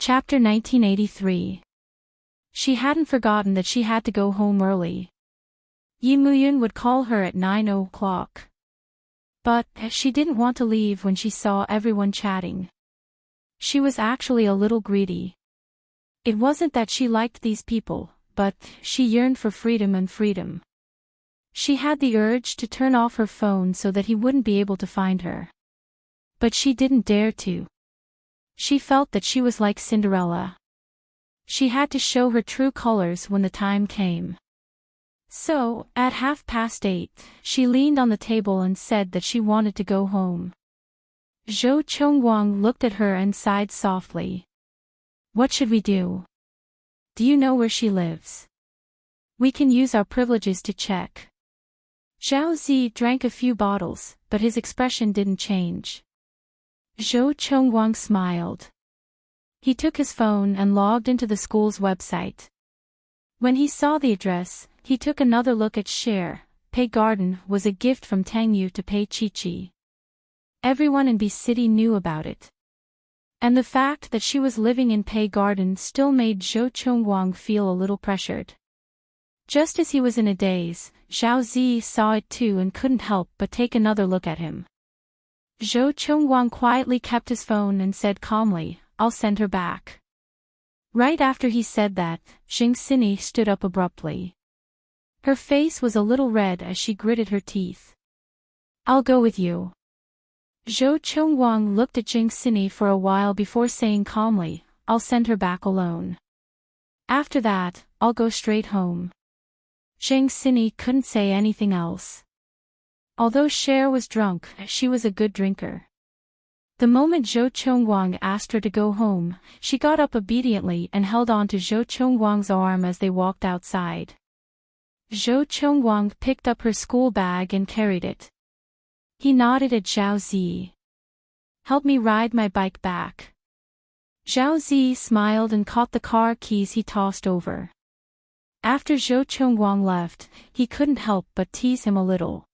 Chapter 1983. She hadn't forgotten that she had to go home early. Yi Muyun would call her at 9 o'clock. But she didn't want to leave when she saw everyone chatting. She was actually a little greedy. It wasn't that she liked these people, but she yearned for freedom. She had the urge to turn off her phone so that he wouldn't be able to find her. But she didn't dare to. She felt that she was like Cinderella. She had to show her true colors when the time came. So, at 8:30, she leaned on the table and said that she wanted to go home. Zhou Chongwang looked at her and sighed softly. What should we do? Do you know where she lives? We can use our privileges to check. Zhao Zi drank a few bottles, but his expression didn't change. Zhou Chongwang smiled. He took his phone and logged into the school's website. When he saw the address, he took another look at Cher. Pei Garden was a gift from Tang Yu to Pei Chi. Everyone in B City knew about it. And the fact that she was living in Pei Garden still made Zhou Chongwang feel a little pressured. Just as he was in a daze, Zhao Zi saw it too and couldn't help but take another look at him. Zhou Chongwang quietly kept his phone and said calmly, I'll send her back. Right after he said that, Xing Xini stood up abruptly. Her face was a little red as she gritted her teeth. I'll go with you. Zhou Chongwang looked at Xing Xini for a while before saying calmly, I'll send her back alone. After that, I'll go straight home. Xing Xini couldn't say anything else. Although Cher was drunk, she was a good drinker. The moment Zhou Chongwang asked her to go home, she got up obediently and held on to Zhou Chongwang's arm as they walked outside. Zhou Chongwang picked up her school bag and carried it. He nodded at Zhao Zi. Help me ride my bike back. Zhao Zi smiled and caught the car keys he tossed over. After Zhou Chongwang left, he couldn't help but tease him a little.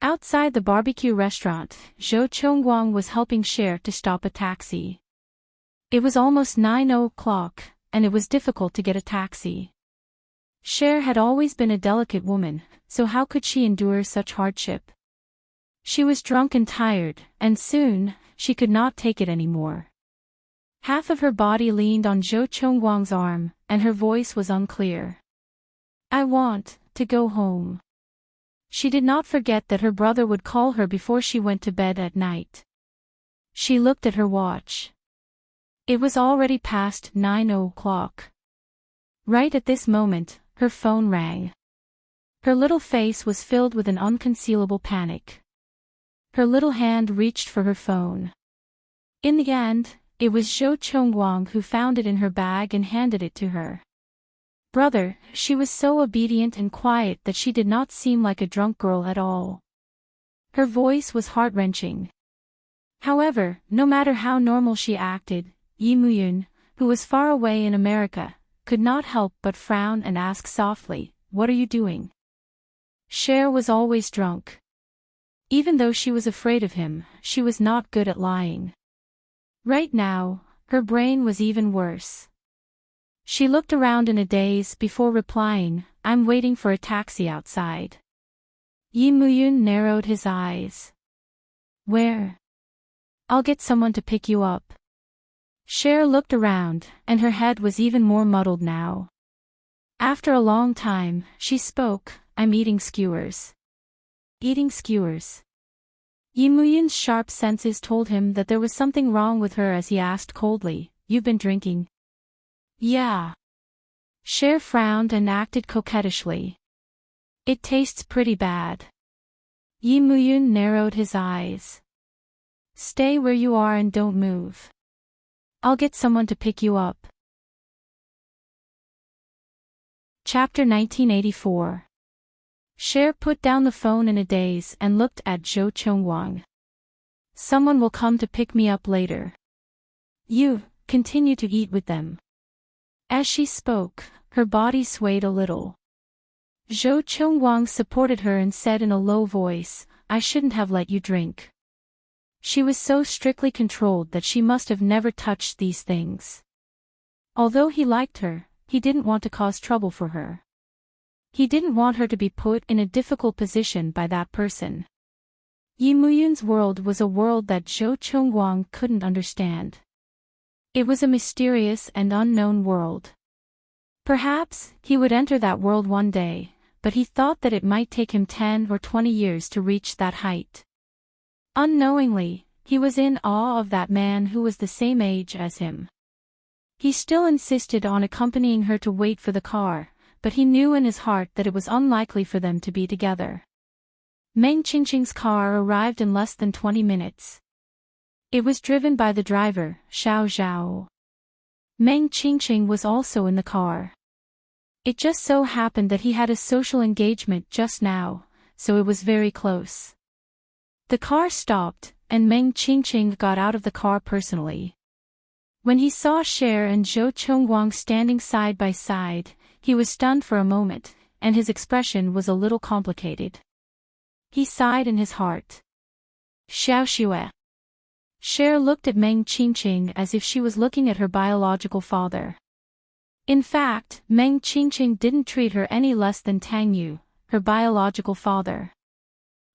Outside the barbecue restaurant, Zhou Chongwang was helping Cher to stop a taxi. It was almost 9 o'clock, and it was difficult to get a taxi. Cher had always been a delicate woman, so how could she endure such hardship? She was drunk and tired, and soon, she could not take it anymore. Half of her body leaned on Zhou Chongwang's arm, and her voice was unclear. I want to go home. She did not forget that her brother would call her before she went to bed at night. She looked at her watch. It was already past 9 o'clock. Right at this moment, her phone rang. Her little face was filled with an unconcealable panic. Her little hand reached for her phone. In the end, it was Zhou Chongwang who found it in her bag and handed it to her. Brother, she was so obedient and quiet that she did not seem like a drunk girl at all. Her voice was heart-wrenching. However, no matter how normal she acted, Yi Muyun, who was far away in America, could not help but frown and ask softly, What are you doing? Cher was always drunk. Even though she was afraid of him, she was not good at lying. Right now, her brain was even worse. She looked around in a daze before replying, I'm waiting for a taxi outside. Yi Muyun narrowed his eyes. Where? I'll get someone to pick you up. Cher looked around, and her head was even more muddled now. After a long time, she spoke, I'm eating skewers. Eating skewers. Yi Muyun's sharp senses told him that there was something wrong with her as he asked coldly, You've been drinking? Yeah. Cher frowned and acted coquettishly. It tastes pretty bad. Yi Muyun narrowed his eyes. Stay where you are and don't move. I'll get someone to pick you up. Chapter 1984. Cher put down the phone in a daze and looked at Zhou Chongwang. Someone will come to pick me up later. You, continue to eat with them. As she spoke, her body swayed a little. Zhou Chongwang supported her and said in a low voice, I shouldn't have let you drink. She was so strictly controlled that she must have never touched these things. Although he liked her, he didn't want to cause trouble for her. He didn't want her to be put in a difficult position by that person. Yi Muyun's world was a world that Zhou Chongguang couldn't understand. It was a mysterious and unknown world. Perhaps he would enter that world one day, but he thought that it might take him 10 or 20 years to reach that height. Unknowingly, he was in awe of that man who was the same age as him. He still insisted on accompanying her to wait for the car, but he knew in his heart that it was unlikely for them to be together. Meng Qingqing's car arrived in less than 20 minutes. It was driven by the driver, Xiao Zhao. Meng Qingqing was also in the car. It just so happened that he had a social engagement just now, so it was very close. The car stopped, and Meng Qingqing got out of the car personally. When he saw Cher and Zhou Chongguang standing side by side, he was stunned for a moment, and his expression was a little complicated. He sighed in his heart. Xiao Xue. Cher looked at Meng Qingqing as if she was looking at her biological father. In fact, Meng Qingqing didn't treat her any less than Tang Yu, her biological father.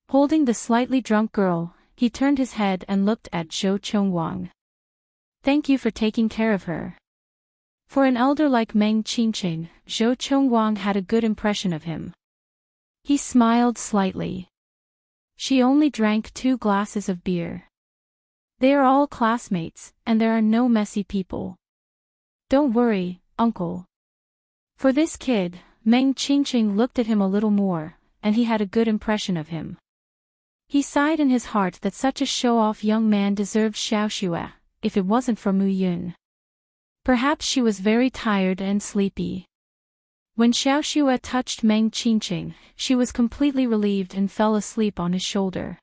Holding the slightly drunk girl, he turned his head and looked at Zhou Chongguang. Thank you for taking care of her. For an elder like Meng Qingqing, Zhou Chongguang had a good impression of him. He smiled slightly. She only drank 2 glasses of beer. They are all classmates, and there are no messy people. Don't worry, uncle. For this kid, Meng Qingqing looked at him a little more, and he had a good impression of him. He sighed in his heart that such a show-off young man deserved Xiao Xue, if it wasn't for Mu Yun. Perhaps she was very tired and sleepy. When Xiao Xue touched Meng Qingqing, she was completely relieved and fell asleep on his shoulder.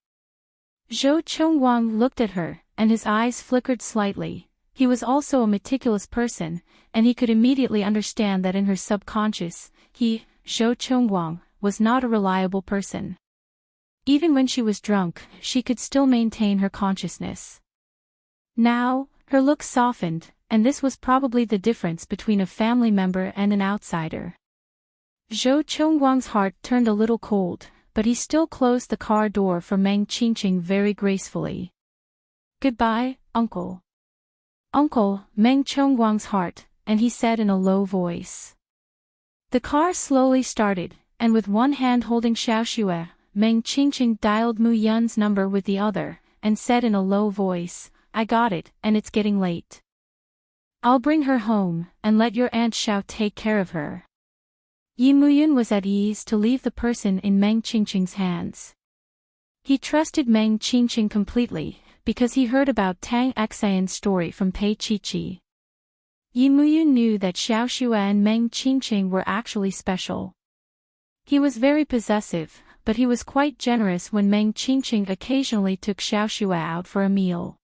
Zhou Chongguang looked at her, and his eyes flickered slightly. He was also a meticulous person, and he could immediately understand that in her subconscious, he, Zhou Chongguang, was not a reliable person. Even when she was drunk, she could still maintain her consciousness. Now, her look softened, and this was probably the difference between a family member and an outsider. Zhou Chongguang's heart turned a little cold, but he still closed the car door for Meng Qingqing very gracefully. Goodbye, uncle. Uncle, Meng Chongguang's heart, and he said in a low voice. The car slowly started, and with one hand holding Xiao Xue, Meng Qingqing dialed Mu Yun's number with the other, and said in a low voice, I got it, and it's getting late. I'll bring her home, and let your Aunt Xiao take care of her. Yi Muyun was at ease to leave the person in Meng Qingqing's hands. He trusted Meng Qingqing completely, because he heard about Tang Xian's story from Pei Qiqi. Yi Muyun knew that Xiao Xue and Meng Qingqing were actually special. He was very possessive, but he was quite generous when Meng Qingqing occasionally took Xiao Xue out for a meal.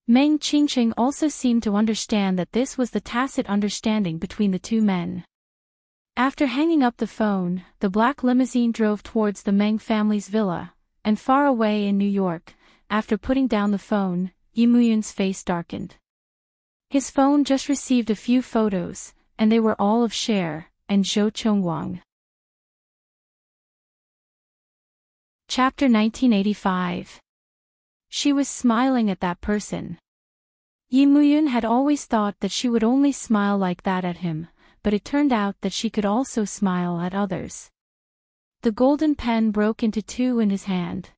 Meng Qingqing also seemed to understand that this was the tacit understanding between the two men. After hanging up the phone, the black limousine drove towards the Meng family's villa, and far away in New York, after putting down the phone, Yi Muyun's face darkened. His phone just received a few photos, and they were all of Cher and Zhou Chongguang. Chapter 1985. She was smiling at that person. Yi Muyun had always thought that she would only smile like that at him, but it turned out that she could also smile at others. The golden pen broke into 2 in his hand.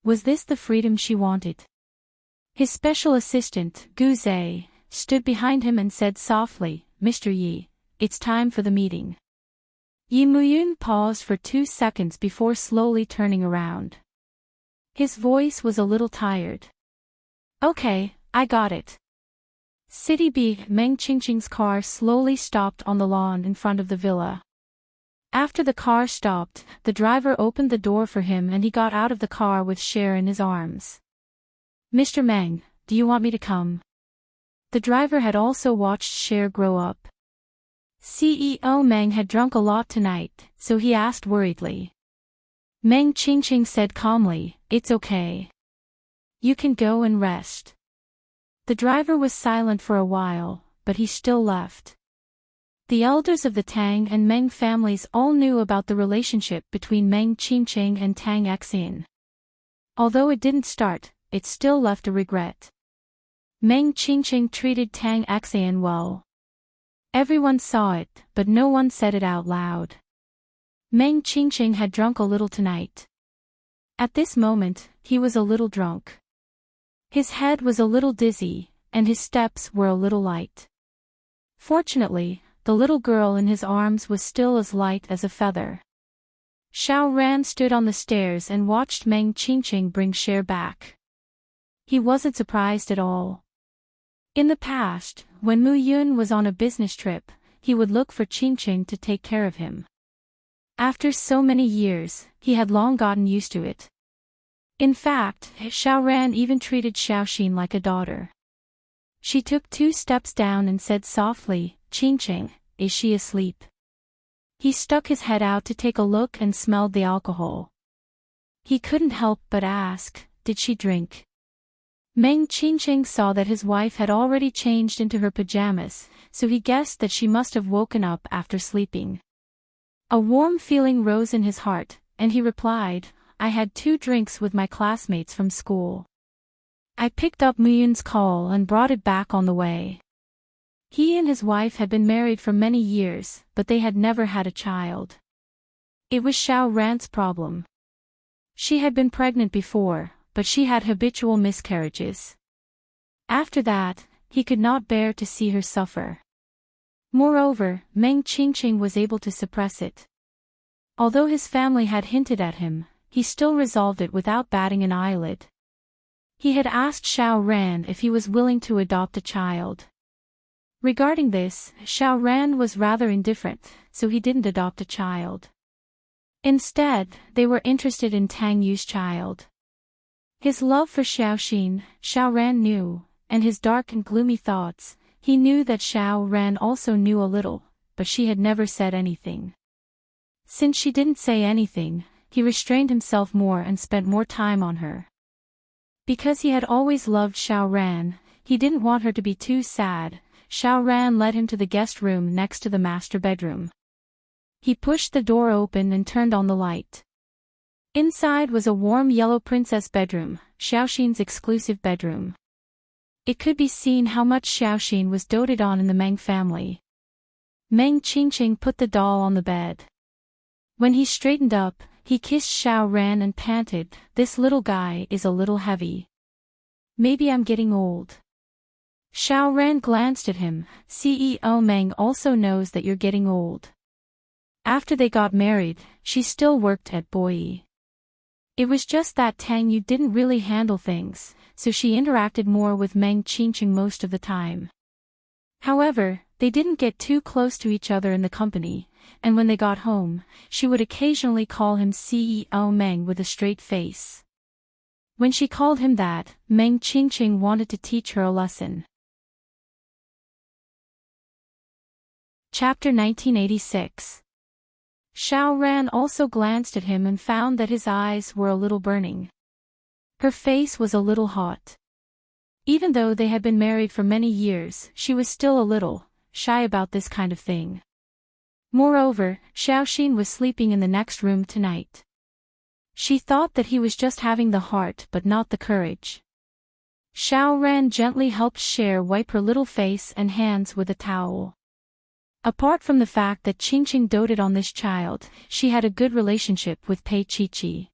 Was this the freedom she wanted? His special assistant, Gu Zhe, stood behind him and said softly, Mr. Yi, it's time for the meeting. Yi Muyun paused for 2 seconds before slowly turning around. His voice was a little tired. Okay, I got it. City B. Meng Qingqing's car slowly stopped on the lawn in front of the villa. After the car stopped, the driver opened the door for him and he got out of the car with Cher in his arms. Mr. Meng, do you want me to come? The driver had also watched Cher grow up. CEO Meng had drunk a lot tonight, so he asked worriedly. Meng Qingqing said calmly, it's okay. You can go and rest. The driver was silent for a while, but he still left. The elders of the Tang and Meng families all knew about the relationship between Meng Qingqing and Tang Xian. Although it didn't start, it still left a regret. Meng Qingqing treated Tang Xian well. Everyone saw it, but no one said it out loud. Meng Qingqing had drunk a little tonight. At this moment, he was a little drunk. His head was a little dizzy, and his steps were a little light. Fortunately, the little girl in his arms was still as light as a feather. Xiao Ran stood on the stairs and watched Meng Qingqing bring Cher back. He wasn't surprised at all. In the past, when Mu Yun was on a business trip, he would look for Qingqing to take care of him. After so many years, he had long gotten used to it. In fact, Xiao Ran even treated Xiaoxin like a daughter. She took 2 steps down and said softly, "Qingqing, is she asleep?" He stuck his head out to take a look and smelled the alcohol. He couldn't help but ask, "Did she drink?" Meng Qingqing saw that his wife had already changed into her pajamas, so he guessed that she must have woken up after sleeping. A warm feeling rose in his heart, and he replied, "I had 2 drinks with my classmates from school. I picked up Muyun's call and brought it back on the way." He and his wife had been married for many years, but they had never had a child. It was Xiao Ran's problem. She had been pregnant before, but she had habitual miscarriages. After that, he could not bear to see her suffer. Moreover, Meng Qingqing was able to suppress it. Although his family had hinted at him, he still resolved it without batting an eyelid. He had asked Xiao Ran if he was willing to adopt a child. Regarding this, Xiao Ran was rather indifferent, so he didn't adopt a child. Instead, they were interested in Tang Yu's child. His love for Xiaoxin, Xiao Ran knew, and his dark and gloomy thoughts, he knew that Xiao Ran also knew a little, but she had never said anything. Since she didn't say anything, he restrained himself more and spent more time on her. Because he had always loved Xiao Ran, he didn't want her to be too sad. Xiao Ran led him to the guest room next to the master bedroom. He pushed the door open and turned on the light. Inside was a warm yellow princess bedroom, Xiaoxin's exclusive bedroom. It could be seen how much Xiaoxin was doted on in the Meng family. Meng Qingqing put the doll on the bed. When he straightened up, he kissed Xiao Ran and panted, "This little guy is a little heavy. Maybe I'm getting old." Xiao Ran glanced at him. "CEO Meng also knows that you're getting old." After they got married, she still worked at Boyi. It was just that Tang Yu didn't really handle things, so she interacted more with Meng Qingqing most of the time. However, they didn't get too close to each other in the company, and when they got home, she would occasionally call him CEO Meng with a straight face. When she called him that, Meng Qingqing wanted to teach her a lesson. Chapter 1986. Xiao Ran also glanced at him and found that his eyes were a little burning. Her face was a little hot. Even though they had been married for many years, she was still a little shy about this kind of thing. Moreover, Xiaoxin was sleeping in the next room tonight. She thought that he was just having the heart but not the courage. Xiao Ran gently helped Cher wipe her little face and hands with a towel. Apart from the fact that Qingqing doted on this child, she had a good relationship with Pei Qiqi.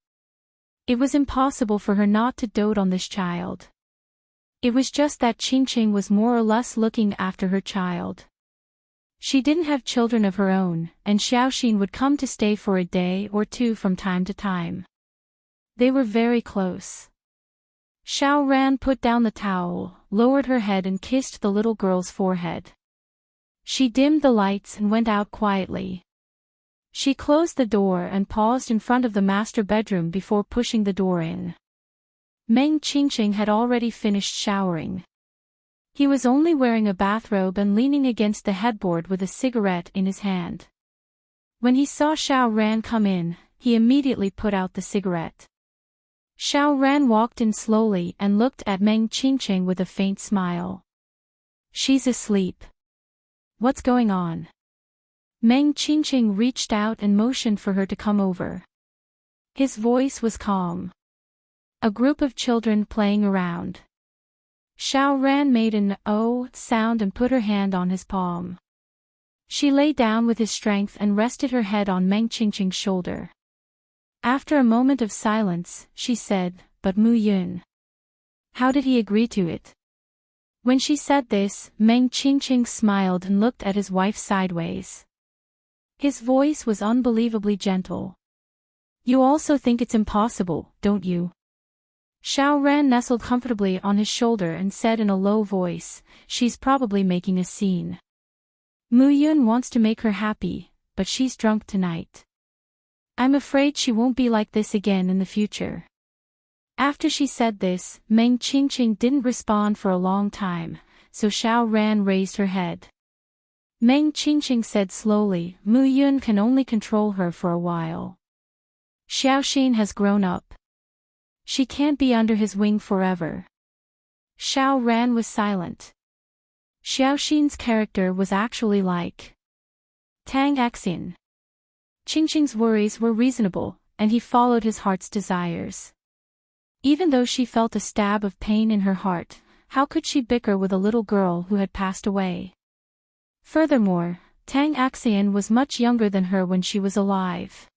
It was impossible for her not to dote on this child. It was just that Qingqing was more or less looking after her child. She didn't have children of her own, and Xiaoxin would come to stay for a day or 2 from time to time. They were very close. Xiao Ran put down the towel, lowered her head and kissed the little girl's forehead. She dimmed the lights and went out quietly. She closed the door and paused in front of the master bedroom before pushing the door in. Meng Qingqing had already finished showering. He was only wearing a bathrobe and leaning against the headboard with a cigarette in his hand. When he saw Xiao Ran come in, he immediately put out the cigarette. Xiao Ran walked in slowly and looked at Meng Qingqing with a faint smile. "She's asleep," What's going on? Meng Qingqing reached out and motioned for her to come over. His voice was calm. A group of children playing around. Xiao Ran made an "oh" sound and put her hand on his palm. She lay down with his strength and rested her head on Meng Qingqing's shoulder. After a moment of silence, she said, "But Mu Yun. How did he agree to it?" When she said this, Meng Qingqing smiled and looked at his wife sideways. His voice was unbelievably gentle. "You also think it's impossible, don't you?" Xiao Ran nestled comfortably on his shoulder and said in a low voice, "She's probably making a scene. Mu Yun wants to make her happy, but she's drunk tonight. I'm afraid she won't be like this again in the future." After she said this, Meng Qingqing didn't respond for a long time, so Xiao Ran raised her head. Meng Qingqing said slowly, "Mu Yun can only control her for a while. Xiaoxin has grown up. She can't be under his wing forever." Xiao Ran was silent. Xiaoxin's character was actually like Tang Xin. Qingqing's worries were reasonable, and he followed his heart's desires. Even though she felt a stab of pain in her heart, how could she bicker with a little girl who had passed away? Furthermore, Tang Xin was much younger than her when she was alive.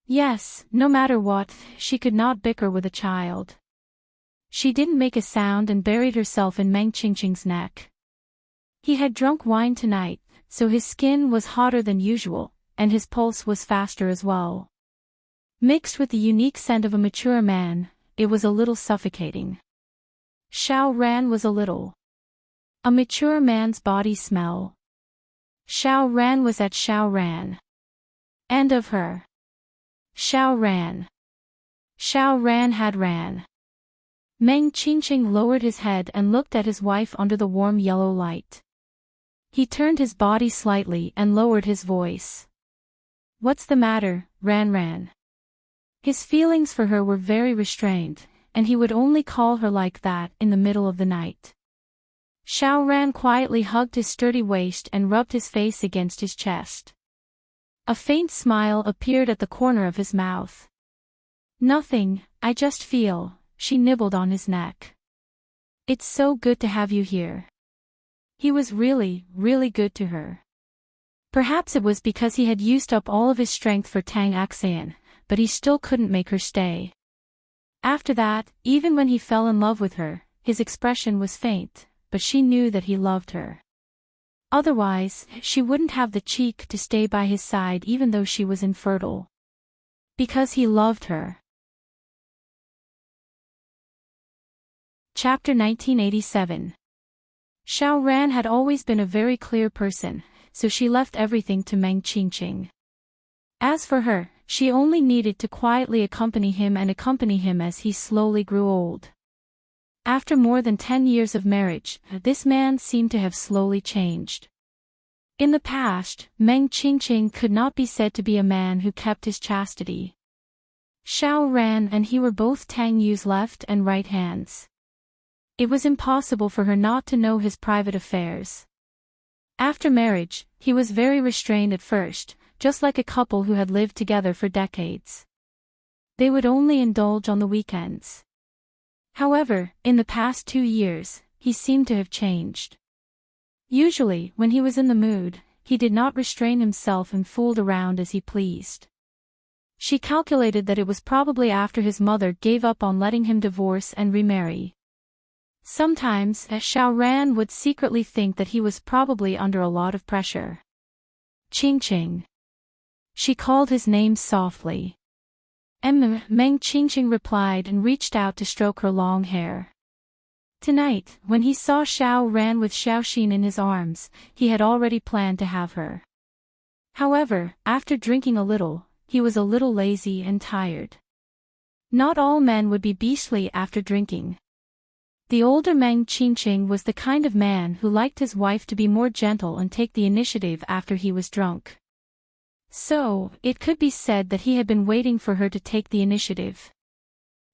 Yes, no matter what, she could not bicker with a child. She didn't make a sound and buried herself in Meng Qingqing's neck. He had drunk wine tonight, so his skin was hotter than usual, and his pulse was faster as well. Mixed with the unique scent of a mature man, it was a little suffocating. Xiao Ran was a little. A mature man's body smell. Xiao Ran was at Xiao Ran. And of her. Xiao Ran. Xiao Ran had ran. Meng Qingqing lowered his head and looked at his wife under the warm yellow light. He turned his body slightly and lowered his voice. "What's the matter, Ran?" His feelings for her were very restrained, and he would only call her like that in the middle of the night. Xiao Ran quietly hugged his sturdy waist and rubbed his face against his chest. A faint smile appeared at the corner of his mouth. "Nothing, I just feel," she nibbled on his neck. "It's so good to have you here." He was really, really good to her. Perhaps it was because he had used up all of his strength for Tang Xin, but he still couldn't make her stay. After that, even when he fell in love with her, his expression was faint, but she knew that he loved her. Otherwise, she wouldn't have the cheek to stay by his side even though she was infertile. Because he loved her. Chapter 1987. Xiao Ran had always been a very clear person, so she left everything to Meng Qingqing. As for her, she only needed to quietly accompany him as he slowly grew old. After more than 10 years of marriage, this man seemed to have slowly changed. In the past, Meng Qingqing could not be said to be a man who kept his chastity. Xiao Ran and he were both Tang Yu's left and right hands. It was impossible for her not to know his private affairs. After marriage, he was very restrained at first, just like a couple who had lived together for decades. They would only indulge on the weekends. However, in the past 2 years, he seemed to have changed. Usually, when he was in the mood, he did not restrain himself and fooled around as he pleased. She calculated that it was probably after his mother gave up on letting him divorce and remarry. Sometimes, Xiao Ran would secretly think that he was probably under a lot of pressure. "Qingqing." She called his name softly. Meng Qingqing replied and reached out to stroke her long hair. Tonight, when he saw Xiao Ran with Xiaoxin in his arms, he had already planned to have her. However, after drinking a little, he was a little lazy and tired. Not all men would be beastly after drinking. The older Meng Qingqing was the kind of man who liked his wife to be more gentle and take the initiative after he was drunk. So, it could be said that he had been waiting for her to take the initiative.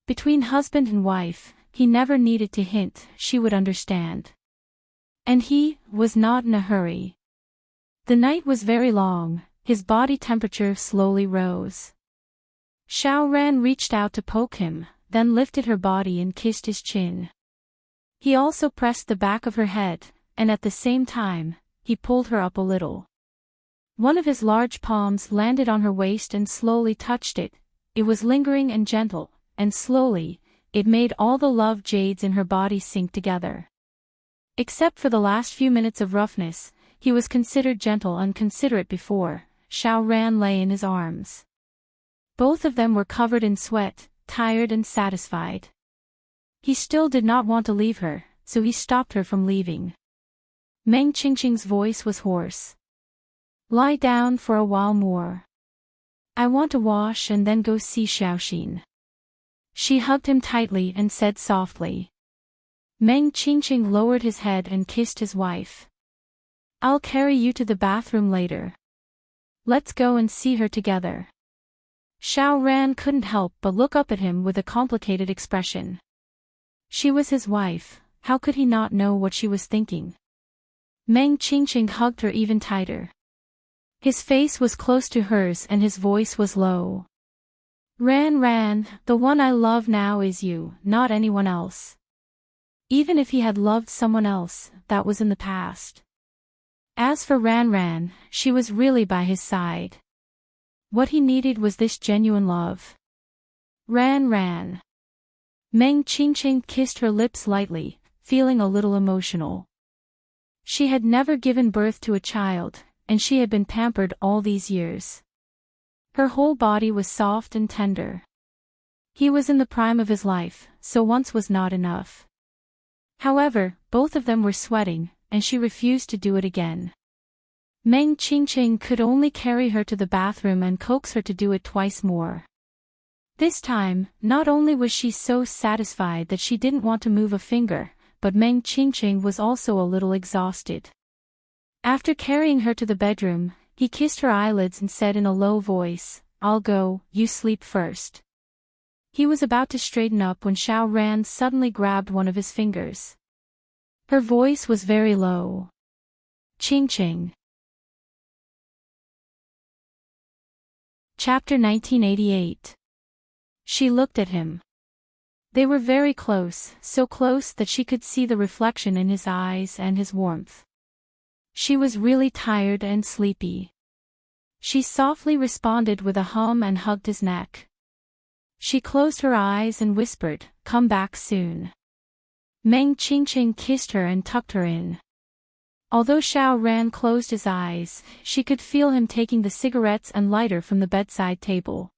Between husband and wife, he never needed to hint, she would understand. And he was not in a hurry. The night was very long, his body temperature slowly rose. Xiao Ran reached out to poke him, then lifted her body and kissed his chin. He also pressed the back of her head, and at the same time, he pulled her up a little. One of his large palms landed on her waist and slowly touched it. It was lingering and gentle, and slowly, it made all the love jades in her body sink together. Except for the last few minutes of roughness, he was considered gentle and considerate before Xiao Ran lay in his arms. Both of them were covered in sweat, tired and satisfied. He still did not want to leave her, so he stopped her from leaving. Meng Qingqing's voice was hoarse. "Lie down for a while more. I want to wash and then go see Xiaoxin." She hugged him tightly and said softly. Meng Qingqing lowered his head and kissed his wife. "I'll carry you to the bathroom later. Let's go and see her together." Xiao Ran couldn't help but look up at him with a complicated expression. She was his wife, how could he not know what she was thinking? Meng Qingqing hugged her even tighter. His face was close to hers and his voice was low. Ran, the one I love now is you, not anyone else." Even if he had loved someone else, that was in the past. As for Ran, she was really by his side. What he needed was this genuine love. Ran. Meng Qingqing kissed her lips lightly, feeling a little emotional. She had never given birth to a child, and she had been pampered all these years. Her whole body was soft and tender. He was in the prime of his life, so once was not enough. However, both of them were sweating, and she refused to do it again. Meng Qingqing could only carry her to the bathroom and coax her to do it twice more. This time, not only was she so satisfied that she didn't want to move a finger, but Meng Qingqing was also a little exhausted. After carrying her to the bedroom, he kissed her eyelids and said in a low voice, "I'll go, you sleep first." He was about to straighten up when Xiao Ran suddenly grabbed one of his fingers. Her voice was very low. "Qingqing." Chapter 1988. She looked at him. They were very close, so close that she could see the reflection in his eyes and his warmth. She was really tired and sleepy. She softly responded with a hum and hugged his neck. She closed her eyes and whispered, "Come back soon." Meng Qingqing kissed her and tucked her in. Although Xiao Ran closed his eyes, she could feel him taking the cigarettes and lighter from the bedside table.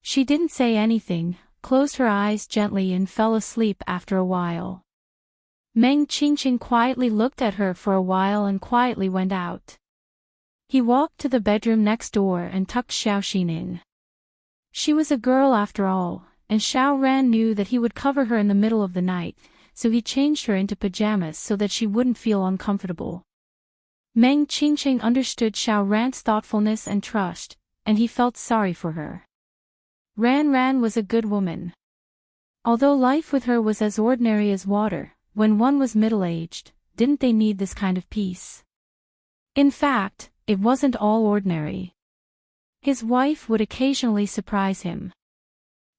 She didn't say anything, closed her eyes gently and fell asleep after a while. Meng Qingqing quietly looked at her for a while and quietly went out. He walked to the bedroom next door and tucked Xiaoxin in. She was a girl after all, and Xiao Ran knew that he would cover her in the middle of the night, so he changed her into pajamas so that she wouldn't feel uncomfortable. Meng Qingqing understood Xiao Ran's thoughtfulness and trust, and he felt sorry for her. Ran was a good woman. Although life with her was as ordinary as water, when one was middle-aged, didn't they need this kind of peace? In fact, it wasn't all ordinary. His wife would occasionally surprise him.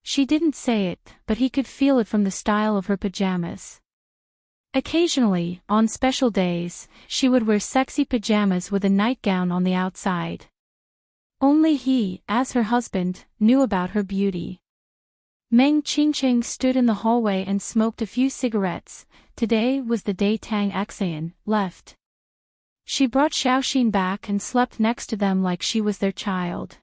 She didn't say it, but he could feel it from the style of her pajamas. Occasionally, on special days, she would wear sexy pajamas with a nightgown on the outside. Only he, as her husband, knew about her beauty. Meng Qingqing stood in the hallway and smoked a few cigarettes. Today was the day Tang Xayan left. She brought Xiaoxin back and slept next to them like she was their child.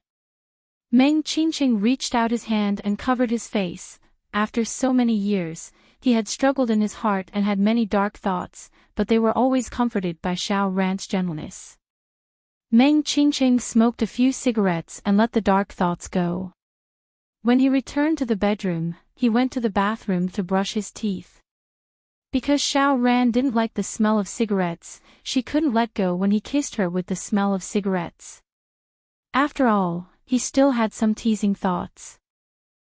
Meng Qingqing reached out his hand and covered his face. After so many years, he had struggled in his heart and had many dark thoughts, but they were always comforted by Xiao Ran's gentleness. Meng Qingqing smoked a few cigarettes and let the dark thoughts go. When he returned to the bedroom, he went to the bathroom to brush his teeth. Because Xiao Ran didn't like the smell of cigarettes, she couldn't let go when he kissed her with the smell of cigarettes. After all, he still had some teasing thoughts.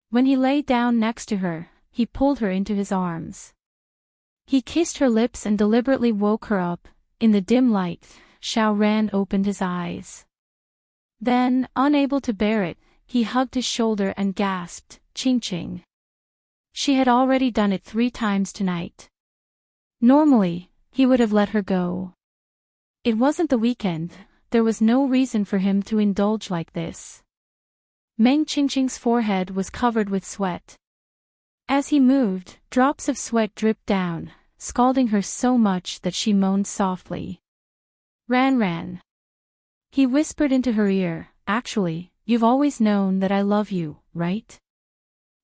When he lay down next to her, he pulled her into his arms. He kissed her lips and deliberately woke her up. In the dim light, Xiao Ran opened his eyes. Then, unable to bear it, he hugged his shoulder and gasped, "Ching-ching." She had already done it 3 times tonight. Normally, he would have let her go. It wasn't the weekend, there was no reason for him to indulge like this. Meng Qingqing's forehead was covered with sweat. As he moved, drops of sweat dripped down, scalding her so much that she moaned softly. Ran. He whispered into her ear, "Actually, you've always known that I love you, right?"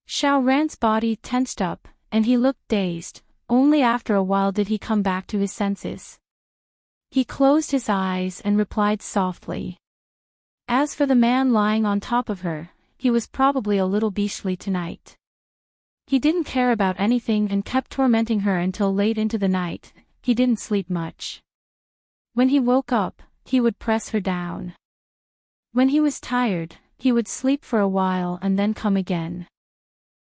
Xiao Ran's body tensed up, and he looked dazed. Only after a while did he come back to his senses. He closed his eyes and replied softly. As for the man lying on top of her, he was probably a little beastly tonight. He didn't care about anything and kept tormenting her until late into the night. He didn't sleep much. When he woke up, he would press her down. When he was tired, he would sleep for a while and then come again.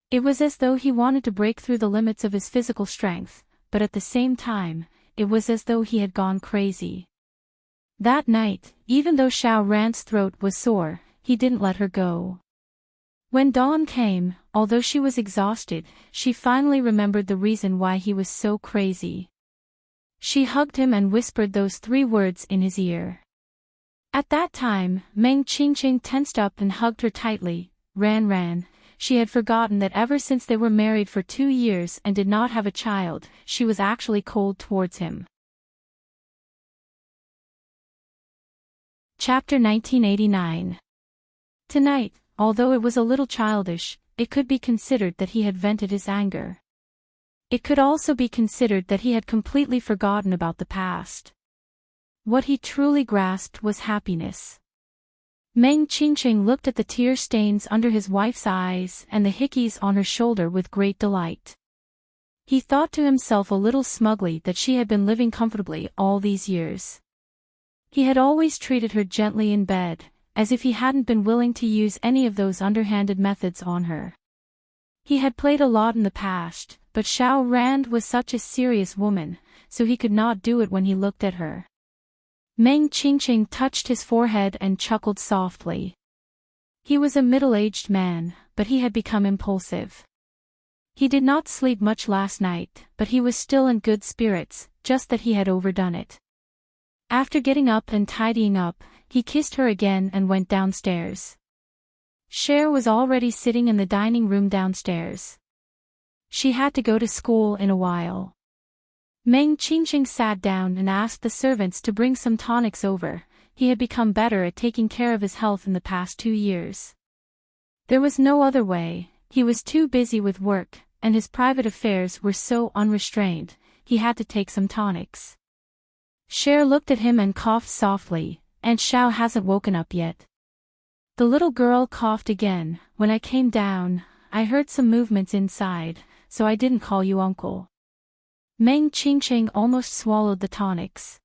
It was as though he wanted to break through the limits of his physical strength, but at the same time, it was as though he had gone crazy. That night, even though Xiao Ran's throat was sore, he didn't let her go. When dawn came, although she was exhausted, she finally remembered the reason why he was so crazy. She hugged him and whispered those 3 words in his ear. At that time, Meng Qingqing tensed up and hugged her tightly. Ran. She had forgotten that ever since they were married for 2 years and did not have a child, she was actually cold towards him. Chapter 1989. Tonight, although it was a little childish, it could be considered that he had vented his anger. It could also be considered that he had completely forgotten about the past. What he truly grasped was happiness. Meng Qingqing looked at the tear stains under his wife's eyes and the hickeys on her shoulder with great delight. He thought to himself a little smugly that she had been living comfortably all these years. He had always treated her gently in bed, as if he hadn't been willing to use any of those underhanded methods on her. He had played a lot in the past, but Xiao Ran was such a serious woman, so he could not do it when he looked at her. Meng Qingqing touched his forehead and chuckled softly. He was a middle-aged man, but he had become impulsive. He did not sleep much last night, but he was still in good spirits, just that he had overdone it. After getting up and tidying up, he kissed her again and went downstairs. Cher was already sitting in the dining room downstairs. She had to go to school in a while. Meng Qingqing sat down and asked the servants to bring some tonics over. He had become better at taking care of his health in the past 2 years. There was no other way, he was too busy with work, and his private affairs were so unrestrained, he had to take some tonics. Cher looked at him and coughed softly, "And Xiao hasn't woken up yet." The little girl coughed again. "When I came down, I heard some movements inside, so I didn't call you uncle." Meng Qingqing almost swallowed the tonics.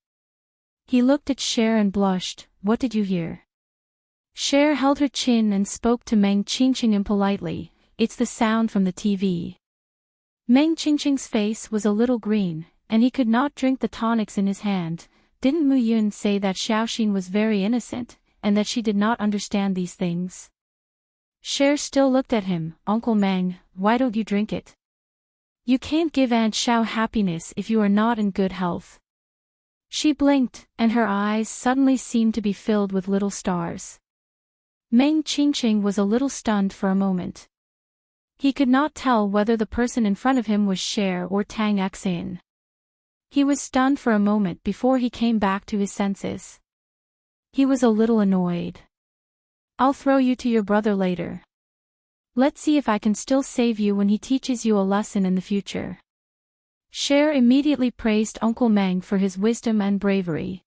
He looked at Cher and blushed. "What did you hear?" Cher held her chin and spoke to Meng Qingqing impolitely. "It's the sound from the TV." Meng Qingqing's face was a little green, and he could not drink the tonics in his hand. Didn't Mu Yun say that Xiaoxin was very innocent, and that she did not understand these things? Cher still looked at him. "Uncle Meng, why don't you drink it? You can't give Aunt Xiao happiness if you are not in good health." She blinked, and her eyes suddenly seemed to be filled with little stars. Meng Qingqing was a little stunned for a moment. He could not tell whether the person in front of him was Cher or Tang Xin. He was stunned for a moment before he came back to his senses. He was a little annoyed. "I'll throw you to your brother later. Let's see if I can still save you when he teaches you a lesson in the future." Cher immediately praised Uncle Meng for his wisdom and bravery.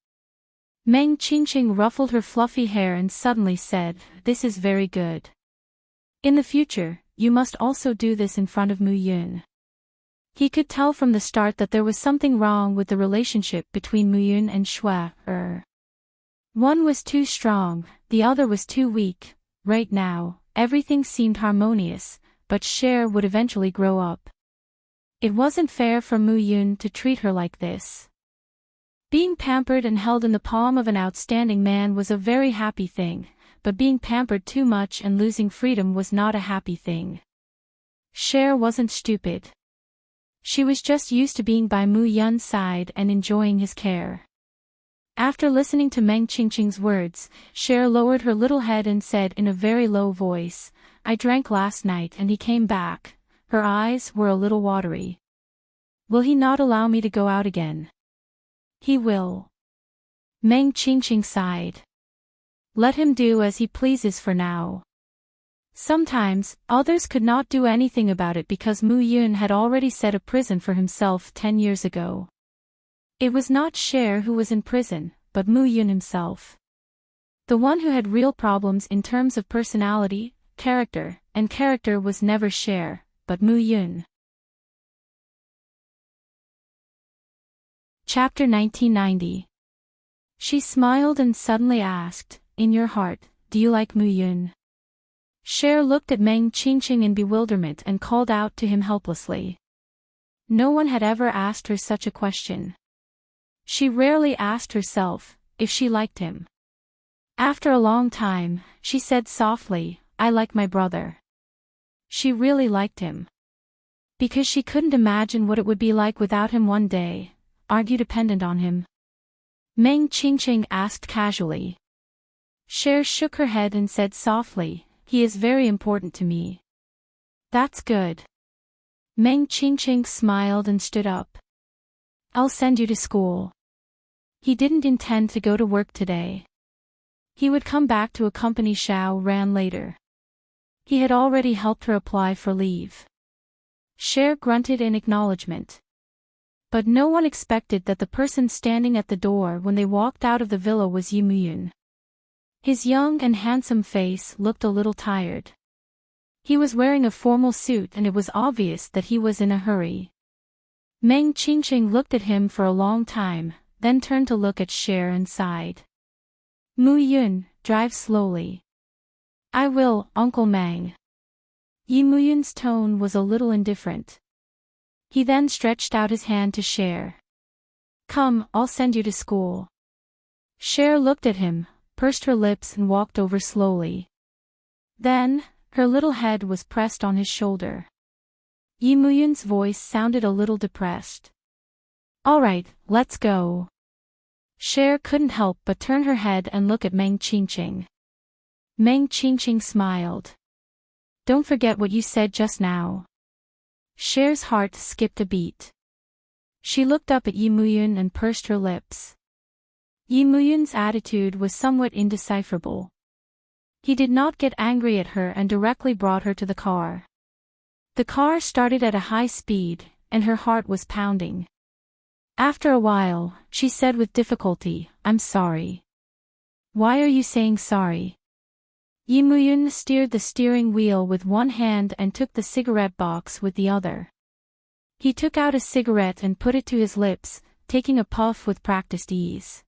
Meng Qingqing ruffled her fluffy hair and suddenly said, "This is very good. In the future, you must also do this in front of Mu Yun." He could tell from the start that there was something wrong with the relationship between Mu Yun and Shui. One was too strong, the other was too weak. Right now, everything seemed harmonious, but Cher would eventually grow up. It wasn't fair for Mu Yun to treat her like this. Being pampered and held in the palm of an outstanding man was a very happy thing, but being pampered too much and losing freedom was not a happy thing. Cher wasn't stupid. She was just used to being by Mu Yun's side and enjoying his care. After listening to Meng Qingqing's words, Cher lowered her little head and said in a very low voice, "I drank last night and he came back." Her eyes were a little watery. "Will he not allow me to go out again?" "He will." Meng Qingqing sighed. "Let him do as he pleases for now." Sometimes, others could not do anything about it because Mu Yun had already set a prison for himself 10 years ago. It was not Cher who was in prison, but Mu Yun himself. The one who had real problems in terms of personality, character was never Cher, but Mu Yun. Chapter 1990. She smiled and suddenly asked, "In your heart, do you like Mu Yun?" Cher looked at Meng Qingqing in bewilderment and called out to him helplessly. No one had ever asked her such a question. She rarely asked herself if she liked him. After a long time, she said softly, "I like my brother." She really liked him. Because she couldn't imagine what it would be like without him one day. "Aren't you dependent on him?" Meng Qingqing asked casually. Cher shook her head and said softly, "He is very important to me." "That's good." Meng Qingqing smiled and stood up. "I'll send you to school." He didn't intend to go to work today. He would come back to accompany Xiao Ran later. He had already helped her apply for leave. Cher grunted in acknowledgement. But no one expected that the person standing at the door when they walked out of the villa was Yi Muyun. His young and handsome face looked a little tired. He was wearing a formal suit and it was obvious that he was in a hurry. Meng Qingqing looked at him for a long time, then turned to look at Cher and sighed. "Mu Yun, drive slowly." "I will, Uncle Meng." Yi Muyun's tone was a little indifferent. He then stretched out his hand to Cher. "Come, I'll send you to school." Cher looked at him, pursed her lips and walked over slowly. Then, her little head was pressed on his shoulder. Yi Muyun's voice sounded a little depressed. "All right, let's go." Cher couldn't help but turn her head and look at Meng Qingqing. Meng Qingqing smiled. "Don't forget what you said just now." Cher's heart skipped a beat. She looked up at Yi Muyun and pursed her lips. Yi Muyun's attitude was somewhat indecipherable. He did not get angry at her and directly brought her to the car. The car started at a high speed, and her heart was pounding. After a while, she said with difficulty, "I'm sorry." "Why are you saying sorry?" Yi Muyun steered the steering wheel with one hand and took the cigarette box with the other. He took out a cigarette and put it to his lips, taking a puff with practiced ease.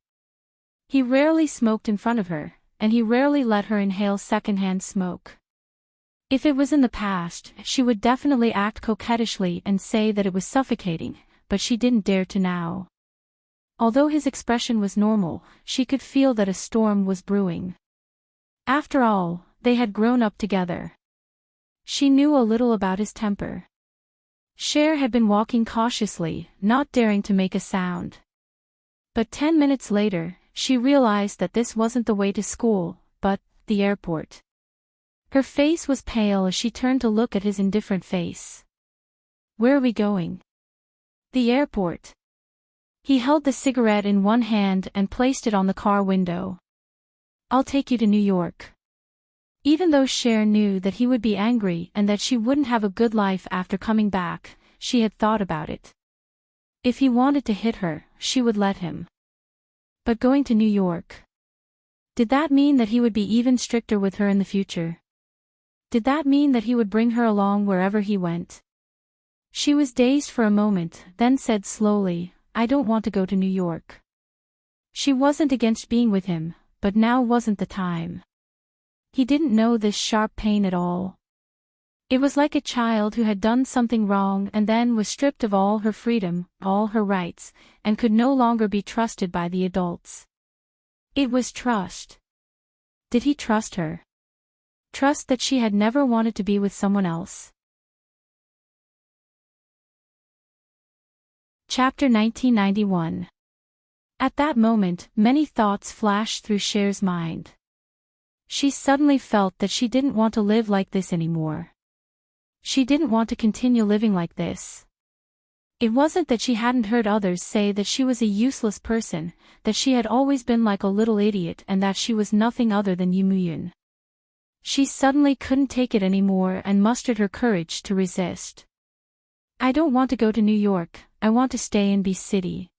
He rarely smoked in front of her, and he rarely let her inhale secondhand smoke. If it was in the past, she would definitely act coquettishly and say that it was suffocating, but she didn't dare to now. Although his expression was normal, she could feel that a storm was brewing. After all, they had grown up together. She knew a little about his temper. Cher had been walking cautiously, not daring to make a sound. But 10 minutes later, she realized that this wasn't the way to school, but the airport. Her face was pale as she turned to look at his indifferent face. "Where are we going?" "The airport." He held the cigarette in one hand and placed it on the car window. "I'll take you to New York." Even though Cher knew that he would be angry and that she wouldn't have a good life after coming back, she had thought about it. If he wanted to hit her, she would let him. But going to New York? Did that mean that he would be even stricter with her in the future? Did that mean that he would bring her along wherever he went? She was dazed for a moment, then said slowly, "I don't want to go to New York." She wasn't against being with him, but now wasn't the time. He didn't know this sharp pain at all. It was like a child who had done something wrong and then was stripped of all her freedom, all her rights, and could no longer be trusted by the adults. It was trust. Did he trust her? Trust that she had never wanted to be with someone else. Chapter 1991. At that moment, many thoughts flashed through Cher's mind. She suddenly felt that she didn't want to live like this anymore. She didn't want to continue living like this. It wasn't that she hadn't heard others say that she was a useless person, that she had always been like a little idiot and that she was nothing other than Yimuyun. She suddenly couldn't take it anymore and mustered her courage to resist. I don't want to go to New York, I want to stay in B City.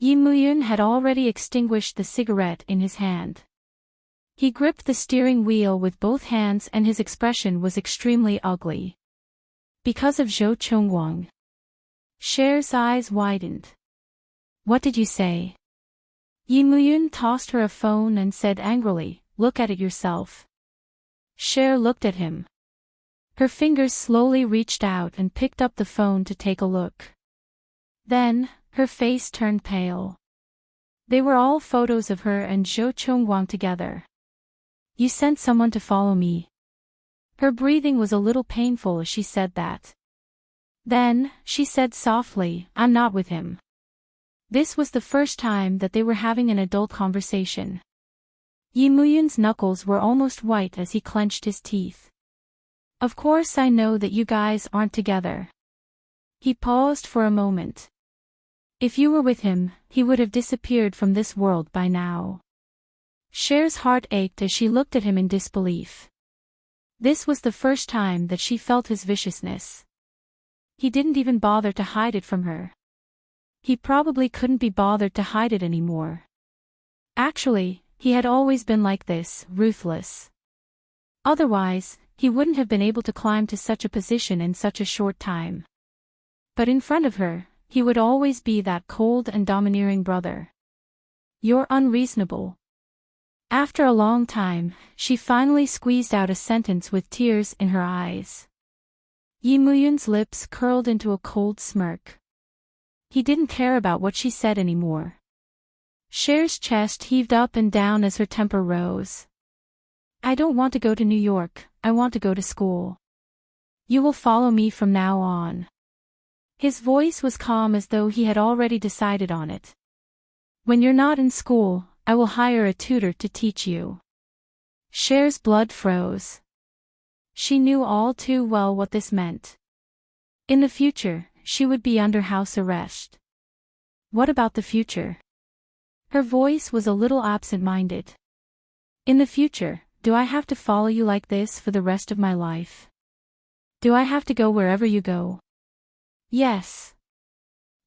Yimuyun had already extinguished the cigarette in his hand. He gripped the steering wheel with both hands and his expression was extremely ugly. Because of Zhou Chongwang. Cher's eyes widened. What did you say? Yimuyun tossed her a phone and said angrily, look at it yourself. Cher looked at him. Her fingers slowly reached out and picked up the phone to take a look. Then, her face turned pale. They were all photos of her and Zhou Chongwang together. You sent someone to follow me. Her breathing was a little painful as she said that. Then, she said softly, I'm not with him. This was the first time that they were having an adult conversation. Yimuyun's knuckles were almost white as he clenched his teeth. Of course I know that you guys aren't together. He paused for a moment. If you were with him, he would have disappeared from this world by now. Cher's heart ached as she looked at him in disbelief. This was the first time that she felt his viciousness. He didn't even bother to hide it from her. He probably couldn't be bothered to hide it anymore. Actually, he had always been like this, ruthless. Otherwise, he wouldn't have been able to climb to such a position in such a short time. But in front of her, he would always be that cold and domineering brother. You're unreasonable. After a long time, she finally squeezed out a sentence with tears in her eyes. Yimuyun's lips curled into a cold smirk. He didn't care about what she said anymore. Cher's chest heaved up and down as her temper rose. I don't want to go to New York, I want to go to school. You will follow me from now on. His voice was calm as though he had already decided on it. When you're not in school, I will hire a tutor to teach you. Cher's blood froze. She knew all too well what this meant. In the future, she would be under house arrest. What about the future? Her voice was a little absent-minded. In the future, do I have to follow you like this for the rest of my life? Do I have to go wherever you go? Yes.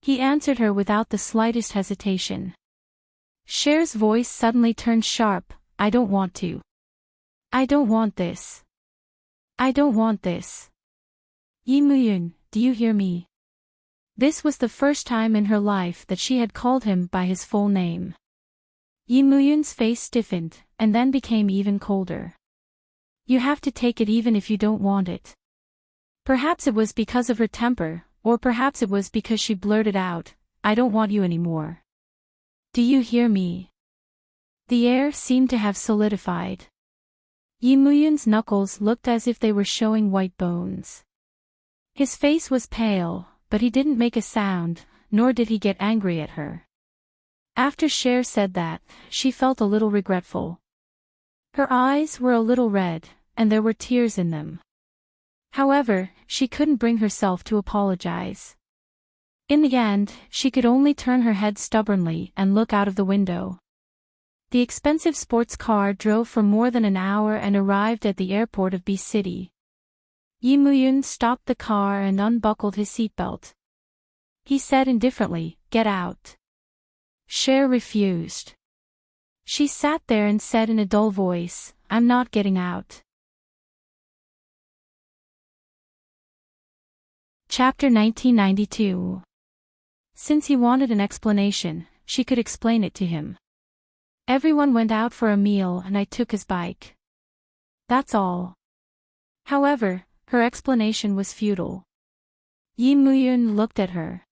He answered her without the slightest hesitation. Cher's voice suddenly turned sharp, I don't want to. I don't want this. I don't want this. Yimuyun, do you hear me? This was the first time in her life that she had called him by his full name. Yimuyun's face stiffened, and then became even colder. You have to take it even if you don't want it. Perhaps it was because of her temper, or perhaps it was because she blurted out, I don't want you anymore. Do you hear me? The air seemed to have solidified. Yimuyun's knuckles looked as if they were showing white bones. His face was pale, but he didn't make a sound, nor did he get angry at her. After Cher said that, she felt a little regretful. Her eyes were a little red, and there were tears in them. However, she couldn't bring herself to apologize. In the end, she could only turn her head stubbornly and look out of the window. The expensive sports car drove for more than an hour and arrived at the airport of B City. Yimuyun stopped the car and unbuckled his seatbelt. He said indifferently, "Get out." Cher refused. She sat there and said in a dull voice, "I'm not getting out." Chapter 1992. Since he wanted an explanation, she could explain it to him. Everyone went out for a meal and I took his bike. That's all. However, Her explanation was futile. Yi Muyun looked at her.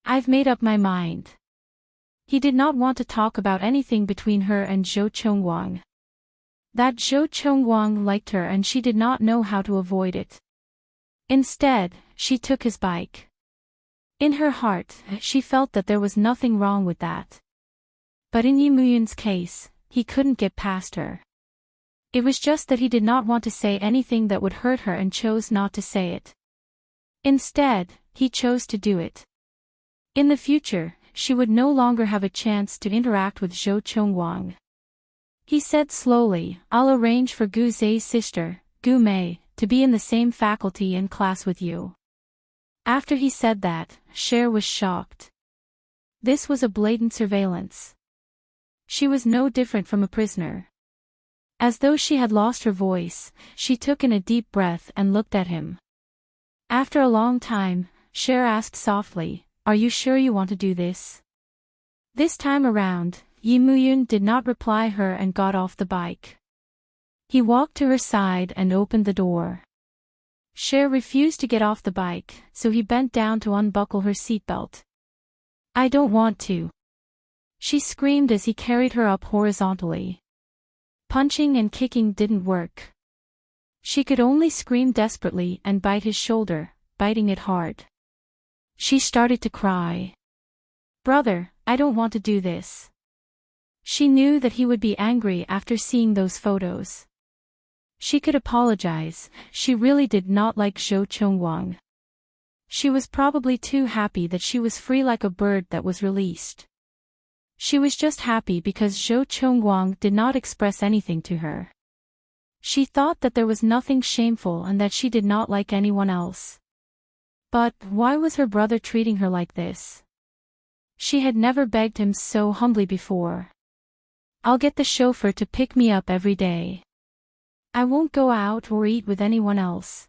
I've made up my mind. He did not want to talk about anything between her and Zhou Chongwang. That Zhou Chongwang liked her and she did not know how to avoid it. Instead, she took his bike. In her heart, she felt that there was nothing wrong with that. But in Yi Muyun's case, he couldn't get past her. It was just that he did not want to say anything that would hurt her and chose not to say it. Instead, he chose to do it. In the future, she would no longer have a chance to interact with Zhou Chongwang. He said slowly, I'll arrange for Gu Zhe's sister, Gu Mei, to be in the same faculty and class with you. After he said that, Cher was shocked. This was a blatant surveillance. She was no different from a prisoner. As though she had lost her voice, she took in a deep breath and looked at him. After a long time, Cher asked softly, Are you sure you want to do this? This time around, Yi Muyun did not reply her and got off the bike. He walked to her side and opened the door. Cher refused to get off the bike, so he bent down to unbuckle her seatbelt. I don't want to. She screamed as he carried her up horizontally. Punching and kicking didn't work. She could only scream desperately and bite his shoulder, biting it hard. She started to cry. Brother, I don't want to do this. She knew that he would be angry after seeing those photos. She could apologize, she really did not like Zhou Chongwang. She was probably too happy that she was free like a bird that was released. She was just happy because Zhou Chongwang did not express anything to her. She thought that there was nothing shameful and that she did not like anyone else. But why was her brother treating her like this? She had never begged him so humbly before. I'll get the chauffeur to pick me up every day. I won't go out or eat with anyone else.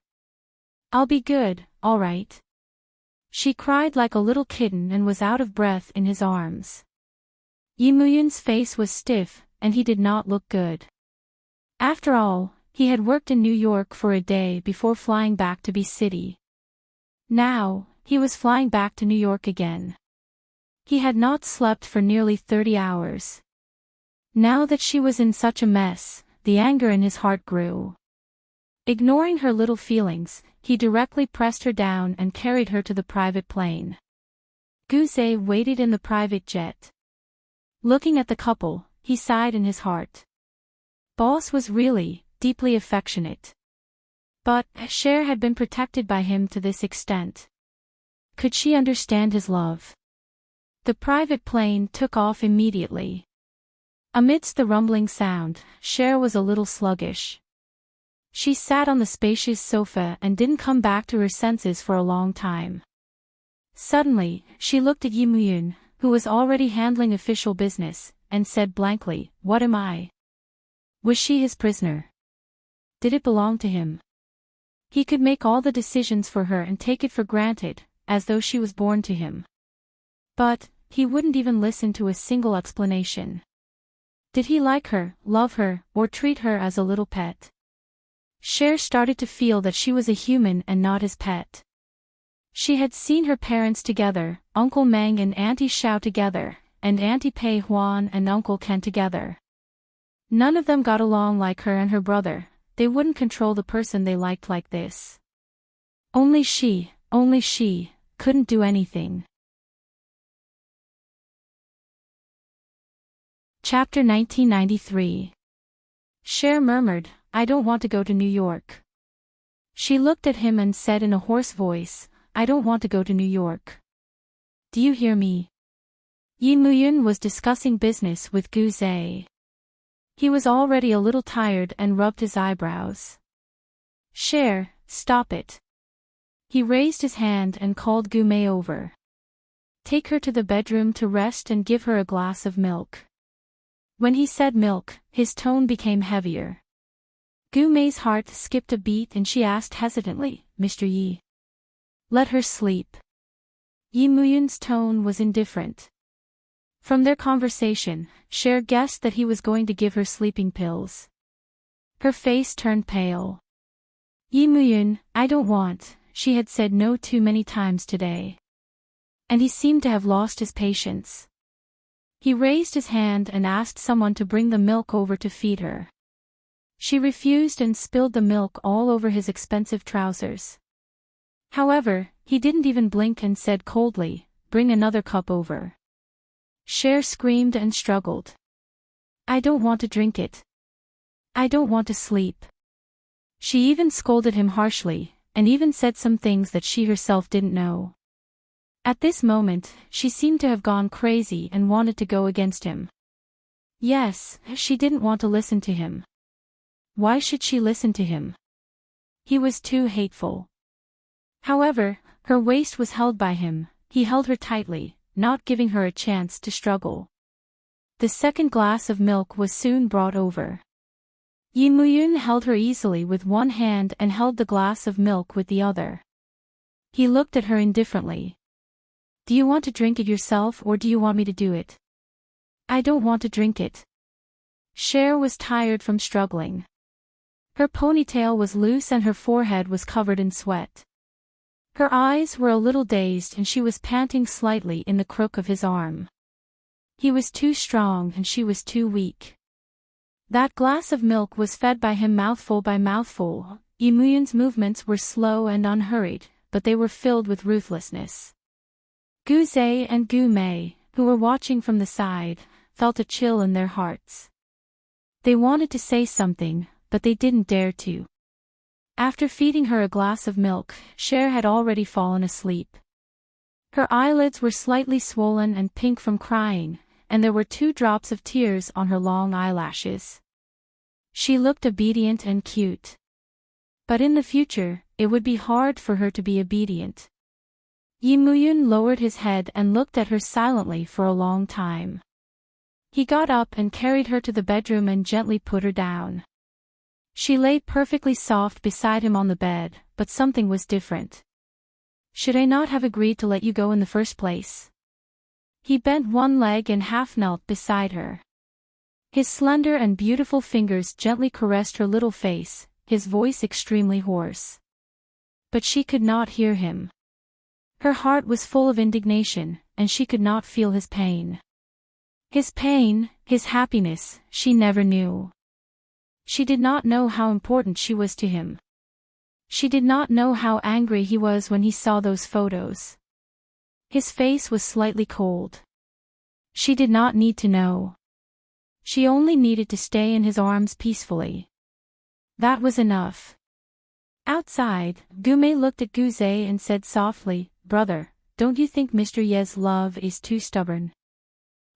I'll be good, all right. She cried like a little kitten and was out of breath in his arms. Yi Muyun's face was stiff, and he did not look good. After all, he had worked in New York for a day before flying back to B-City. Now, he was flying back to New York again. He had not slept for nearly 30 hours. Now that she was in such a mess, the anger in his heart grew. Ignoring her little feelings, he directly pressed her down and carried her to the private plane. Gu Zhe waited in the private jet. Looking at the couple, he sighed in his heart. Boss was really, deeply affectionate. But Cher had been protected by him to this extent. Could she understand his love? The private plane took off immediately. Amidst the rumbling sound, Cher was a little sluggish. She sat on the spacious sofa and didn't come back to her senses for a long time. Suddenly, she looked at Yi Muyun, who was already handling official business, and said blankly, What am I? Was she his prisoner? Did it belong to him? He could make all the decisions for her and take it for granted, as though she was born to him. But he wouldn't even listen to a single explanation. Did he like her, love her, or treat her as a little pet? Cher started to feel that she was a human and not his pet. She had seen her parents together, Uncle Meng and Auntie Xiao together, and Auntie Pei Huan and Uncle Ken together. None of them got along like her and her brother. They wouldn't control the person they liked like this. Only she, couldn't do anything. Chapter 1993. Cher murmured, I don't want to go to New York. She looked at him and said in a hoarse voice, I don't want to go to New York. Do you hear me? Yi Muyun was discussing business with Gu Zhe. He was already a little tired and rubbed his eyebrows. Cher, stop it. He raised his hand and called Gu Mei over. Take her to the bedroom to rest and give her a glass of milk. When he said milk, his tone became heavier. Gu Mei's heart skipped a beat and she asked hesitantly, Mr. Yi. Let her sleep. Yi Muyun's tone was indifferent. From their conversation, Cher guessed that he was going to give her sleeping pills. Her face turned pale. Yi Muyun, I don't want, she had said no too many times today. And he seemed to have lost his patience. He raised his hand and asked someone to bring the milk over to feed her. She refused and spilled the milk all over his expensive trousers. However, he didn't even blink and said coldly, "Bring another cup over." Cher screamed and struggled. "I don't want to drink it. I don't want to sleep." She even scolded him harshly, and even said some things that she herself didn't know. At this moment, she seemed to have gone crazy and wanted to go against him. Yes, she didn't want to listen to him. Why should she listen to him? He was too hateful. However, her waist was held by him, he held her tightly, not giving her a chance to struggle. The second glass of milk was soon brought over. Yi Muyun held her easily with one hand and held the glass of milk with the other. He looked at her indifferently. "Do you want to drink it yourself or do you want me to do it?" "I don't want to drink it." Cher was tired from struggling. Her ponytail was loose and her forehead was covered in sweat. Her eyes were a little dazed and she was panting slightly in the crook of his arm. He was too strong and she was too weak. That glass of milk was fed by him mouthful by mouthful. Yi Muyun's movements were slow and unhurried, but they were filled with ruthlessness. Gu Zhe and Gu Mei, who were watching from the side, felt a chill in their hearts. They wanted to say something, but they didn't dare to. After feeding her a glass of milk, Cher had already fallen asleep. Her eyelids were slightly swollen and pink from crying, and there were 2 drops of tears on her long eyelashes. She looked obedient and cute. But in the future, it would be hard for her to be obedient. Yi Muyun lowered his head and looked at her silently for a long time. He got up and carried her to the bedroom and gently put her down. She lay perfectly soft beside him on the bed, but something was different. "Should I not have agreed to let you go in the first place?" He bent one leg and half knelt beside her. His slender and beautiful fingers gently caressed her little face, his voice extremely hoarse. But she could not hear him. Her heart was full of indignation, and she could not feel his pain. His pain, his happiness, she never knew. She did not know how important she was to him. She did not know how angry he was when he saw those photos. His face was slightly cold. She did not need to know. She only needed to stay in his arms peacefully. That was enough. Outside, Gu Mei looked at Gu Zhe and said softly, "Brother, don't you think Mr. Ye's love is too stubborn?"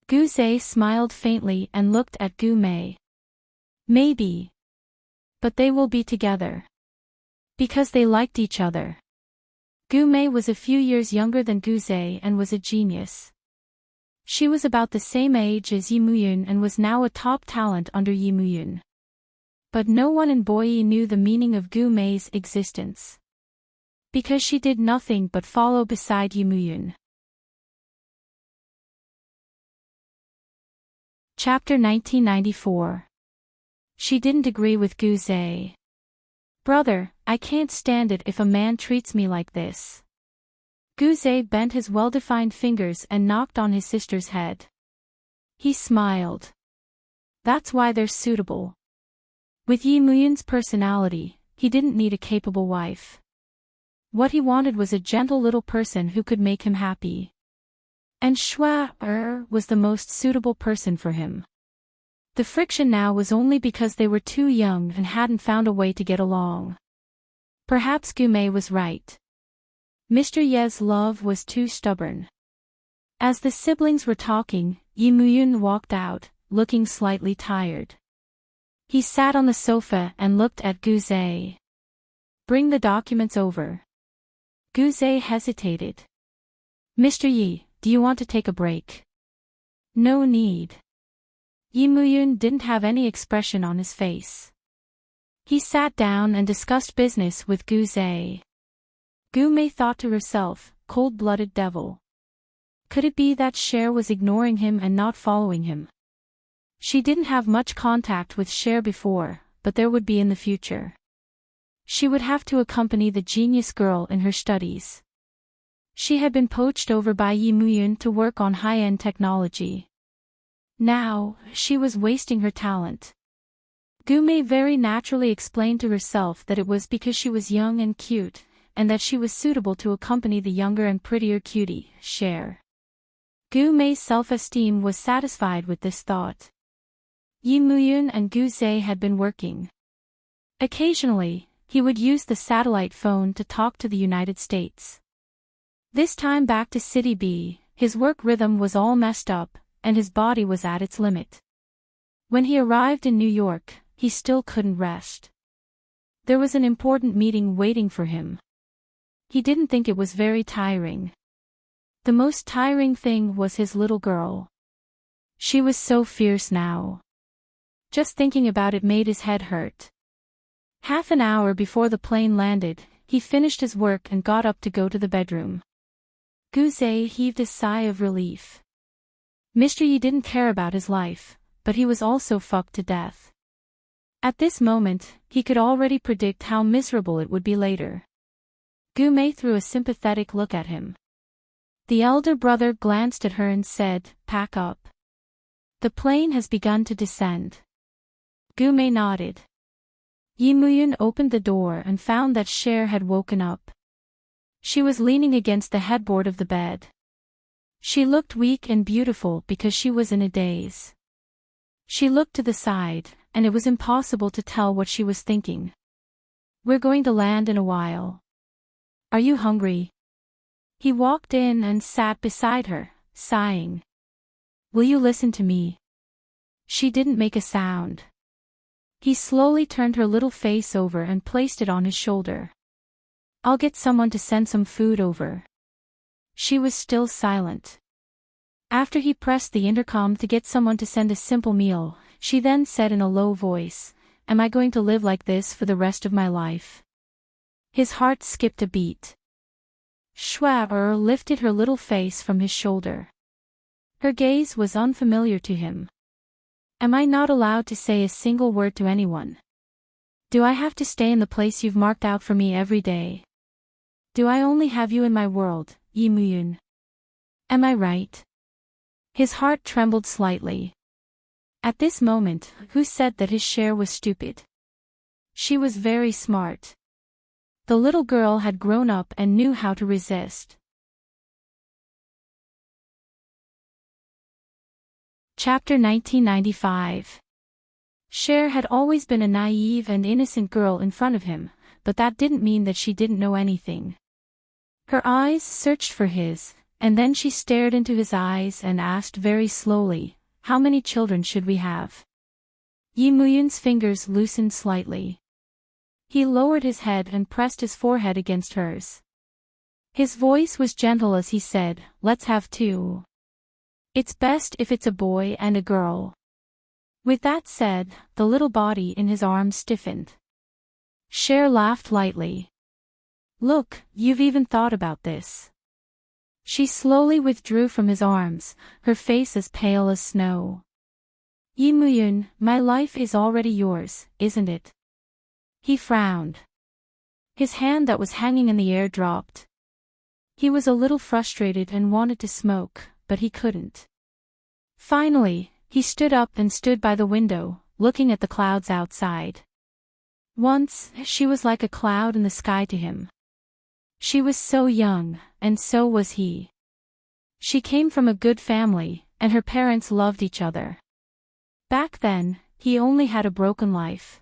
Gu Zhe smiled faintly and looked at Gu Mei. "Maybe. But they will be together. Because they liked each other." Gu Mei was a few years younger than Gu Zhe and was a genius. She was about the same age as Yi Muyun and was now a top talent under Yi Muyun. But no one in Boyi knew the meaning of Gu Mei's existence. Because she did nothing but follow beside Yi Muyun. Chapter 1994. She didn't agree with Gu Zhe. "Brother, I can't stand it if a man treats me like this." Gu Zhe bent his well-defined fingers and knocked on his sister's head. He smiled. "That's why they're suitable." With Yi Muyun's personality, he didn't need a capable wife. What he wanted was a gentle little person who could make him happy. And Shua was the most suitable person for him. The friction now was only because they were too young and hadn't found a way to get along. Perhaps Gu Mei was right. Mr. Ye's love was too stubborn. As the siblings were talking, Yi Muyun walked out, looking slightly tired. He sat on the sofa and looked at Gu Zhe. "Bring the documents over." Gu Zhe hesitated. "Mr. Yi, do you want to take a break?" "No need." Yi Muyun didn't have any expression on his face. He sat down and discussed business with Gu Zhe. Gu Mei thought to herself, cold-blooded devil. Could it be that Cher was ignoring him and not following him? She didn't have much contact with Cher before, but there would be in the future. She would have to accompany the genius girl in her studies. She had been poached over by Yi Muyun to work on high-end technology. Now, she was wasting her talent. Gu Mei very naturally explained to herself that it was because she was young and cute, and that she was suitable to accompany the younger and prettier cutie, Cher. Gu Mei's self-esteem was satisfied with this thought. Yi Muyun and Gu Zhe had been working. Occasionally, he would use the satellite phone to talk to the United States. This time back to City B, his work rhythm was all messed up, and his body was at its limit. When he arrived in New York, he still couldn't rest. There was an important meeting waiting for him. He didn't think it was very tiring. The most tiring thing was his little girl. She was so fierce now. Just thinking about it made his head hurt. Half an hour before the plane landed, he finished his work and got up to go to the bedroom. Gu Zhe heaved a sigh of relief. Mr. Yi didn't care about his life, but he was also fucked to death. At this moment, he could already predict how miserable it would be later. Gu Mei threw a sympathetic look at him. The elder brother glanced at her and said, "Pack up. The plane has begun to descend." Gu Mei nodded. Yi Muyun opened the door and found that Cher had woken up. She was leaning against the headboard of the bed. She looked weak and beautiful because she was in a daze. She looked to the side, and it was impossible to tell what she was thinking. "We're going to land in a while. Are you hungry?" He walked in and sat beside her, sighing. "Will you listen to me?" She didn't make a sound. He slowly turned her little face over and placed it on his shoulder. "I'll get someone to send some food over." She was still silent. After he pressed the intercom to get someone to send a simple meal, she then said in a low voice, "Am I going to live like this for the rest of my life?" His heart skipped a beat. Schwaber lifted her little face from his shoulder. Her gaze was unfamiliar to him. "Am I not allowed to say a single word to anyone? Do I have to stay in the place you've marked out for me every day? Do I only have you in my world, Yi Muyun? Am I right?" His heart trembled slightly. At this moment, who said that his Cher was stupid? She was very smart. The little girl had grown up and knew how to resist. Chapter 1995. Cher had always been a naive and innocent girl in front of him, but that didn't mean that she didn't know anything. Her eyes searched for his, and then she stared into his eyes and asked very slowly, "How many children should we have?" Yi Muyun's fingers loosened slightly. He lowered his head and pressed his forehead against hers. His voice was gentle as he said, "Let's have 2. It's best if it's a boy and a girl." With that said, the little body in his arms stiffened. Cher laughed lightly. "Look, you've even thought about this." She slowly withdrew from his arms, her face as pale as snow. "Yi Muyun, my life is already yours, isn't it?" He frowned. His hand that was hanging in the air dropped. He was a little frustrated and wanted to smoke, but he couldn't. Finally, he stood up and stood by the window, looking at the clouds outside. Once, she was like a cloud in the sky to him. She was so young, and so was he. She came from a good family, and her parents loved each other. Back then, he only had a broken life.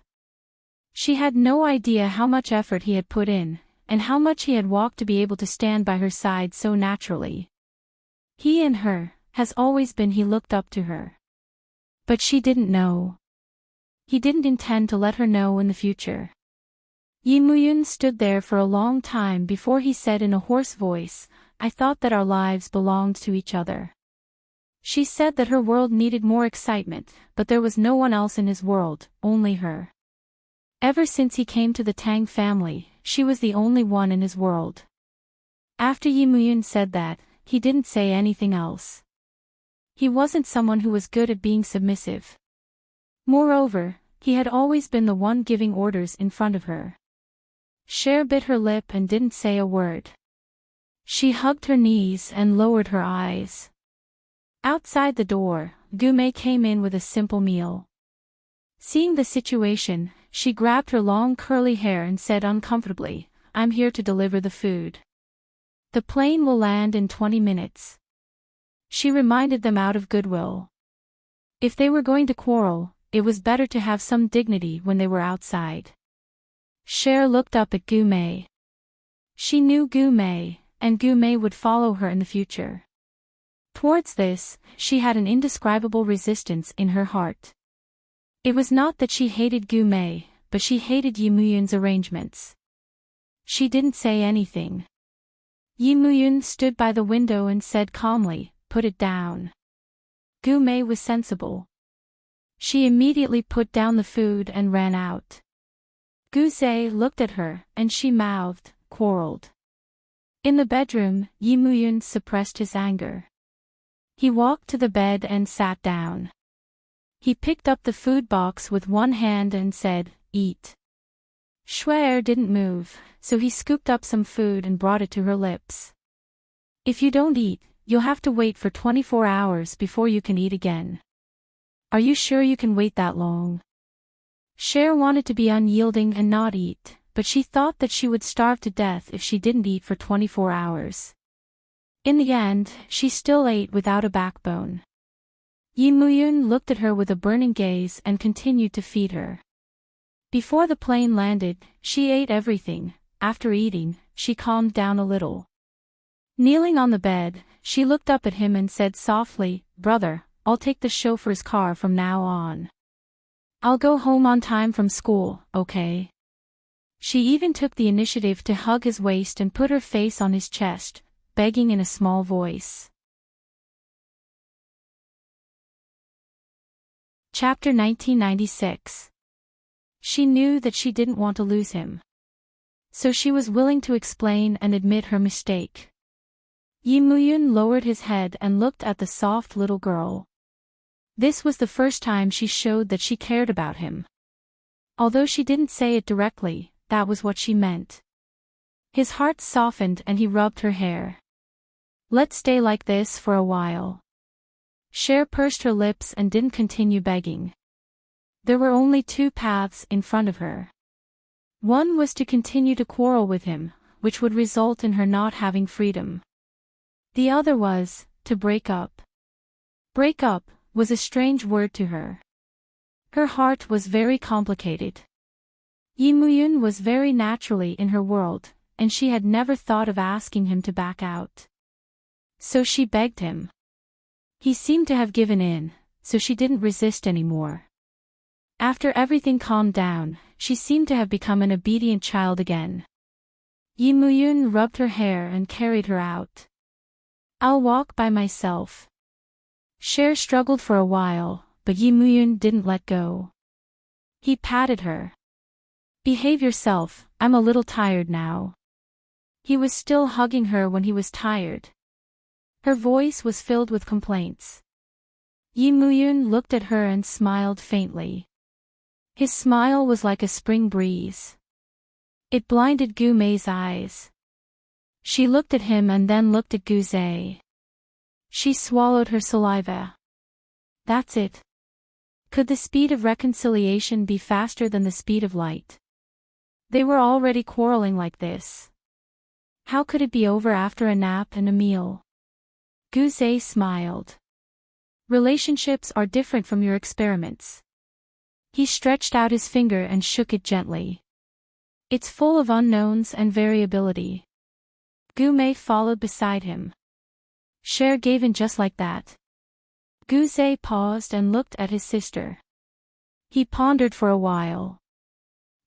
She had no idea how much effort he had put in, and how much he had walked to be able to stand by her side so naturally. He and her, has always been he looked up to her. But she didn't know. He didn't intend to let her know in the future. Yi Muyun stood there for a long time before he said in a hoarse voice, "I thought that our lives belonged to each other." She said that her world needed more excitement, but there was no one else in his world, only her. Ever since he came to the Tang family, she was the only one in his world. After Yi Muyun said that, he didn't say anything else. He wasn't someone who was good at being submissive. Moreover, he had always been the one giving orders in front of her. Cher bit her lip and didn't say a word. She hugged her knees and lowered her eyes. Outside the door, Gume came in with a simple meal. Seeing the situation, she grabbed her long curly hair and said uncomfortably, "I'm here to deliver the food. The plane will land in 20 minutes. She reminded them out of goodwill. If they were going to quarrel, it was better to have some dignity when they were outside. Cher looked up at Gume. She knew Gume, and Gume would follow her in the future. Towards this, she had an indescribable resistance in her heart. It was not that she hated Gume, but she hated Yimuyun's arrangements. She didn't say anything. Yimuyun stood by the window and said calmly, "Put it down." Gume was sensible. She immediately put down the food and ran out. Guze looked at her, and she mouthed, "Quarreled." In the bedroom, Yimuyun suppressed his anger. He walked to the bed and sat down. He picked up the food box with one hand and said, "Eat." Cher didn't move, so he scooped up some food and brought it to her lips. "If you don't eat, you'll have to wait for 24 hours before you can eat again." "Are you sure you can wait that long?" Cher wanted to be unyielding and not eat, but she thought that she would starve to death if she didn't eat for 24 hours. In the end, she still ate without a backbone. Yimuyun looked at her with a burning gaze and continued to feed her. Before the plane landed, she ate everything. After eating, she calmed down a little. Kneeling on the bed, she looked up at him and said softly, "Brother, I'll take the chauffeur's car from now on. I'll go home on time from school, okay?" She even took the initiative to hug his waist and put her face on his chest, begging in a small voice. Chapter 1996. She knew that she didn't want to lose him. So she was willing to explain and admit her mistake. Yimuyun lowered his head and looked at the soft little girl. This was the first time she showed that she cared about him. Although she didn't say it directly, that was what she meant. His heart softened and he rubbed her hair. "Let's stay like this for a while." Cher pursed her lips and didn't continue begging. There were only two paths in front of her. One was to continue to quarrel with him, which would result in her not having freedom. The other was, to break up. Break up was a strange word to her. Her heart was very complicated. Yimuyun was very naturally in her world, and she had never thought of asking him to back out. So she begged him. He seemed to have given in, so she didn't resist anymore. After everything calmed down, she seemed to have become an obedient child again. Yimuyun rubbed her hair and carried her out. "I'll walk by myself." Cher struggled for a while, but Yimuyun didn't let go. He patted her. "Behave yourself, I'm a little tired now." He was still hugging her when he was tired. Her voice was filled with complaints. Yimuyun looked at her and smiled faintly. His smile was like a spring breeze. It blinded Gume's eyes. She looked at him and then looked at Guze. She swallowed her saliva. That's it. Could the speed of reconciliation be faster than the speed of light? They were already quarreling like this. How could it be over after a nap and a meal? Guze smiled. Relationships are different from your experiments. He stretched out his finger and shook it gently. It's full of unknowns and variability. Gume followed beside him. Cher gave in just like that. Guze paused and looked at his sister. He pondered for a while.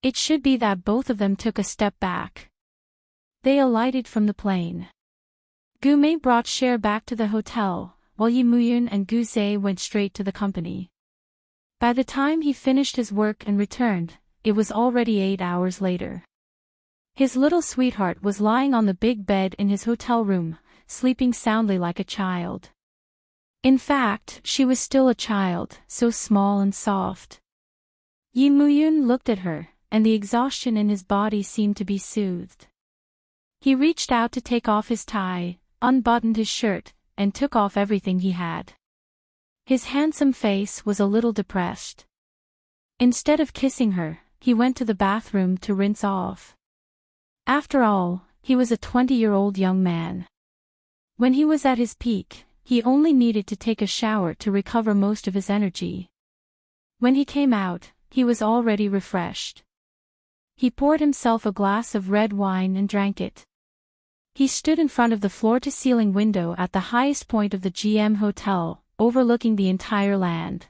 It should be that both of them took a step back. They alighted from the plane. Gume brought Cher back to the hotel, while Yimuyun and Guze went straight to the company. By the time he finished his work and returned, it was already 8 hours later. His little sweetheart was lying on the big bed in his hotel room, sleeping soundly like a child. In fact, she was still a child, so small and soft. Yimuyun looked at her, and the exhaustion in his body seemed to be soothed. He reached out to take off his tie, unbuttoned his shirt, and took off everything he had. His handsome face was a little depressed. Instead of kissing her, he went to the bathroom to rinse off. After all, he was a 20-year-old young man. When he was at his peak, he only needed to take a shower to recover most of his energy. When he came out, he was already refreshed. He poured himself a glass of red wine and drank it. He stood in front of the floor-to-ceiling window at the highest point of the GM Hotel, overlooking the entire land.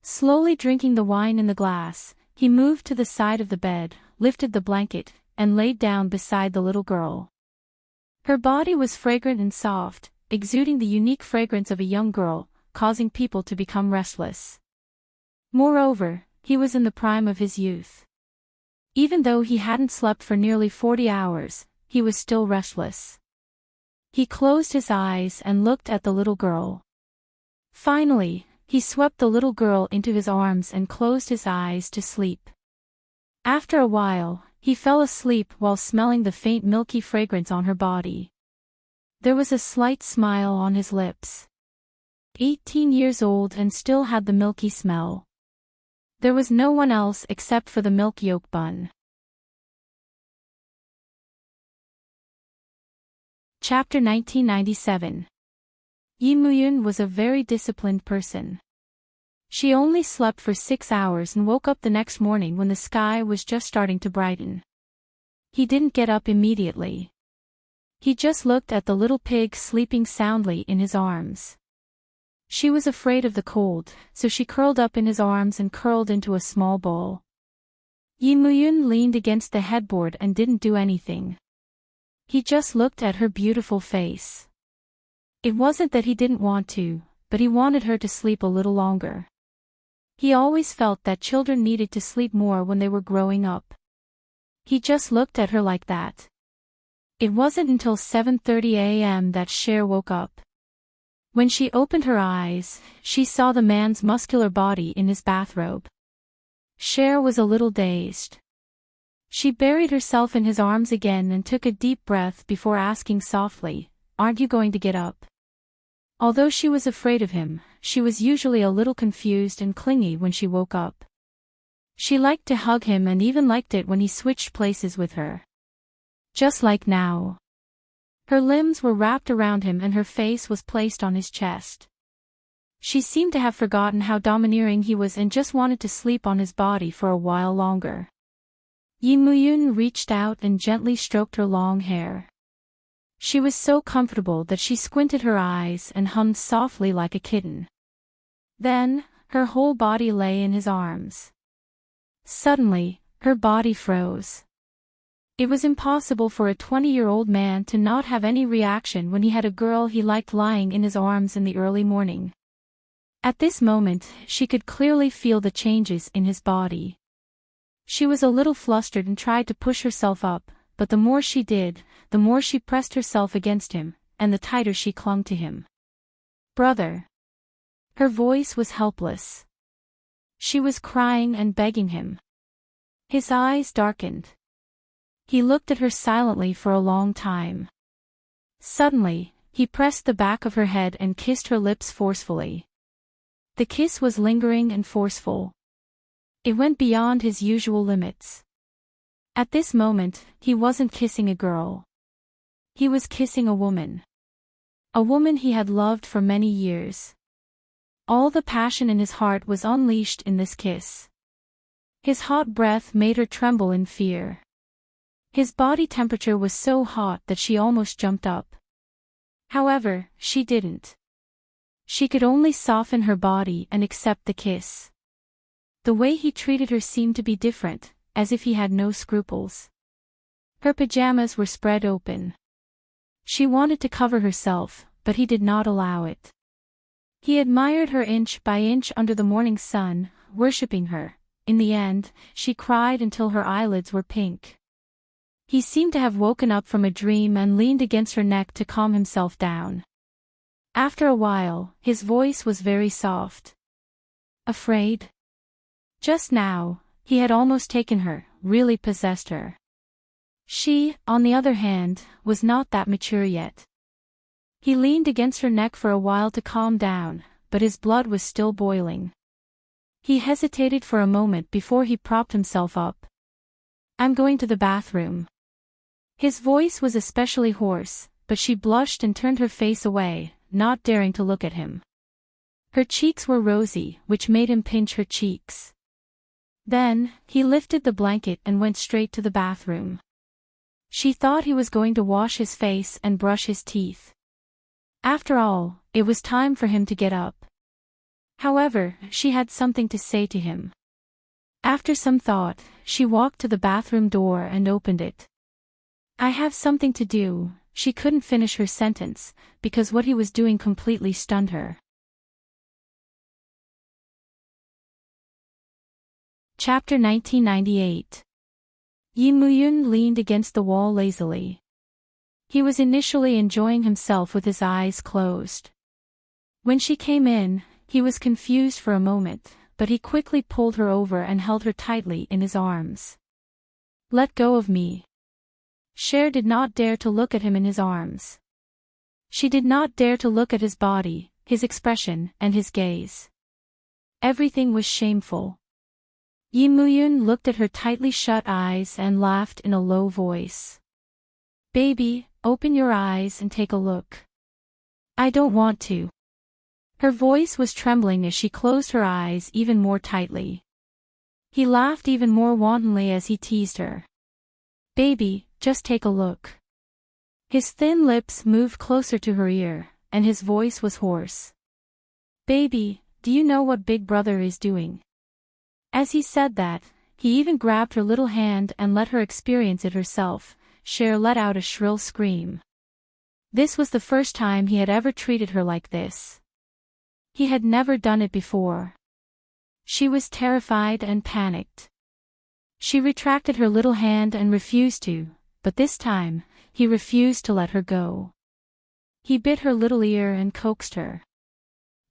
Slowly drinking the wine in the glass, he moved to the side of the bed, lifted the blanket, and laid down beside the little girl. Her body was fragrant and soft, exuding the unique fragrance of a young girl, causing people to become restless. Moreover, he was in the prime of his youth. Even though he hadn't slept for nearly 40 hours, he was still restless. He closed his eyes and looked at the little girl. Finally, he swept the little girl into his arms and closed his eyes to sleep. After a while, he fell asleep while smelling the faint milky fragrance on her body. There was a slight smile on his lips. 18 years old and still had the milky smell. There was no one else except for the milk yolk bun. Chapter 1997. Yi Muyun was a very disciplined person. She only slept for 6 hours and woke up the next morning when the sky was just starting to brighten. He didn't get up immediately. He just looked at the little pig sleeping soundly in his arms. She was afraid of the cold, so she curled up in his arms and curled into a small ball. Yi Muyun leaned against the headboard and didn't do anything. He just looked at her beautiful face. It wasn't that he didn't want to, but he wanted her to sleep a little longer. He always felt that children needed to sleep more when they were growing up. He just looked at her like that. It wasn't until 7:30 a.m. that Cher woke up. When she opened her eyes, she saw the man's muscular body in his bathrobe. Cher was a little dazed. She buried herself in his arms again and took a deep breath before asking softly, "Aren't you going to get up?" Although she was afraid of him, she was usually a little confused and clingy when she woke up. She liked to hug him and even liked it when he switched places with her. Just like now. Her limbs were wrapped around him and her face was placed on his chest. She seemed to have forgotten how domineering he was and just wanted to sleep on his body for a while longer. Yi Muyun reached out and gently stroked her long hair. She was so comfortable that she squinted her eyes and hummed softly like a kitten. Then, her whole body lay in his arms. Suddenly, her body froze. It was impossible for a 20-year-old man to not have any reaction when he had a girl he liked lying in his arms in the early morning. At this moment, she could clearly feel the changes in his body. She was a little flustered and tried to push herself up, but the more she did, the more she pressed herself against him, and the tighter she clung to him. "Brother." Her voice was helpless. She was crying and begging him. His eyes darkened. He looked at her silently for a long time. Suddenly, he pressed the back of her head and kissed her lips forcefully. The kiss was lingering and forceful. It went beyond his usual limits. At this moment, he wasn't kissing a girl. He was kissing a woman. A woman he had loved for many years. All the passion in his heart was unleashed in this kiss. His hot breath made her tremble in fear. His body temperature was so hot that she almost jumped up. However, she didn't. She could only soften her body and accept the kiss. The way he treated her seemed to be different, as if he had no scruples. Her pajamas were spread open. She wanted to cover herself, but he did not allow it. He admired her inch by inch under the morning sun, worshipping her. In the end, she cried until her eyelids were pink. He seemed to have woken up from a dream and leaned against her neck to calm himself down. After a while, his voice was very soft. "Afraid?" Just now, he had almost taken her, really possessed her. She, on the other hand, was not that mature yet. He leaned against her neck for a while to calm down, but his blood was still boiling. He hesitated for a moment before he propped himself up. "I'm going to the bathroom." His voice was especially hoarse, but she blushed and turned her face away, not daring to look at him. Her cheeks were rosy, which made him pinch her cheeks. Then, he lifted the blanket and went straight to the bathroom. She thought he was going to wash his face and brush his teeth. After all, it was time for him to get up. However, she had something to say to him. After some thought, she walked to the bathroom door and opened it. "I have something to do." She couldn't finish her sentence, because what he was doing completely stunned her. Chapter 1998. Yi Muyun leaned against the wall lazily. He was initially enjoying himself with his eyes closed. When she came in, he was confused for a moment, but he quickly pulled her over and held her tightly in his arms. "Let go of me." Cher did not dare to look at him in his arms. She did not dare to look at his body, his expression, and his gaze. Everything was shameful. Yi Muyun looked at her tightly shut eyes and laughed in a low voice. "Baby, open your eyes and take a look." "I don't want to." Her voice was trembling as she closed her eyes even more tightly. He laughed even more wantonly as he teased her. "Baby, just take a look." His thin lips moved closer to her ear, and his voice was hoarse. "Baby, do you know what Big Brother is doing?" As he said that, he even grabbed her little hand and let her experience it herself. Cher let out a shrill scream. This was the first time he had ever treated her like this. He had never done it before. She was terrified and panicked. She retracted her little hand and refused to, but this time, he refused to let her go. He bit her little ear and coaxed her.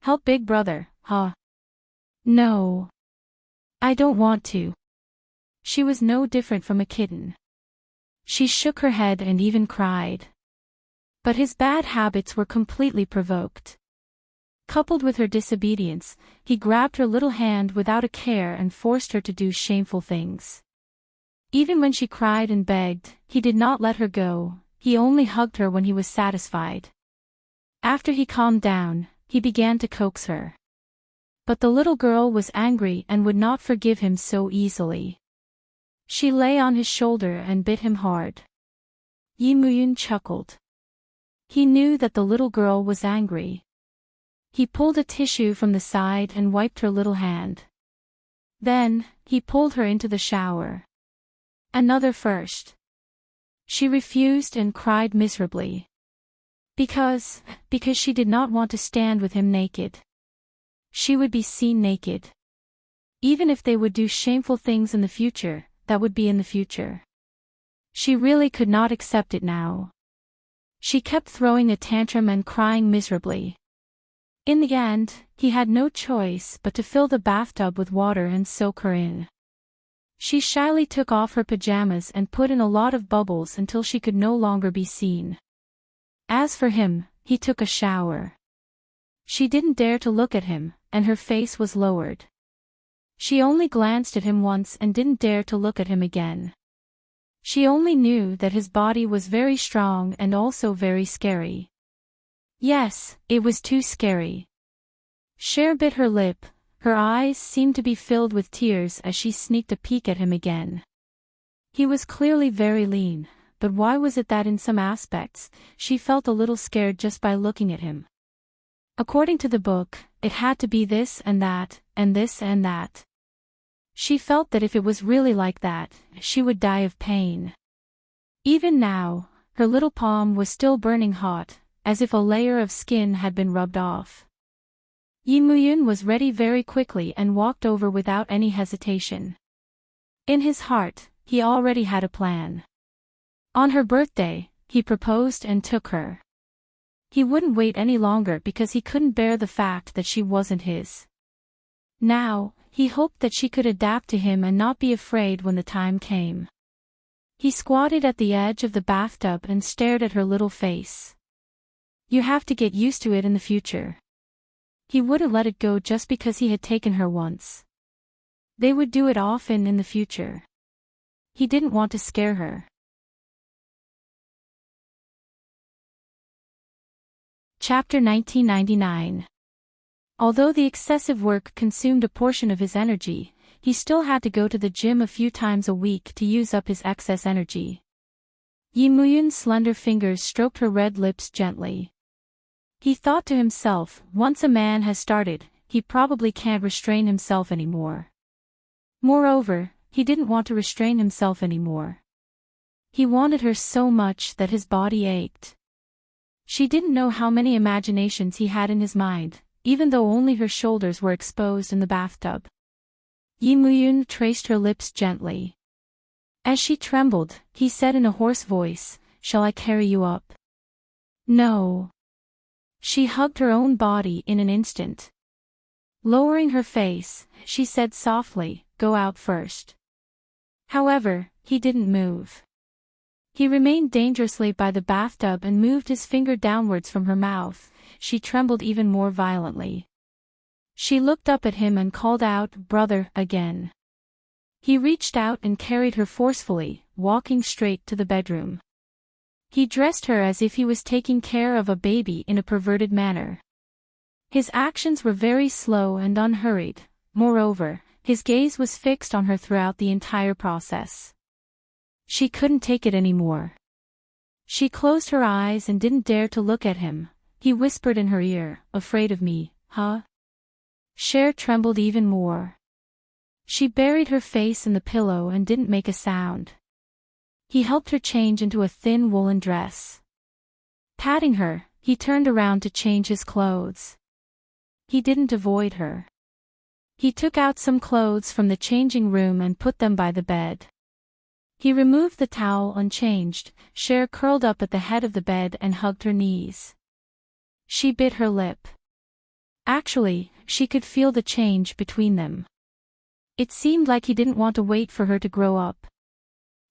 "Help Big Brother, huh?" "No. I don't want to." She was no different from a kitten. She shook her head and even cried. But his bad habits were completely provoked. Coupled with her disobedience, he grabbed her little hand without a care and forced her to do shameful things. Even when she cried and begged, he did not let her go, he only hugged her when he was satisfied. After he calmed down, he began to coax her. But the little girl was angry and would not forgive him so easily. She lay on his shoulder and bit him hard. Yi Muyun chuckled. He knew that the little girl was angry. He pulled a tissue from the side and wiped her little hand. Then, he pulled her into the shower. Another first. She refused and cried miserably. Because she did not want to stand with him naked. She would be seen naked. Even if they would do shameful things in the future, that would be in the future. She really could not accept it now. She kept throwing a tantrum and crying miserably. In the end, he had no choice but to fill the bathtub with water and soak her in. She shyly took off her pajamas and put in a lot of bubbles until she could no longer be seen. As for him, he took a shower. She didn't dare to look at him, and her face was lowered. She only glanced at him once and didn't dare to look at him again. She only knew that his body was very strong and also very scary. Yes, it was too scary. Cher bit her lip, her eyes seemed to be filled with tears as she sneaked a peek at him again. He was clearly very lean, but why was it that in some aspects, she felt a little scared just by looking at him? According to the book, it had to be this and that, and this and that. She felt that if it was really like that, she would die of pain. Even now, her little palm was still burning hot, as if a layer of skin had been rubbed off. Yi Muyun was ready very quickly and walked over without any hesitation. In his heart, he already had a plan. On her birthday, he proposed and took her. He wouldn't wait any longer because he couldn't bear the fact that she wasn't his. Now, he hoped that she could adapt to him and not be afraid when the time came. He squatted at the edge of the bathtub and stared at her little face. You have to get used to it in the future. He wouldn't let it go just because he had taken her once. They would do it often in the future. He didn't want to scare her. Chapter 1999. Although the excessive work consumed a portion of his energy, he still had to go to the gym a few times a week to use up his excess energy. Yi Muyun's slender fingers stroked her red lips gently. He thought to himself, once a man has started, he probably can't restrain himself anymore. Moreover, he didn't want to restrain himself anymore. He wanted her so much that his body ached. She didn't know how many imaginations he had in his mind, even though only her shoulders were exposed in the bathtub. Yi Muyun traced her lips gently. As she trembled, he said in a hoarse voice, "Shall I carry you up?" "No." She hugged her own body in an instant. Lowering her face, she said softly, "Go out first." However, he didn't move. He remained dangerously by the bathtub and moved his finger downwards from her mouth. She trembled even more violently. She looked up at him and called out, "Brother," again. He reached out and carried her forcefully, walking straight to the bedroom. He dressed her as if he was taking care of a baby in a perverted manner. His actions were very slow and unhurried. Moreover, his gaze was fixed on her throughout the entire process. She couldn't take it anymore. She closed her eyes and didn't dare to look at him. He whispered in her ear, "Afraid of me, huh?" Cher trembled even more. She buried her face in the pillow and didn't make a sound. He helped her change into a thin woolen dress. Patting her, he turned around to change his clothes. He didn't avoid her. He took out some clothes from the changing room and put them by the bed. He removed the towel unchanged. Cher curled up at the head of the bed and hugged her knees. She bit her lip. Actually, she could feel the change between them. It seemed like he didn't want to wait for her to grow up.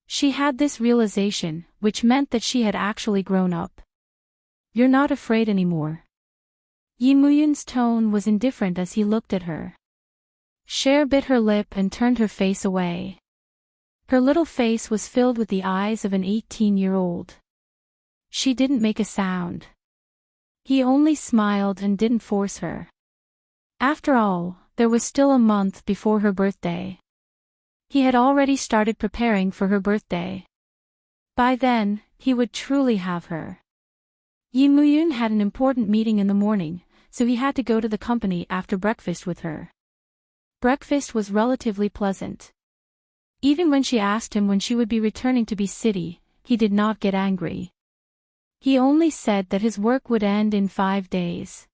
She had this realization, which meant that she had actually grown up. "You're not afraid anymore." Yi Muyun's tone was indifferent as he looked at her. Cher bit her lip and turned her face away. Her little face was filled with the eyes of an 18-year-old. She didn't make a sound. He only smiled and didn't force her. After all, there was still a month before her birthday. He had already started preparing for her birthday. By then, he would truly have her. Yi Muyun had an important meeting in the morning, so he had to go to the company after breakfast with her. Breakfast was relatively pleasant. Even when she asked him when she would be returning to B City, he did not get angry. He only said that his work would end in 5 days.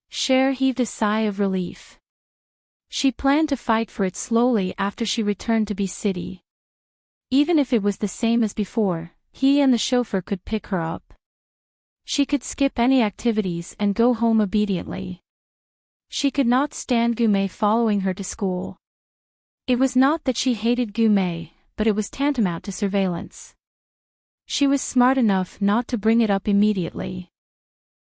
Cher heaved a sigh of relief. She planned to fight for it slowly after she returned to B City. Even if it was the same as before, he and the chauffeur could pick her up. She could skip any activities and go home obediently. She could not stand Gume following her to school. It was not that she hated Gume, but it was tantamount to surveillance. She was smart enough not to bring it up immediately.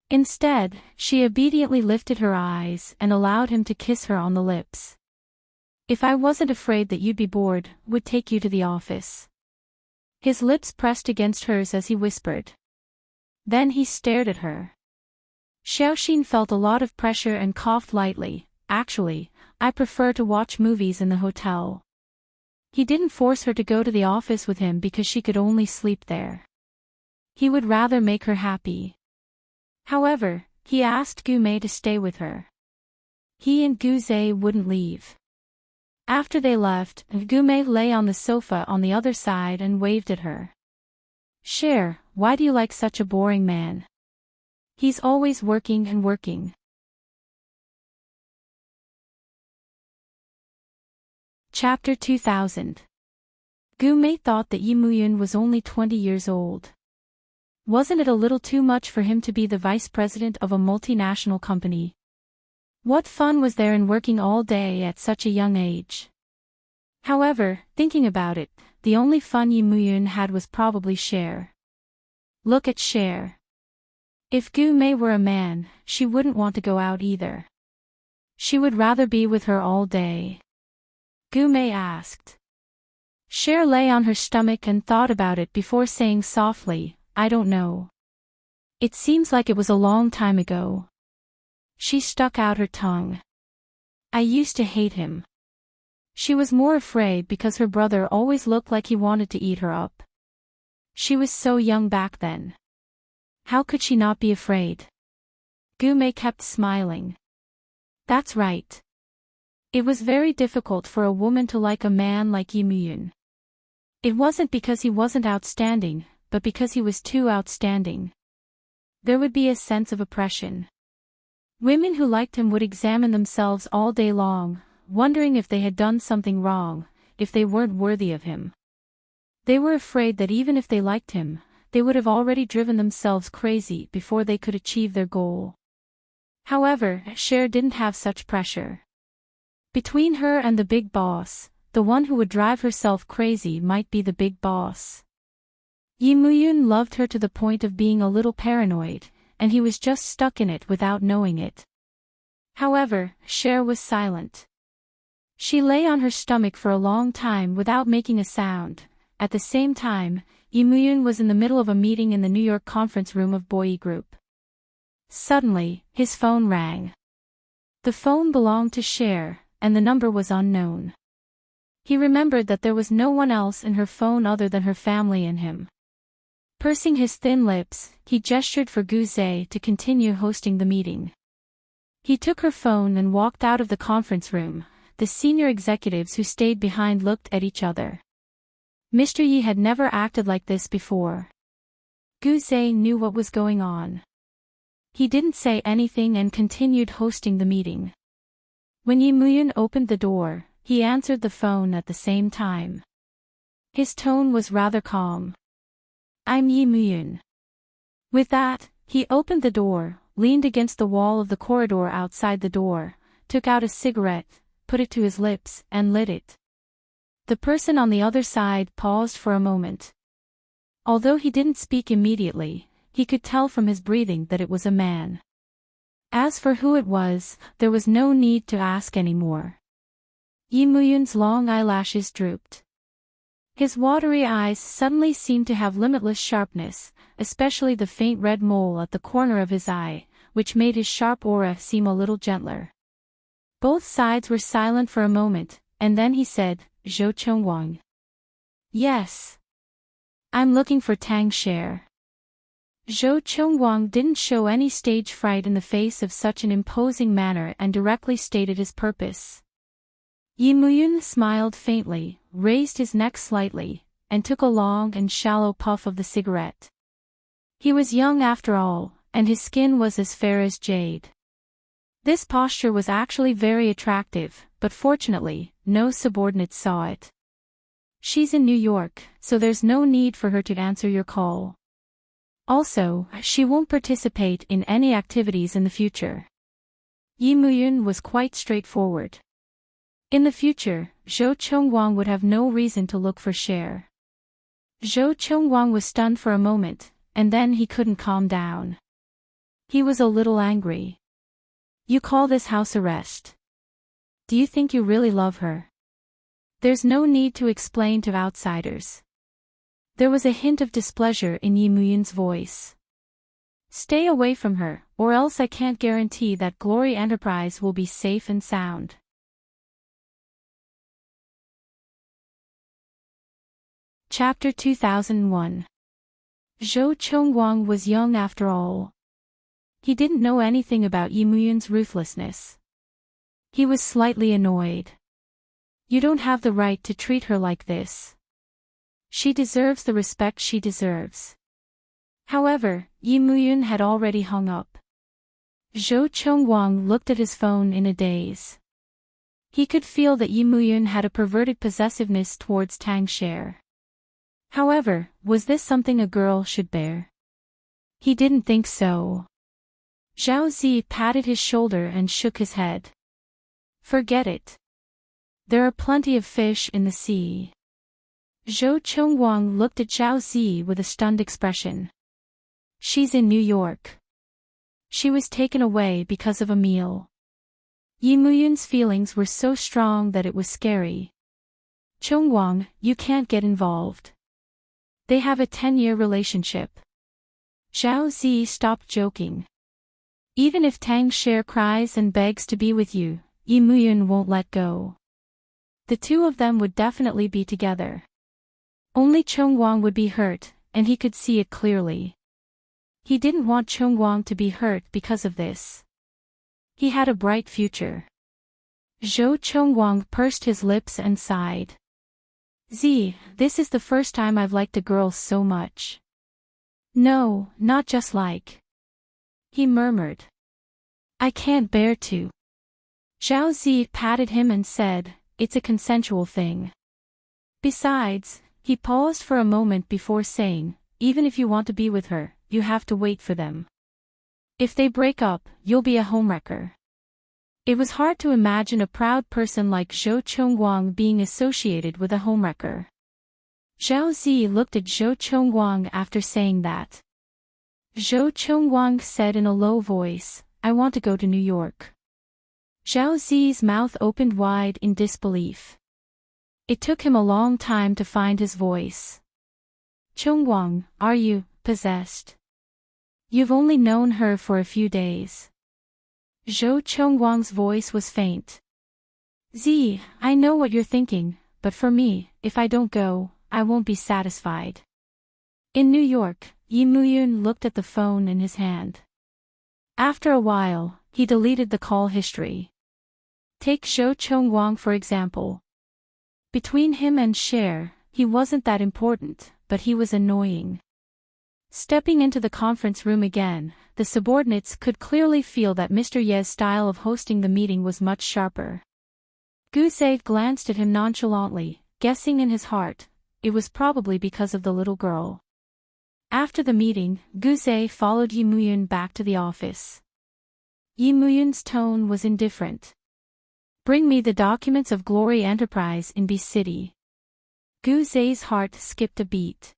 Instead, she obediently lifted her eyes and allowed him to kiss her on the lips. "If I wasn't afraid that you'd be bored, would take you to the office." His lips pressed against hers as he whispered. Then he stared at her. Xiaoxin felt a lot of pressure and coughed lightly. "Actually, I prefer to watch movies in the hotel." He didn't force her to go to the office with him because she could only sleep there. He would rather make her happy. However, he asked Gume to stay with her. He and Guze wouldn't leave. After they left, Gume lay on the sofa on the other side and waved at her. "Cher, why do you like such a boring man? He's always working and working." Chapter 2000. Gume thought that Yi Muyun was only 20 years old. Wasn't it a little too much for him to be the vice president of a multinational company? What fun was there in working all day at such a young age? However, thinking about it, the only fun Yi Muyun had was probably Cher. Look at Cher. If Gu Mei were a man, she wouldn't want to go out either. She would rather be with her all day. Gu Mei asked. Cher lay on her stomach and thought about it before saying softly, I don't know. It seems like it was a long time ago. She stuck out her tongue. I used to hate him. She was more afraid because her brother always looked like he wanted to eat her up. She was so young back then. How could she not be afraid? Gu Mei kept smiling. That's right. It was very difficult for a woman to like a man like Yi Muyun. It wasn't because he wasn't outstanding, but because he was too outstanding. There would be a sense of oppression. Women who liked him would examine themselves all day long, wondering if they had done something wrong, if they weren't worthy of him. They were afraid that even if they liked him, they would have already driven themselves crazy before they could achieve their goal. However, Cher didn't have such pressure. Between her and the big boss, the one who would drive herself crazy might be the big boss. Yi Muyun loved her to the point of being a little paranoid, and he was just stuck in it without knowing it. However, Cher was silent. She lay on her stomach for a long time without making a sound. At the same time, Yi Muyun was in the middle of a meeting in the New York conference room of Boyi Group. Suddenly, his phone rang. The phone belonged to Cher, and the number was unknown. He remembered that there was no one else in her phone other than her family and him. Pursing his thin lips, he gestured for Gu Zhe to continue hosting the meeting. He took her phone and walked out of the conference room. The senior executives who stayed behind looked at each other. Mr. Yi had never acted like this before. Gu Zhe knew what was going on. He didn't say anything and continued hosting the meeting. When Yi Muyun opened the door, he answered the phone at the same time. His tone was rather calm. I'm Yi Muyun. With that, he opened the door, leaned against the wall of the corridor outside the door, took out a cigarette, put it to his lips, and lit it. The person on the other side paused for a moment. Although he didn't speak immediately, he could tell from his breathing that it was a man. As for who it was, there was no need to ask anymore. Yi Muyun's long eyelashes drooped. His watery eyes suddenly seemed to have limitless sharpness, especially the faint red mole at the corner of his eye, which made his sharp aura seem a little gentler. Both sides were silent for a moment, and then he said, Zhou Chengwang. Yes. I'm looking for Tang Cher. Zhou Chengwang didn't show any stage fright in the face of such an imposing manner and directly stated his purpose. Yi Muyun smiled faintly, raised his neck slightly, and took a long and shallow puff of the cigarette. He was young after all, and his skin was as fair as jade. This posture was actually very attractive, but fortunately, no subordinates saw it. She's in New York, so there's no need for her to answer your call. Also, she won't participate in any activities in the future. Yi Muyun was quite straightforward. In the future, Zhou Chengwang would have no reason to look for Cher. Zhou Chengwang was stunned for a moment, and then he couldn't calm down. He was a little angry. You call this house arrest? Do you think you really love her? There's no need to explain to outsiders. There was a hint of displeasure in Yi Muyun's voice. Stay away from her, or else I can't guarantee that Glory Enterprise will be safe and sound. Chapter 2001. Zhou Chengwang was young after all. He didn't know anything about Yi Muyun's ruthlessness. He was slightly annoyed. You don't have the right to treat her like this. She deserves the respect she deserves. However, Yi Muyun had already hung up. Zhou Chengwang looked at his phone in a daze. He could feel that Yi Muyun had a perverted possessiveness towards Tang Cher. However, was this something a girl should bear? He didn't think so. Zhao Zi patted his shoulder and shook his head. Forget it. There are plenty of fish in the sea. Zhou Chongguang looked at Zhao Zi with a stunned expression. She's in New York. She was taken away because of a meal. Yi Muyun's feelings were so strong that it was scary. Chongguang, you can't get involved. They have a 10-year relationship. Zhao Zi stopped joking. Even if Tang Sher cries and begs to be with you, Yi Muyun won't let go. The two of them would definitely be together. Only Chongguang would be hurt, and he could see it clearly. He didn't want Chongguang to be hurt because of this. He had a bright future. Zhou Chongguang pursed his lips and sighed. Z, this is the first time I've liked a girl so much. No, not just like. He murmured. I can't bear to. Zhao Zi patted him and said, it's a consensual thing. Besides, he paused for a moment before saying, even if you want to be with her, you have to wait for them. If they break up, you'll be a homewrecker. It was hard to imagine a proud person like Zhou Chongguang being associated with a homewrecker. Zhao Zi looked at Zhou Chongguang after saying that. Zhou Chongguang said in a low voice, I want to go to New York. Zhao Zi's mouth opened wide in disbelief. It took him a long time to find his voice. Chongguang, are you possessed? You've only known her for a few days. Zhou Chongguang's voice was faint. Z, I know what you're thinking, but for me, if I don't go, I won't be satisfied. In New York, Yi Muyun looked at the phone in his hand. After a while, he deleted the call history. Take Zhou Chongguang for example. Between him and Cher, he wasn't that important, but he was annoying. Stepping into the conference room again, the subordinates could clearly feel that Mr. Ye's style of hosting the meeting was much sharper. Gu Zhe glanced at him nonchalantly, guessing in his heart, it was probably because of the little girl. After the meeting, Gu Zhe followed Yi Muyun back to the office. Yi Muyun's tone was indifferent. Bring me the documents of Glory Enterprise in B City. Gu Zhe's heart skipped a beat.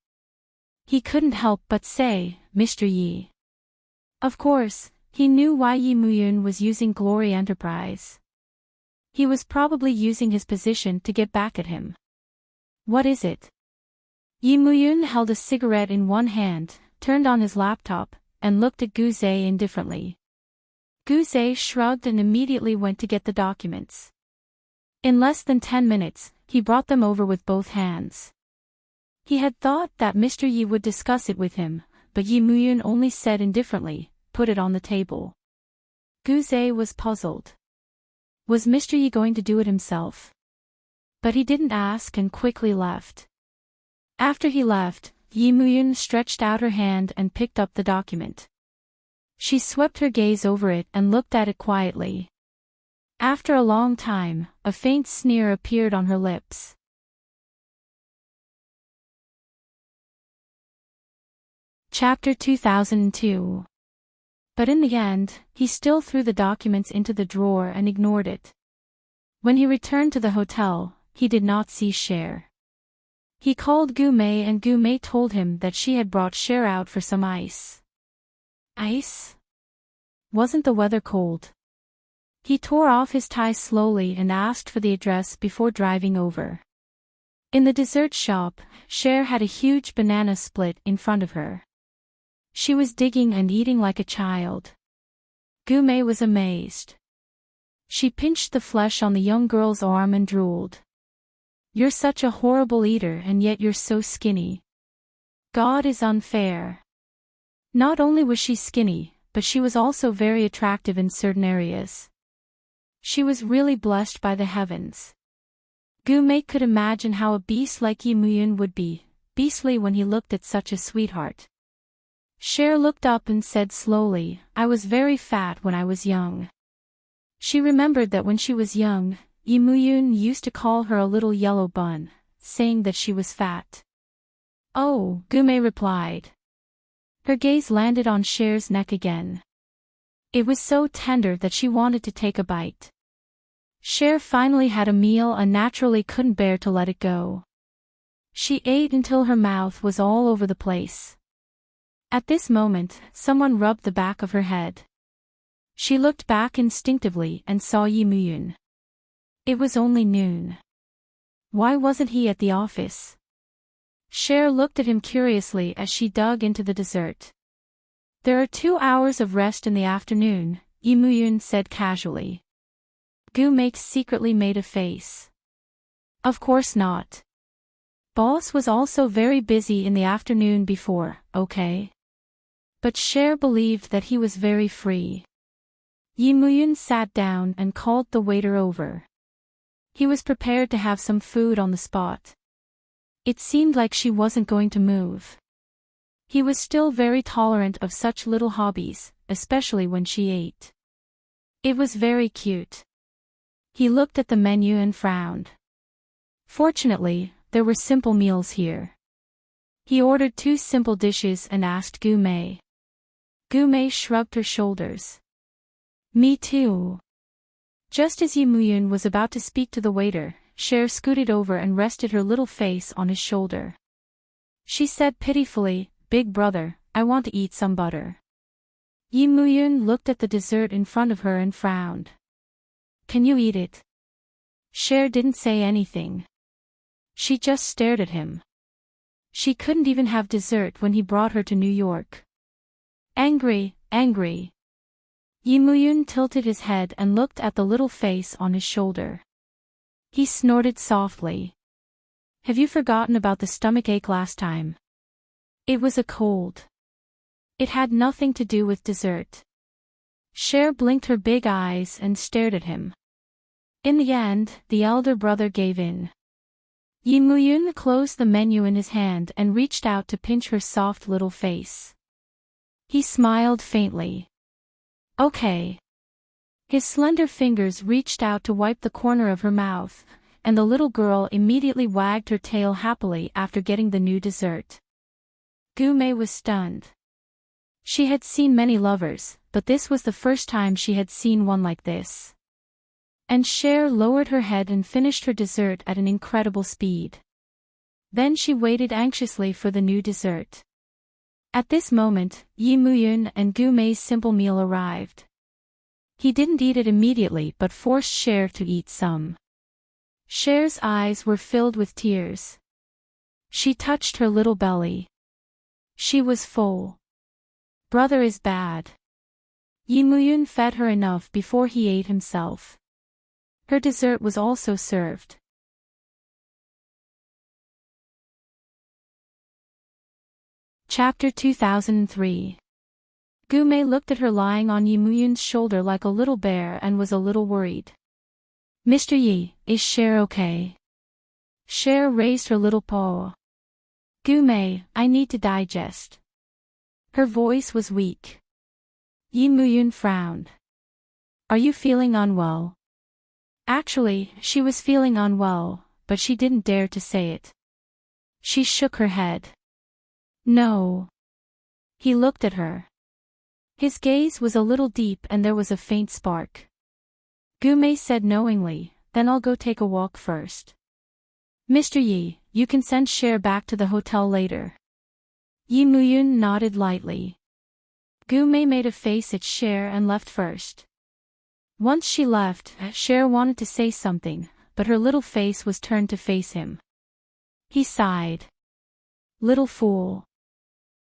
He couldn't help but say, Mr. Yi. Of course, he knew why Yi Muyun was using Glory Enterprise. He was probably using his position to get back at him. What is it? Yi Muyun held a cigarette in one hand, turned on his laptop, and looked at Gu Zhe indifferently. Gu Zhe shrugged and immediately went to get the documents. In less than 10 minutes, he brought them over with both hands. He had thought that Mr. Yi would discuss it with him, but Yi Muyun only said indifferently, put it on the table. Gu Zhe was puzzled. Was Mr. Yi going to do it himself? But he didn't ask and quickly left. After he left, Yi Muyun stretched out her hand and picked up the document. She swept her gaze over it and looked at it quietly. After a long time, a faint sneer appeared on her lips. Chapter 2002. But in the end, he still threw the documents into the drawer and ignored it. When he returned to the hotel, he did not see Cher. He called Gu Mei and Gu Mei told him that she had brought Cher out for some ice. Ice? Wasn't the weather cold? He tore off his tie slowly and asked for the address before driving over. In the dessert shop, Cher had a huge banana split in front of her. She was digging and eating like a child. Gu Mei was amazed. She pinched the flesh on the young girl's arm and drooled. You're such a horrible eater and yet you're so skinny. God is unfair. Not only was she skinny, but she was also very attractive in certain areas. She was really blessed by the heavens. Gu Mei could imagine how a beast like Yi Muyun would be, beastly when he looked at such a sweetheart. Cher looked up and said slowly, I was very fat when I was young. She remembered that when she was young, Yi Muyun used to call her a little yellow bun, saying that she was fat. Oh, Gu Mei replied. Her gaze landed on Cher's neck again. It was so tender that she wanted to take a bite. Cher finally had a meal and naturally couldn't bear to let it go. She ate until her mouth was all over the place. At this moment, someone rubbed the back of her head. She looked back instinctively and saw Yi Muyun. It was only noon. Why wasn't he at the office? Cher looked at him curiously as she dug into the dessert. There are 2 hours of rest in the afternoon, Yi Muyun said casually. Gu Mei secretly made a face. Of course not. Boss was also very busy in the afternoon before, okay? But Cher believed that he was very free. Yi Muyun sat down and called the waiter over. He was prepared to have some food on the spot. It seemed like she wasn't going to move. He was still very tolerant of such little hobbies, especially when she ate. It was very cute. He looked at the menu and frowned. Fortunately, there were simple meals here. He ordered 2 simple dishes and asked Gu Mei. Gu Mei shrugged her shoulders. Me too. Just as Yi Muyun was about to speak to the waiter, Cher scooted over and rested her little face on his shoulder. She said pitifully, "Big brother, I want to eat some butter." Yi Muyun looked at the dessert in front of her and frowned. "Can you eat it?" Cher didn't say anything. She just stared at him. She couldn't even have dessert when he brought her to New York. Angry. Yi Muyun tilted his head and looked at the little face on his shoulder. He snorted softly. "Have you forgotten about the stomachache last time? It was a cold. It had nothing to do with dessert." Cher blinked her big eyes and stared at him. In the end, the elder brother gave in. Yi Muyun closed the menu in his hand and reached out to pinch her soft little face. He smiled faintly. Okay. His slender fingers reached out to wipe the corner of her mouth, and the little girl immediately wagged her tail happily after getting the new dessert. Gu Mei was stunned. She had seen many lovers, but this was the first time she had seen one like this. And Cher lowered her head and finished her dessert at an incredible speed. Then she waited anxiously for the new dessert. At this moment, Yi Muyun and Gu Mei's simple meal arrived. He didn't eat it immediately but forced Cher to eat some. Cher's eyes were filled with tears. She touched her little belly. She was full. Brother is bad. Yi Muyun fed her enough before he ate himself. Her dessert was also served. Chapter 2003. Gu Mei looked at her lying on Yi Muyun's shoulder like a little bear and was a little worried. "Mr. Yi, is Cher okay?" Cher raised her little paw. "Gu Mei, I need to digest." Her voice was weak. Yi Muyun frowned. "Are you feeling unwell?" Actually, she was feeling unwell, but she didn't dare to say it. She shook her head. "No." He looked at her. His gaze was a little deep and there was a faint spark. Gu Mei said knowingly, "Then I'll go take a walk first." "Mr. Yi, you can send Cher back to the hotel later." Yi Muyun nodded lightly. Gu Mei made a face at Cher and left first. Once she left, Cher wanted to say something, but her little face was turned to face him. He sighed. "Little fool."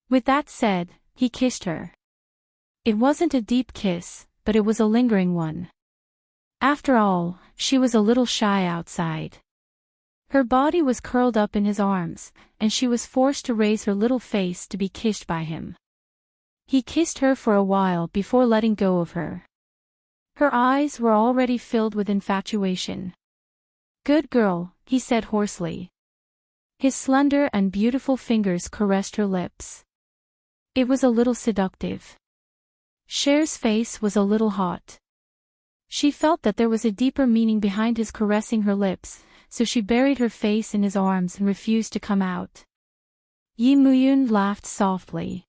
With that said, he kissed her. It wasn't a deep kiss, but it was a lingering one. After all, she was a little shy outside. Her body was curled up in his arms, and she was forced to raise her little face to be kissed by him. He kissed her for a while before letting go of her. Her eyes were already filled with infatuation. "Good girl," he said hoarsely. His slender and beautiful fingers caressed her lips. It was a little seductive. Cher's face was a little hot. She felt that there was a deeper meaning behind his caressing her lips, so she buried her face in his arms and refused to come out. Yi Muyun laughed softly.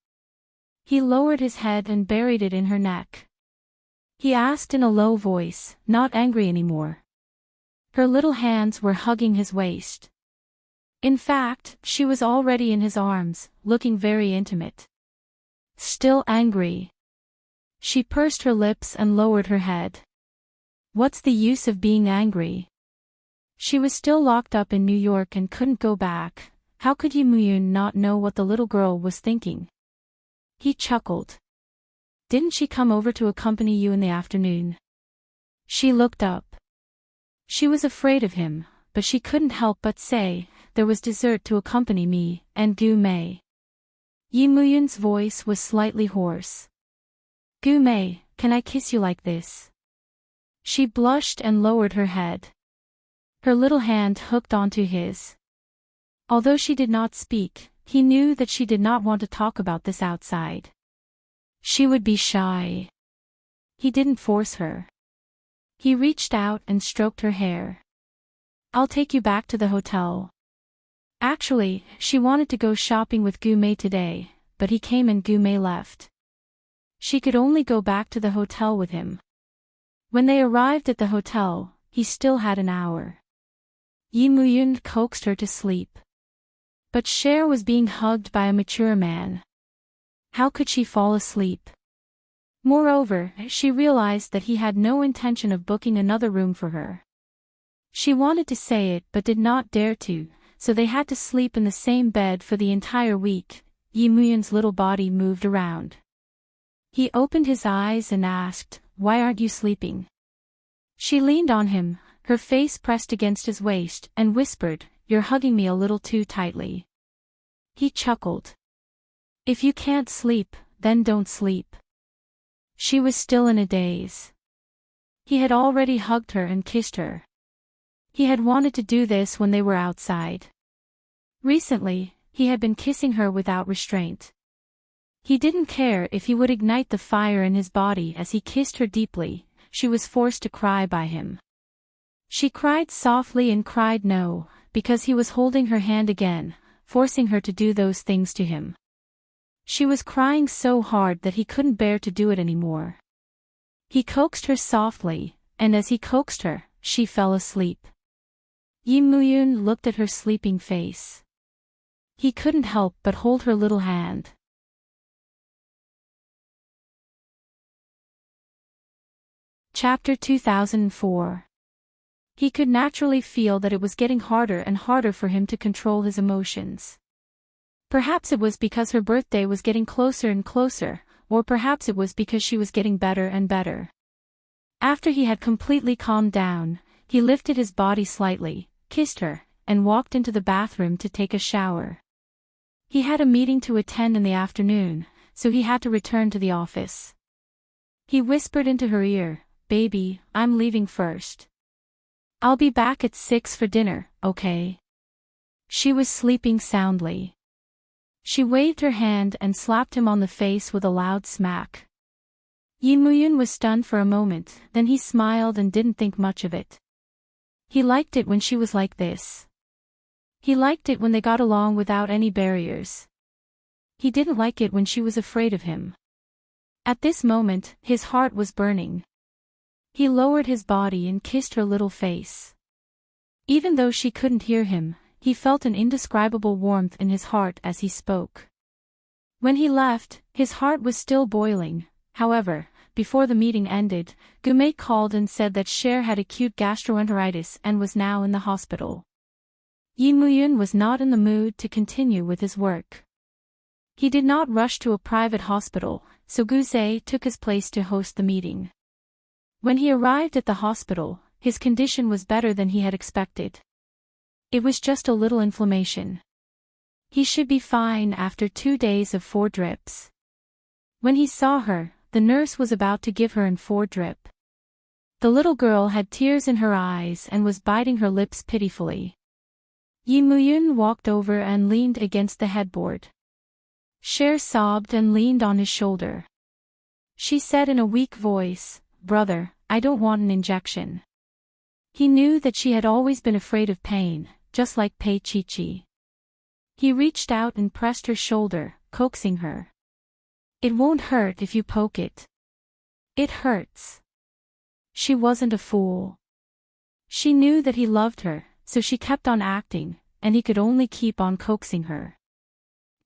He lowered his head and buried it in her neck. he asked in a low voice, not angry anymore. Her little hands were hugging his waist. In fact, she was already in his arms, looking very intimate. Still angry. She pursed her lips and lowered her head. What's the use of being angry? She was still locked up in New York and couldn't go back. How could Yi Muyun not know what the little girl was thinking? He chuckled. Didn't she come over to accompany you in the afternoon? She looked up. She was afraid of him, but she couldn't help but say, there was dessert to accompany me, and Gu Mei. Yi Muyun's voice was slightly hoarse. Gu Mei, can I kiss you like this? She blushed and lowered her head. Her little hand hooked onto his. Although she did not speak, he knew that she did not want to talk about this outside. She would be shy. He didn't force her. He reached out and stroked her hair. I'll take you back to the hotel. Actually, she wanted to go shopping with Gu Mei today, but he came and Gu Mei left. She could only go back to the hotel with him. When they arrived at the hotel, he still had an hour. Yi Muyun coaxed her to sleep. But Cher was being hugged by a mature man. How could she fall asleep? Moreover, she realized that he had no intention of booking another room for her. She wanted to say it but did not dare to, so they had to sleep in the same bed for the entire week. Yi Muyun's little body moved around. He opened his eyes and asked, why aren't you sleeping? She leaned on him, her face pressed against his waist, and whispered, you're hugging me a little too tightly. He chuckled. If you can't sleep, then don't sleep. She was still in a daze. He had already hugged her and kissed her. He had wanted to do this when they were outside. Recently, he had been kissing her without restraint. He didn't care if he would ignite the fire in his body as he kissed her deeply. She was forced to cry by him. She cried softly and cried no, because he was holding her hand again, forcing her to do those things to him. She was crying so hard that he couldn't bear to do it anymore. He coaxed her softly, and as he coaxed her, she fell asleep. Yi Muyun looked at her sleeping face. He couldn't help but hold her little hand. Chapter 2004. He could naturally feel that it was getting harder and harder for him to control his emotions. Perhaps it was because her birthday was getting closer and closer, or perhaps it was because she was getting better and better. After he had completely calmed down, he lifted his body slightly, kissed her, and walked into the bathroom to take a shower. He had a meeting to attend in the afternoon, so he had to return to the office. He whispered into her ear, baby, I'm leaving first. I'll be back at 6 for dinner, okay? She was sleeping soundly. She waved her hand and slapped him on the face with a loud smack. Yi Muyun was stunned for a moment, then he smiled and didn't think much of it. He liked it when she was like this. He liked it when they got along without any barriers. He didn't like it when she was afraid of him. At this moment, his heart was burning. He lowered his body and kissed her little face. Even though she couldn't hear him, he felt an indescribable warmth in his heart as he spoke. When he left, his heart was still boiling. However, before the meeting ended, Gu Mei called and said that Cher had acute gastroenteritis and was now in the hospital. Yi Muyun was not in the mood to continue with his work. He did not rush to a private hospital, so Gu Zhe took his place to host the meeting. When he arrived at the hospital, his condition was better than he had expected. It was just a little inflammation. He should be fine after 2 days of 4 drips. When he saw her, the nurse was about to give her an 4 drip. The little girl had tears in her eyes and was biting her lips pitifully. Yi Muyun walked over and leaned against the headboard. Cher sobbed and leaned on his shoulder. She said in a weak voice, brother, I don't want an injection. He knew that she had always been afraid of pain, just like Pei Chi-Chi. He reached out and pressed her shoulder, coaxing her. It won't hurt if you poke it. It hurts. She wasn't a fool. She knew that he loved her, so she kept on acting, and he could only keep on coaxing her.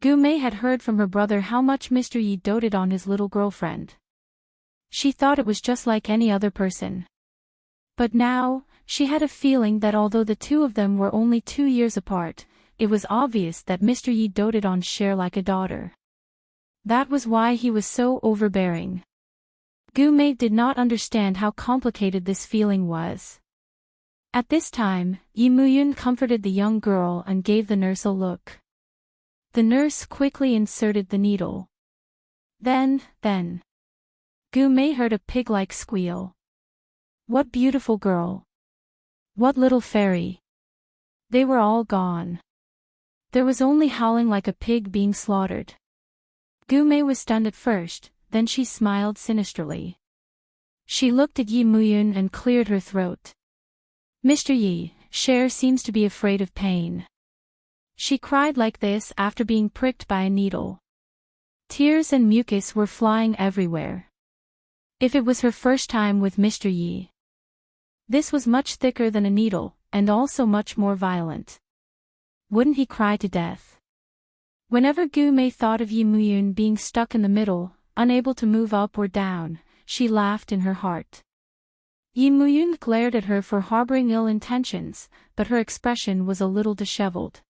Gumei had heard from her brother how much Mr. Yi doted on his little girlfriend. She thought it was just like any other person. But now, she had a feeling that although the two of them were only 2 years apart, it was obvious that Mr. Yi doted on Cher like a daughter. That was why he was so overbearing. Gumei did not understand how complicated this feeling was. At this time, Yi Muyun comforted the young girl and gave the nurse a look. The nurse quickly inserted the needle. Then, Gumei heard a pig-like squeal. What beautiful girl! What little fairy! They were all gone. There was only howling like a pig being slaughtered. Gumei was stunned at first, then she smiled sinisterly. She looked at Yi Muyun and cleared her throat. Mr. Yi, Cher seems to be afraid of pain. She cried like this after being pricked by a needle. Tears and mucus were flying everywhere. If it was her first time with Mr. Yi. This was much thicker than a needle, and also much more violent. Wouldn't he cry to death? Whenever Gumei thought of Yi Muyun being stuck in the middle, unable to move up or down, she laughed in her heart. Yi Muyun glared at her for harboring ill intentions, but her expression was a little disheveled.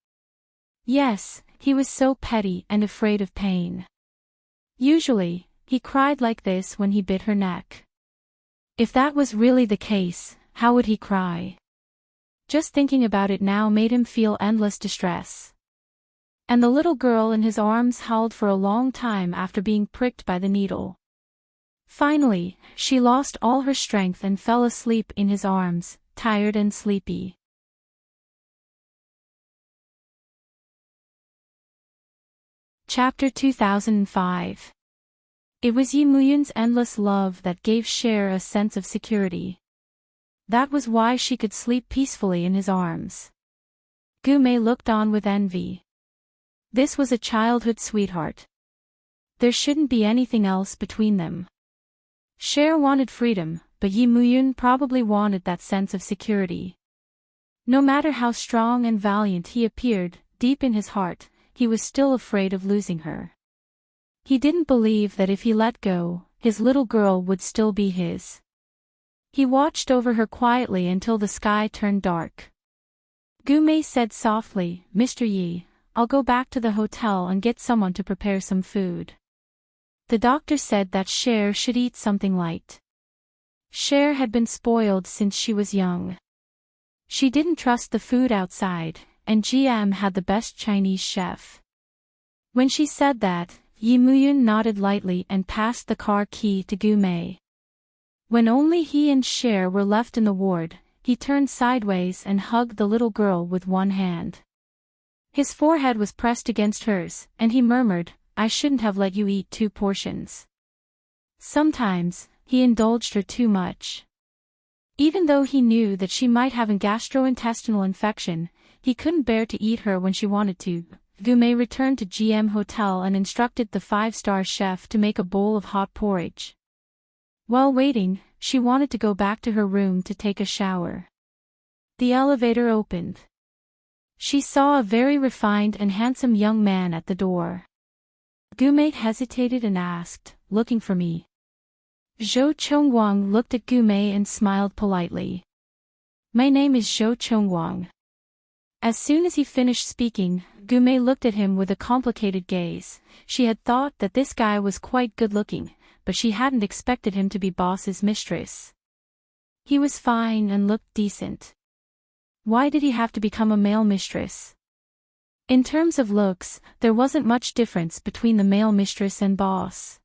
Yes, he was so petty and afraid of pain. Usually, he cried like this when he bit her neck. If that was really the case, how would he cry? Just thinking about it now made him feel endless distress. And the little girl in his arms howled for a long time after being pricked by the needle. Finally, she lost all her strength and fell asleep in his arms, tired and sleepy. Chapter 2005. It was Yi Muyun's endless love that gave Cher a sense of security. That was why she could sleep peacefully in his arms. Gumei looked on with envy. This was a childhood sweetheart. There shouldn't be anything else between them. Cher wanted freedom, but Yi Muyun probably wanted that sense of security. No matter how strong and valiant he appeared, deep in his heart, he was still afraid of losing her. He didn't believe that if he let go, his little girl would still be his. He watched over her quietly until the sky turned dark. Gumei said softly, Mr. Yi, I'll go back to the hotel and get someone to prepare some food. The doctor said that Cher should eat something light. Cher had been spoiled since she was young. She didn't trust the food outside, and GM had the best Chinese chef. When she said that, Yi Muyun nodded lightly and passed the car key to Gumei. When only he and Cher were left in the ward, he turned sideways and hugged the little girl with one hand. His forehead was pressed against hers, and he murmured, I shouldn't have let you eat 2 portions. Sometimes, he indulged her too much. Even though he knew that she might have a gastrointestinal infection, he couldn't bear to eat her when she wanted to. Gumei returned to GM Hotel and instructed the 5-star chef to make a bowl of hot porridge. While waiting, she wanted to go back to her room to take a shower. The elevator opened. She saw a very refined and handsome young man at the door. Gumei hesitated and asked, looking for me? Zhou Chongwang looked at Gumei and smiled politely. My name is Zhou Chongwang. As soon as he finished speaking, Gumei looked at him with a complicated gaze. She had thought that this guy was quite good-looking, but she hadn't expected him to be boss's mistress. He was fine and looked decent. Why did he have to become a male mistress? In terms of looks, there wasn't much difference between the male mistress and boss.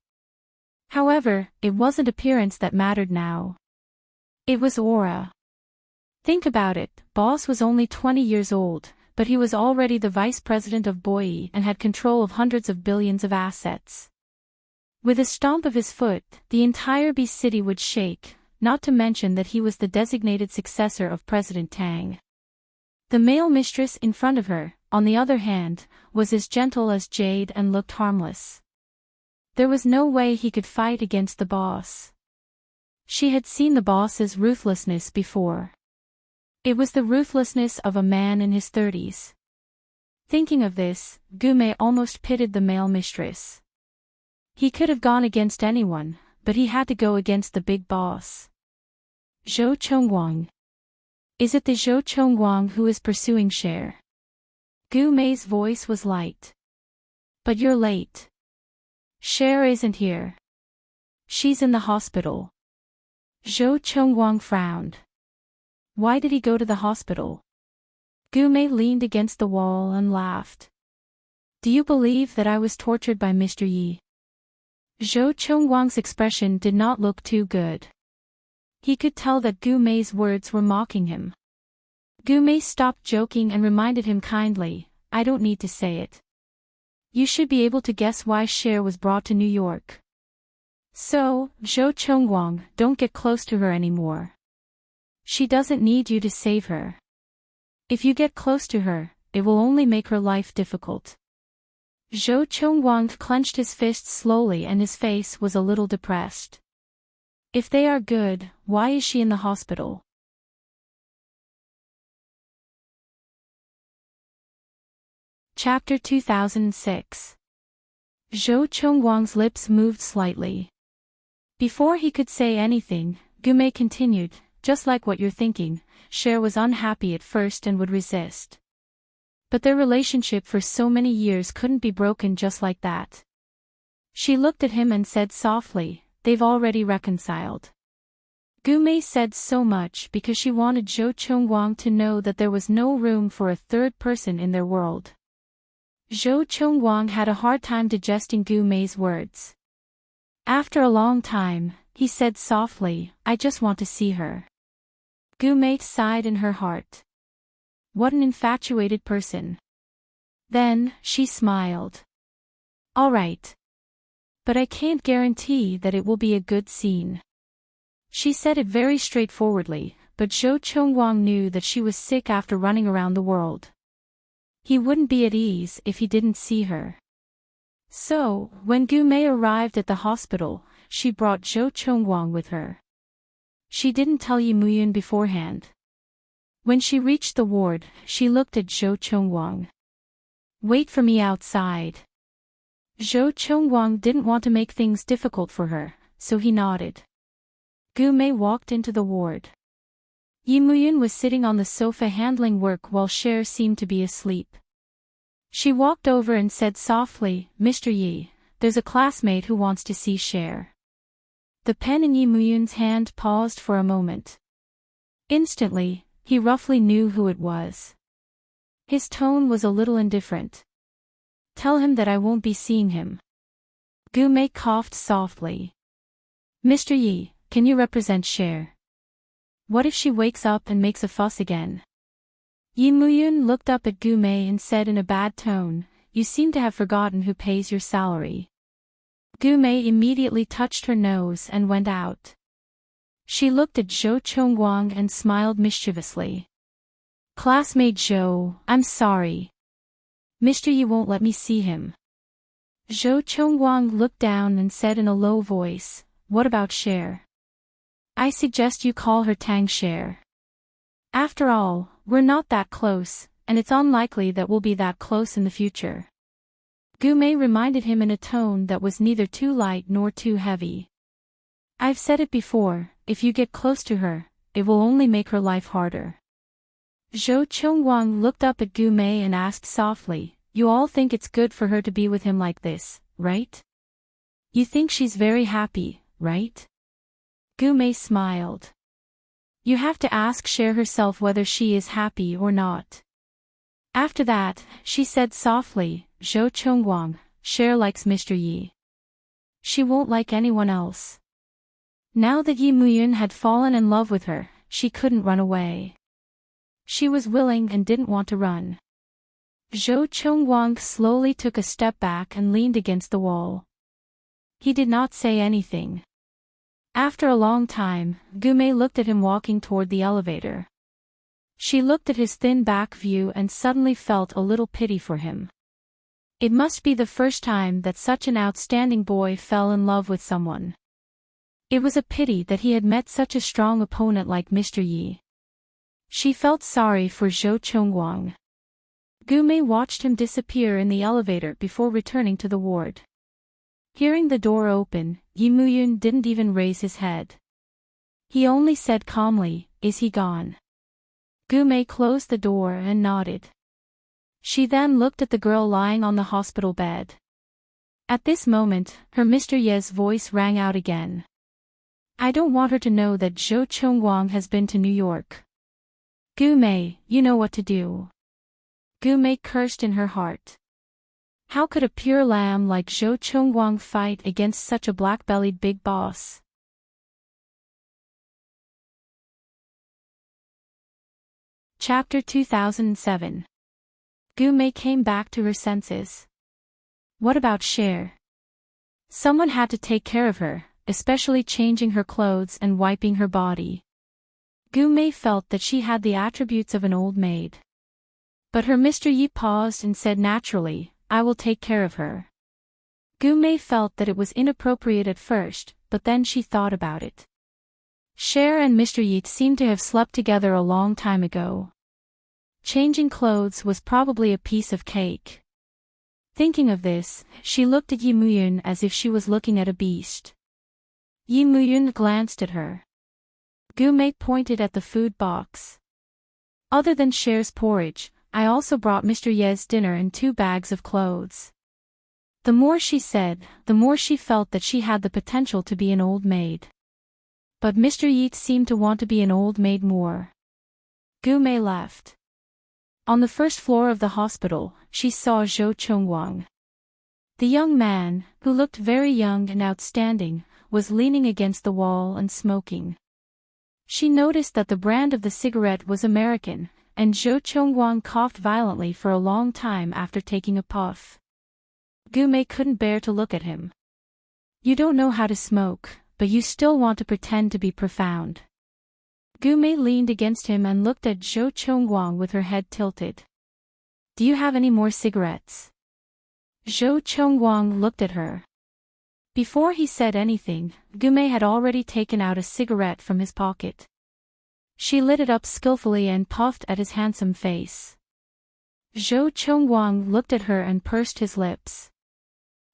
However, it wasn't appearance that mattered now. It was aura. Think about it, boss was only 20 years old, but he was already the vice president of Boyi and had control of hundreds of billions of assets. With a stomp of his foot, the entire B city would shake, not to mention that he was the designated successor of President Tang. The male mistress in front of her, on the other hand, was as gentle as jade and looked harmless. There was no way he could fight against the boss. She had seen the boss's ruthlessness before. It was the ruthlessness of a man in his 30s. Thinking of this, Gume almost pitied the male mistress. He could have gone against anyone, but he had to go against the big boss. Zhou Chongguang. Is it the Zhou Chongguang who is pursuing Cher? Gume's voice was light. But you're late. Cher isn't here. She's in the hospital. Zhou Chongguang frowned. Why did he go to the hospital? Gume leaned against the wall and laughed. Do you believe that I was tortured by Mr. Yi? Zhou Chongguang's expression did not look too good. He could tell that Gume's words were mocking him. Gume stopped joking and reminded him kindly, I don't need to say it. You should be able to guess why Cher was brought to New York. So, Zhou Chongguang, don't get close to her anymore. She doesn't need you to save her. If you get close to her, it will only make her life difficult. Zhou Chongguang clenched his fists slowly and his face was a little depressed. If they are good, why is she in the hospital? Chapter 2006. Zhou Chongguang's lips moved slightly. Before he could say anything, Gume continued, just like what you're thinking, Cher was unhappy at first and would resist. But their relationship for so many years couldn't be broken just like that. She looked at him and said softly, they've already reconciled. Gume said so much because she wanted Zhou Chongguang to know that there was no room for a third person in their world. Zhou Chongguang had a hard time digesting Gume's words. After a long time, he said softly, I just want to see her. Gume sighed in her heart. What an infatuated person. Then, she smiled. All right. But I can't guarantee that it will be a good scene. She said it very straightforwardly, but Zhou Chongguang knew that she was sick after running around the world. He wouldn't be at ease if he didn't see her. So, when Gume arrived at the hospital, she brought Zhou Chongguang with her. She didn't tell Yi Muyun beforehand. When she reached the ward, she looked at Zhou Chongguang. Wait for me outside. Zhou Chongguang didn't want to make things difficult for her, so he nodded. Gume walked into the ward. Yi Muyun was sitting on the sofa handling work while Cher seemed to be asleep. She walked over and said softly, Mr. Yi, there's a classmate who wants to see Cher. The pen in Yi Muyun's hand paused for a moment. Instantly, he roughly knew who it was. His tone was a little indifferent. Tell him that I won't be seeing him. Gume coughed softly. Mr. Yi, can you represent Cher? What if she wakes up and makes a fuss again? Yi Muyun looked up at Gume and said in a bad tone, you seem to have forgotten who pays your salary. Gume immediately touched her nose and went out. She looked at Zhou Chongguang and smiled mischievously. Classmate Zhou, I'm sorry. Mr. Yi won't let me see him. Zhou Chongguang looked down and said in a low voice, what about Cher? I suggest you call her Tang Cher. After all, we're not that close, and it's unlikely that we'll be that close in the future. Gume reminded him in a tone that was neither too light nor too heavy. I've said it before, if you get close to her, it will only make her life harder. Zhou Chongguang looked up at Gume and asked softly, you all think it's good for her to be with him like this, right? You think she's very happy, right? Gume smiled. You have to ask Cher herself whether she is happy or not. After that, she said softly, Zhou Chongguang, Cher likes Mr. Yi. She won't like anyone else. Now that Yi Muyun had fallen in love with her, she couldn't run away. She was willing and didn't want to run. Zhou Chongguang slowly took a step back and leaned against the wall. He did not say anything. After a long time, Gume looked at him walking toward the elevator. She looked at his thin back view and suddenly felt a little pity for him. It must be the first time that such an outstanding boy fell in love with someone. It was a pity that he had met such a strong opponent like Mr. Yi. She felt sorry for Zhou Chongguang. Gumei watched him disappear in the elevator before returning to the ward. Hearing the door open, Yi Muyun didn't even raise his head. He only said calmly, "Is he gone?" Gumei closed the door and nodded. She then looked at the girl lying on the hospital bed. At this moment, her Mr. Ye's voice rang out again. "I don't want her to know that Zhou Chongguang has been to New York. Gumei, you know what to do." Gumei cursed in her heart. How could a pure lamb like Zhou Chongguang fight against such a black-bellied big boss? Chapter 2007. Gumei came back to her senses. What about Cher? Someone had to take care of her, especially changing her clothes and wiping her body. Gumei felt that she had the attributes of an old maid. But her Mr. Yi paused and said naturally, "I will take care of her." Gumei felt that it was inappropriate at first, but then she thought about it. Cher and Mr. Yi seemed to have slept together a long time ago. Changing clothes was probably a piece of cake. Thinking of this, she looked at Yi Muyun as if she was looking at a beast. Yi Muyun glanced at her. Gumei pointed at the food box. "Other than Cher's porridge, I also brought Mr. Ye's dinner and 2 bags of clothes." The more she said, the more she felt that she had the potential to be an old maid. But Mr. Yi seemed to want to be an old maid more. Gumei left. On the first floor of the hospital, she saw Zhou Chongguang. The young man, who looked very young and outstanding, was leaning against the wall and smoking. She noticed that the brand of the cigarette was American, and Zhou Chongguang coughed violently for a long time after taking a puff. Gumei couldn't bear to look at him. "You don't know how to smoke, but you still want to pretend to be profound." Gumei leaned against him and looked at Zhou Chongguang with her head tilted. "Do you have any more cigarettes?" Zhou Chongguang looked at her. Before he said anything, Gumei had already taken out a cigarette from his pocket. She lit it up skillfully and puffed at his handsome face. Zhou Chongguang looked at her and pursed his lips.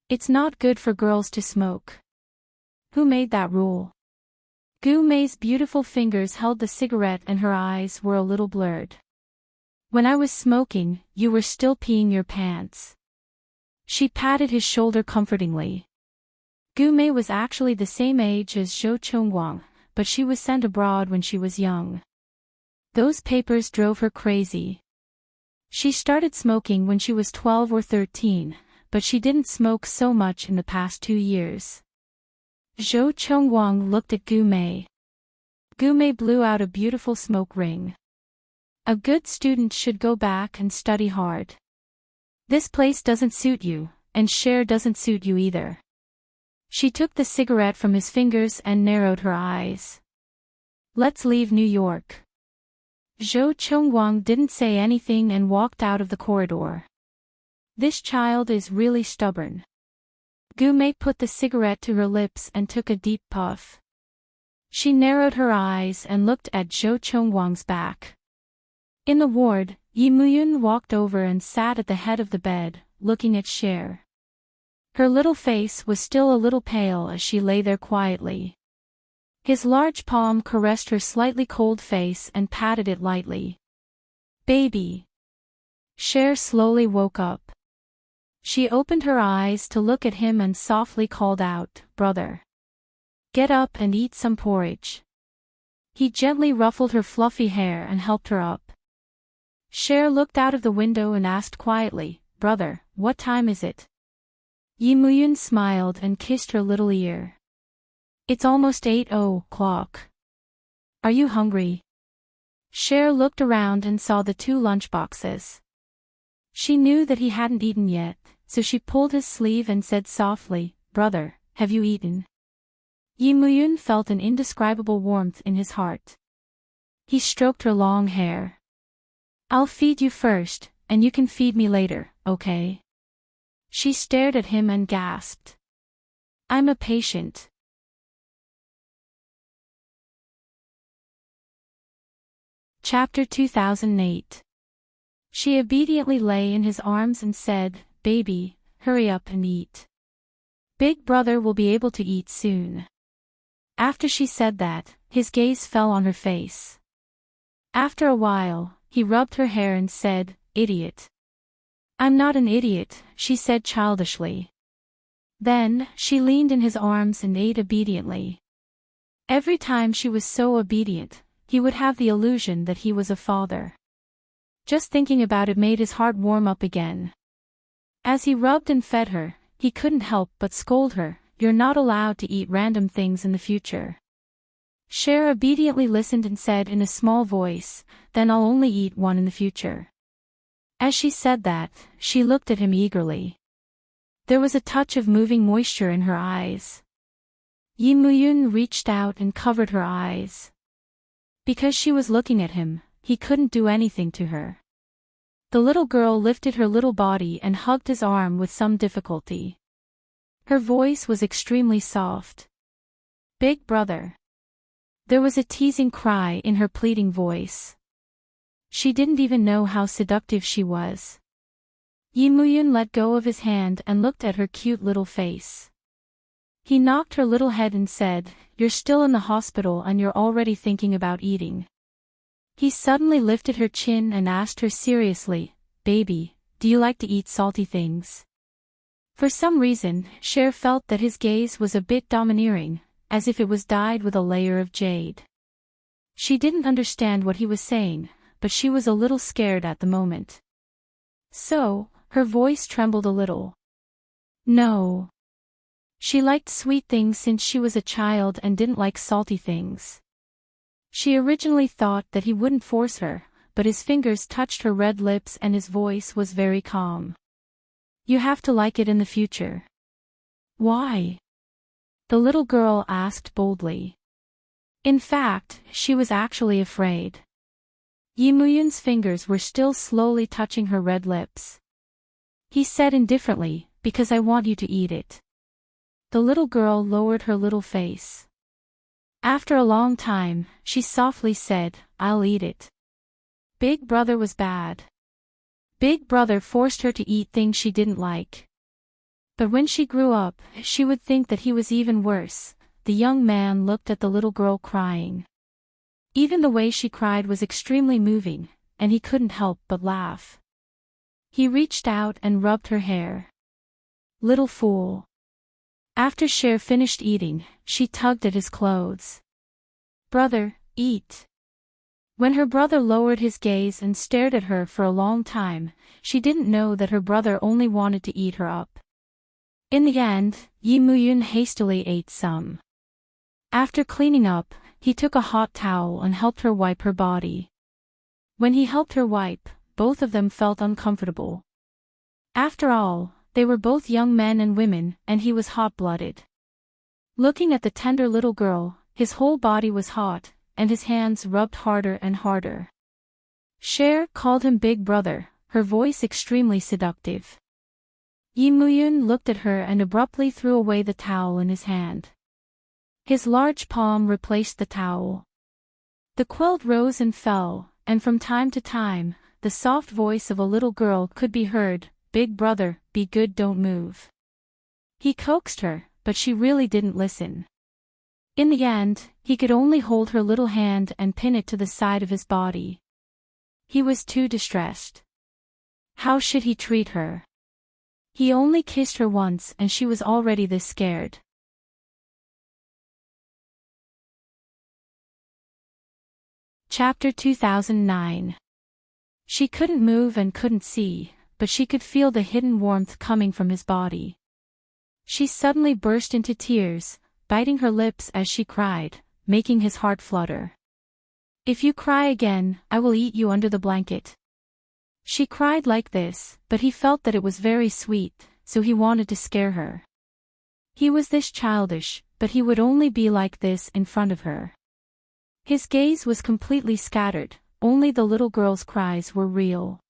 "It's not good for girls to smoke." "Who made that rule?" Gumei's beautiful fingers held the cigarette and her eyes were a little blurred. "When I was smoking, you were still peeing your pants." She patted his shoulder comfortingly. Gumei was actually the same age as Zhou Chongguang, but she was sent abroad when she was young. Those papers drove her crazy. She started smoking when she was 12 or 13, but she didn't smoke so much in the past 2 years. Zhou Chongguang looked at Gumei. Gumei blew out a beautiful smoke ring. "A good student should go back and study hard. This place doesn't suit you, and Cher doesn't suit you either." She took the cigarette from his fingers and narrowed her eyes. "Let's leave New York." Zhou Chongguang didn't say anything and walked out of the corridor. "This child is really stubborn." Gumei put the cigarette to her lips and took a deep puff. She narrowed her eyes and looked at Zhou Chongguang's back. In the ward, Yi Muyun walked over and sat at the head of the bed, looking at Cher. Her little face was still a little pale as she lay there quietly. His large palm caressed her slightly cold face and patted it lightly. "Baby." Cher slowly woke up. She opened her eyes to look at him and softly called out, "Brother. Get up and eat some porridge." He gently ruffled her fluffy hair and helped her up. Cher looked out of the window and asked quietly, "Brother, what time is it?" Yi Muyun smiled and kissed her little ear. "It's almost 8 o'clock. Are you hungry?" Cher looked around and saw the 2 lunchboxes. She knew that he hadn't eaten yet, so she pulled his sleeve and said softly, "Brother, have you eaten?" Yi Muyun felt an indescribable warmth in his heart. He stroked her long hair. "I'll feed you first, and you can feed me later, okay?" She stared at him and gasped. "I'm a patient." Chapter 2008. She obediently lay in his arms and said, "Baby, hurry up and eat. Big brother will be able to eat soon." After she said that, his gaze fell on her face. After a while, he rubbed her hair and said, "Idiot." "I'm not an idiot," she said childishly. Then, she leaned in his arms and ate obediently. Every time she was so obedient, he would have the illusion that he was a father. Just thinking about it made his heart warm up again. As he rubbed and fed her, he couldn't help but scold her, "You're not allowed to eat random things in the future." Cher obediently listened and said in a small voice, "Then I'll only eat one in the future." As she said that, she looked at him eagerly. There was a touch of moving moisture in her eyes. Yi Muyun reached out and covered her eyes. Because she was looking at him, he couldn't do anything to her. The little girl lifted her little body and hugged his arm with some difficulty. Her voice was extremely soft. "Big brother." There was a teasing cry in her pleading voice. She didn't even know how seductive she was. Yi Muyun let go of his hand and looked at her cute little face. He knocked her little head and said, "You're still in the hospital and you're already thinking about eating." He suddenly lifted her chin and asked her seriously, "Baby, do you like to eat salty things?" For some reason, Cher felt that his gaze was a bit domineering, as if it was dyed with a layer of jade. She didn't understand what he was saying, but she was a little scared at the moment. So, her voice trembled a little. No. She liked sweet things since she was a child and didn't like salty things. She originally thought that he wouldn't force her, but his fingers touched her red lips and his voice was very calm. "You have to like it in the future." "Why?" the little girl asked boldly. In fact, she was actually afraid. Yi Muyun's fingers were still slowly touching her red lips. He said indifferently, "Because I want you to eat it." The little girl lowered her little face. After a long time, she softly said, "I'll eat it." Big brother was bad. Big brother forced her to eat things she didn't like. But when she grew up, she would think that he was even worse. The young man looked at the little girl crying. Even the way she cried was extremely moving, and he couldn't help but laugh. He reached out and rubbed her hair. "Little fool." After Cher finished eating, she tugged at his clothes. "Brother, eat." When her brother lowered his gaze and stared at her for a long time, she didn't know that her brother only wanted to eat her up. In the end, Yi Muyun hastily ate some. After cleaning up, he took a hot towel and helped her wipe her body. When he helped her wipe, both of them felt uncomfortable. After all, they were both young men and women, and he was hot-blooded. Looking at the tender little girl, his whole body was hot, and his hands rubbed harder and harder. Cher called him Big Brother, her voice extremely seductive. Yi Muyun looked at her and abruptly threw away the towel in his hand. His large palm replaced the towel. The quilt rose and fell, and from time to time, the soft voice of a little girl could be heard, "Big brother, be good, don't move." He coaxed her, but she really didn't listen. In the end, he could only hold her little hand and pin it to the side of his body. He was too distressed. How should he treat her? He only kissed her once and she was already this scared. Chapter 2009. She couldn't move and couldn't see, but she could feel the hidden warmth coming from his body. She suddenly burst into tears, biting her lips as she cried, making his heart flutter. "If you cry again, I will eat you under the blanket." She cried like this, but he felt that it was very sweet, so he wanted to scare her. He was this childish, but he would only be like this in front of her. His gaze was completely scattered, only the little girl's cries were real.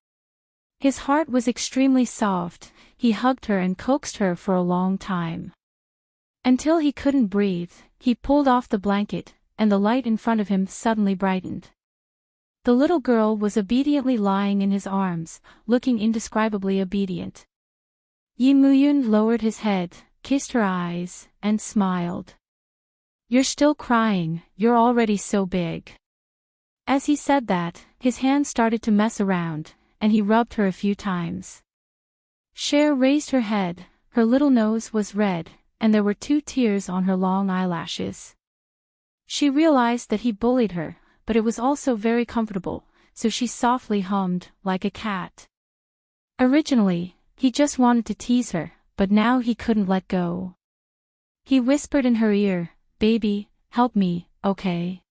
His heart was extremely soft, he hugged her and coaxed her for a long time. Until he couldn't breathe, he pulled off the blanket, and the light in front of him suddenly brightened. The little girl was obediently lying in his arms, looking indescribably obedient. Yi Muyun lowered his head, kissed her eyes, and smiled. "You're still crying, you're already so big." As he said that, his hand started to mess around, and he rubbed her a few times. Cher raised her head, her little nose was red, and there were 2 tears on her long eyelashes. She realized that he bullied her, but it was also very comfortable, so she softly hummed, like a cat. Originally, he just wanted to tease her, but now he couldn't let go. He whispered in her ear, "Baby, help me, okay?"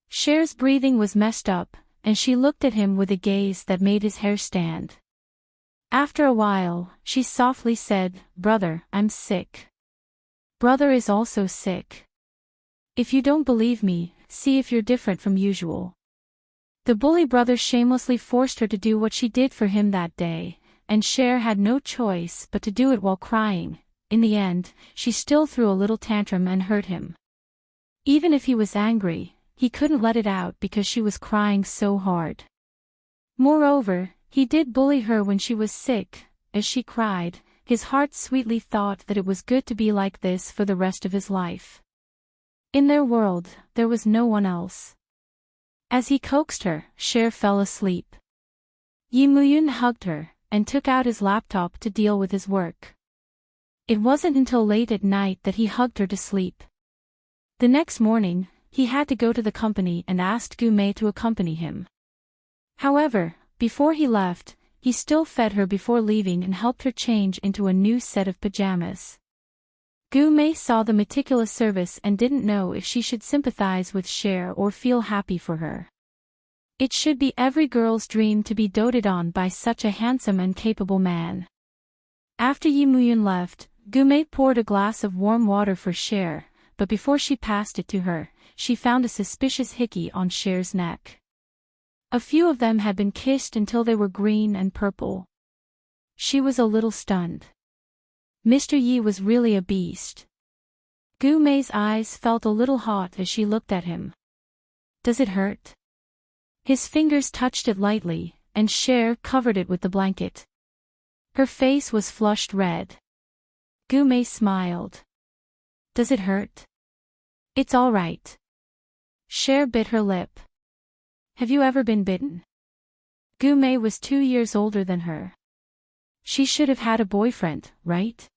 Cher's breathing was messed up, and she looked at him with a gaze that made his hair stand. After a while, she softly said, "Brother, I'm sick. Brother is also sick. If you don't believe me, see if you're different from usual." The bully brother shamelessly forced her to do what she did for him that day, and Cher had no choice but to do it while crying. In the end, she still threw a little tantrum and hurt him. Even if he was angry, he couldn't let it out because she was crying so hard. Moreover, he did bully her when she was sick. As she cried, his heart sweetly thought that it was good to be like this for the rest of his life. In their world, there was no one else. As he coaxed her, Cher fell asleep. Yi Muyun hugged her, and took out his laptop to deal with his work. It wasn't until late at night that he hugged her to sleep. The next morning, he had to go to the company and asked Gu Mei to accompany him. However, before he left, he still fed her before leaving and helped her change into a new set of pajamas. Gu Mei saw the meticulous service and didn't know if she should sympathize with Cher or feel happy for her. It should be every girl's dream to be doted on by such a handsome and capable man. After Yi Muyun left, Gu Mei poured a glass of warm water for Cher, but before she passed it to her, she found a suspicious hickey on Cher's neck. A few of them had been kissed until they were green and purple. She was a little stunned. Mr. Yi was really a beast. Gu Mei's eyes felt a little hot as she looked at him. "Does it hurt?" His fingers touched it lightly, and Cher covered it with the blanket. Her face was flushed red. Gu Mei smiled. "Does it hurt?" "It's all right." Cher bit her lip. "Have you ever been bitten?" Gu Mei was 2 years older than her. She should have had a boyfriend, right?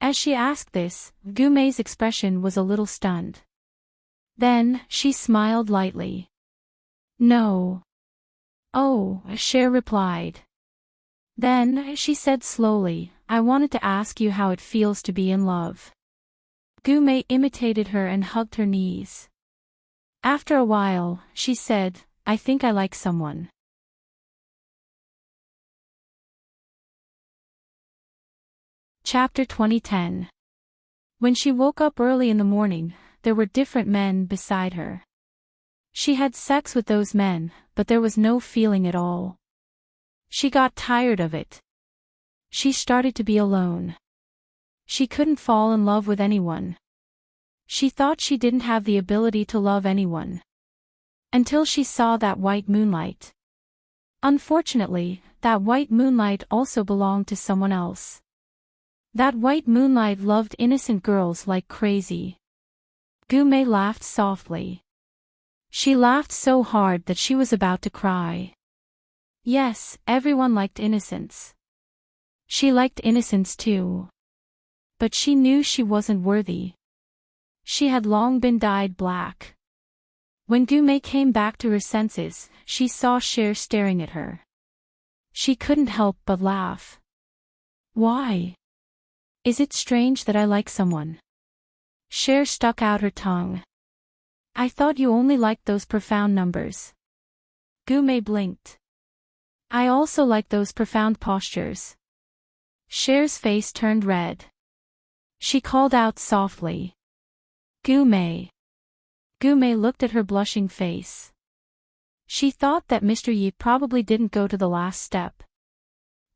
As she asked this, Gu Mei's expression was a little stunned. Then, she smiled lightly. "No." "Oh," Cher replied. Then, she said slowly, "I wanted to ask you how it feels to be in love." Gu Mei imitated her and hugged her knees. After a while, she said, "I think I like someone." Chapter 2010. When she woke up early in the morning, there were different men beside her. She had sex with those men, but there was no feeling at all. She got tired of it. She started to be alone. She couldn't fall in love with anyone. She thought she didn't have the ability to love anyone. Until she saw that white moonlight. Unfortunately, that white moonlight also belonged to someone else. That white moonlight loved innocent girls like crazy. Gu Mei laughed softly. She laughed so hard that she was about to cry. Yes, everyone liked innocence. She liked innocence too. But she knew she wasn't worthy. She had long been dyed black. When Gu Mei came back to her senses, she saw Cher staring at her. She couldn't help but laugh. "Why? Is it strange that I like someone?" Cher stuck out her tongue. "I thought you only liked those profound numbers." Gu Mei blinked. "I also like those profound postures." Cher's face turned red. She called out softly. "Gu Mei." Gu Mei looked at her blushing face. She thought that Mr. Yi probably didn't go to the last step.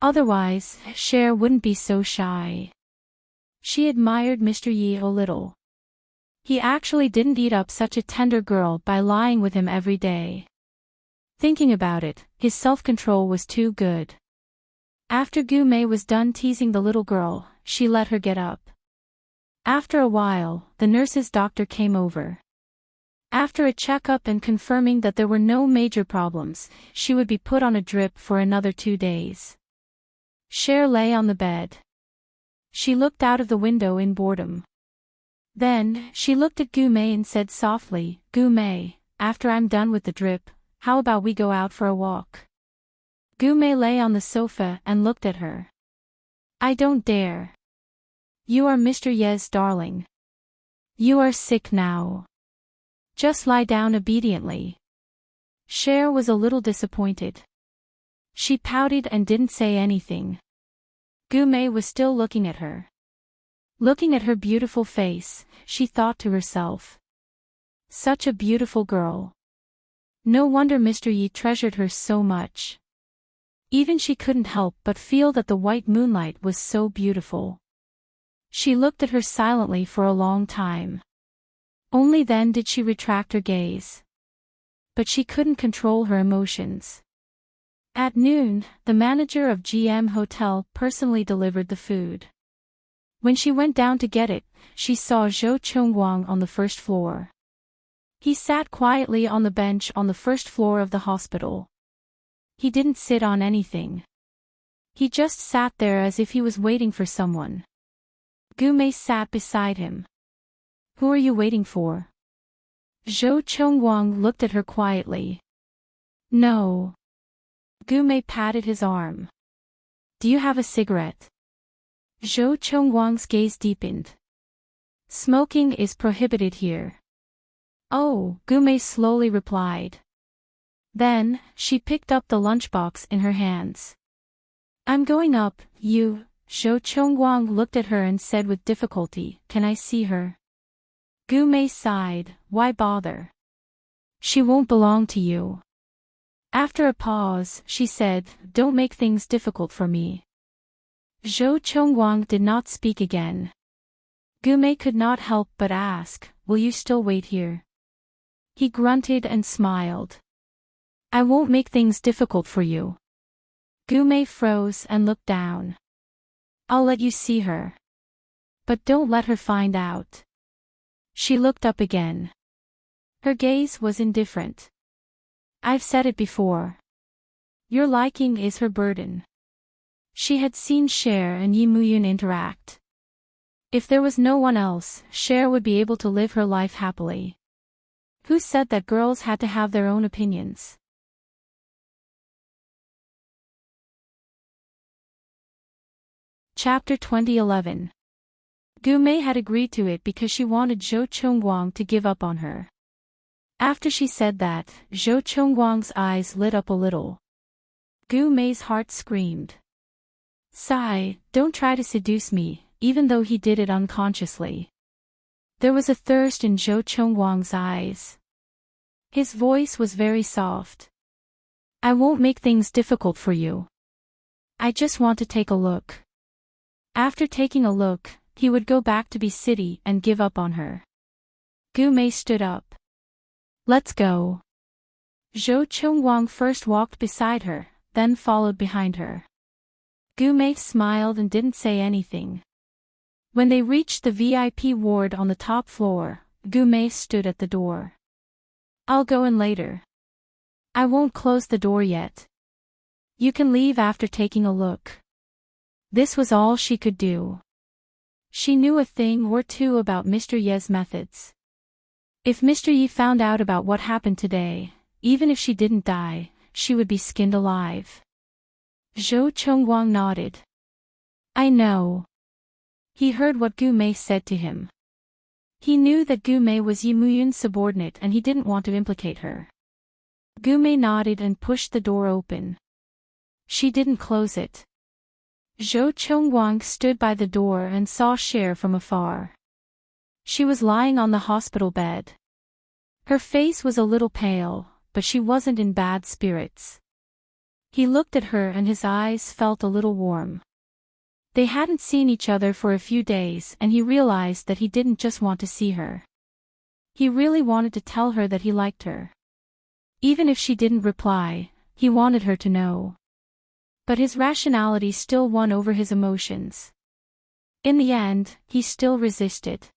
Otherwise, Cher wouldn't be so shy. She admired Mr. Yi a little. He actually didn't eat up such a tender girl by lying with him every day. Thinking about it, his self-control was too good. After Gu Mei was done teasing the little girl, she let her get up. After a while, the nurse's doctor came over. After a checkup and confirming that there were no major problems, she would be put on a drip for another 2 days. Cher lay on the bed. She looked out of the window in boredom. Then, she looked at Gu Mei and said softly, "Gu Mei, after I'm done with the drip, how about we go out for a walk?" Gu Mei lay on the sofa and looked at her. "I don't dare. You are Mr. Ye's darling. You are sick now. Just lie down obediently." Cher was a little disappointed. She pouted and didn't say anything. Gu Mei was still looking at her. Looking at her beautiful face, she thought to herself. Such a beautiful girl. No wonder Mr. Ye treasured her so much. Even she couldn't help but feel that the white moonlight was so beautiful. She looked at her silently for a long time. Only then did she retract her gaze. But she couldn't control her emotions. At noon, the manager of GM Hotel personally delivered the food. When she went down to get it, she saw Zhou Chongguang on the first floor. He sat quietly on the bench on the first floor of the hospital. He didn't sit on anything. He just sat there as if he was waiting for someone. Gu Mei sat beside him. "Who are you waiting for?" Zhou Chongguang looked at her quietly. "No." Gu Mei patted his arm. "Do you have a cigarette?" Zhou Chongguang's gaze deepened. "Smoking is prohibited here." "Oh," Gu Mei slowly replied. Then, she picked up the lunchbox in her hands. "I'm going up, you." Zhou Chongguang looked at her and said with difficulty, "Can I see her?" Gu Mei sighed, "Why bother? She won't belong to you." After a pause, she said, "Don't make things difficult for me." Zhou Chongguang did not speak again. Gu Mei could not help but ask, "Will you still wait here?" He grunted and smiled. "I won't make things difficult for you." Gu Mei froze and looked down. "I'll let you see her. But don't let her find out." She looked up again. Her gaze was indifferent. "I've said it before. Your liking is her burden." She had seen Cher and Yi Muyun interact. If there was no one else, Cher would be able to live her life happily. Who said that girls had to have their own opinions? Chapter 2011. Gu Mei had agreed to it because she wanted Zhou Chongguang to give up on her. After she said that, Zhou Chongguang's eyes lit up a little. Gu Mei's heart screamed. "Sigh, don't try to seduce me," even though he did it unconsciously. There was a thirst in Zhou Chongguang's eyes. His voice was very soft. "I won't make things difficult for you. I just want to take a look." After taking a look, he would go back to Be City and give up on her. Gu Mei stood up. "Let's go." Zhou Chongguang first walked beside her, then followed behind her. Gu Mei smiled and didn't say anything. When they reached the VIP ward on the top floor, Gu Mei stood at the door. "I'll go in later. I won't close the door yet. You can leave after taking a look." This was all she could do. She knew a thing or two about Mr. Ye's methods. If Mr. Ye found out about what happened today, even if she didn't die, she would be skinned alive. Zhou Chongguang nodded. "I know." He heard what Gu Mei said to him. He knew that Gu Mei was Yi Muyun's subordinate and he didn't want to implicate her. Gu Mei nodded and pushed the door open. She didn't close it. Zhou Chongguang stood by the door and saw Cher from afar. She was lying on the hospital bed. Her face was a little pale, but she wasn't in bad spirits. He looked at her and his eyes felt a little warm. They hadn't seen each other for a few days and he realized that he didn't just want to see her. He really wanted to tell her that he liked her. Even if she didn't reply, he wanted her to know. But his rationality still won over his emotions. In the end, he still resisted.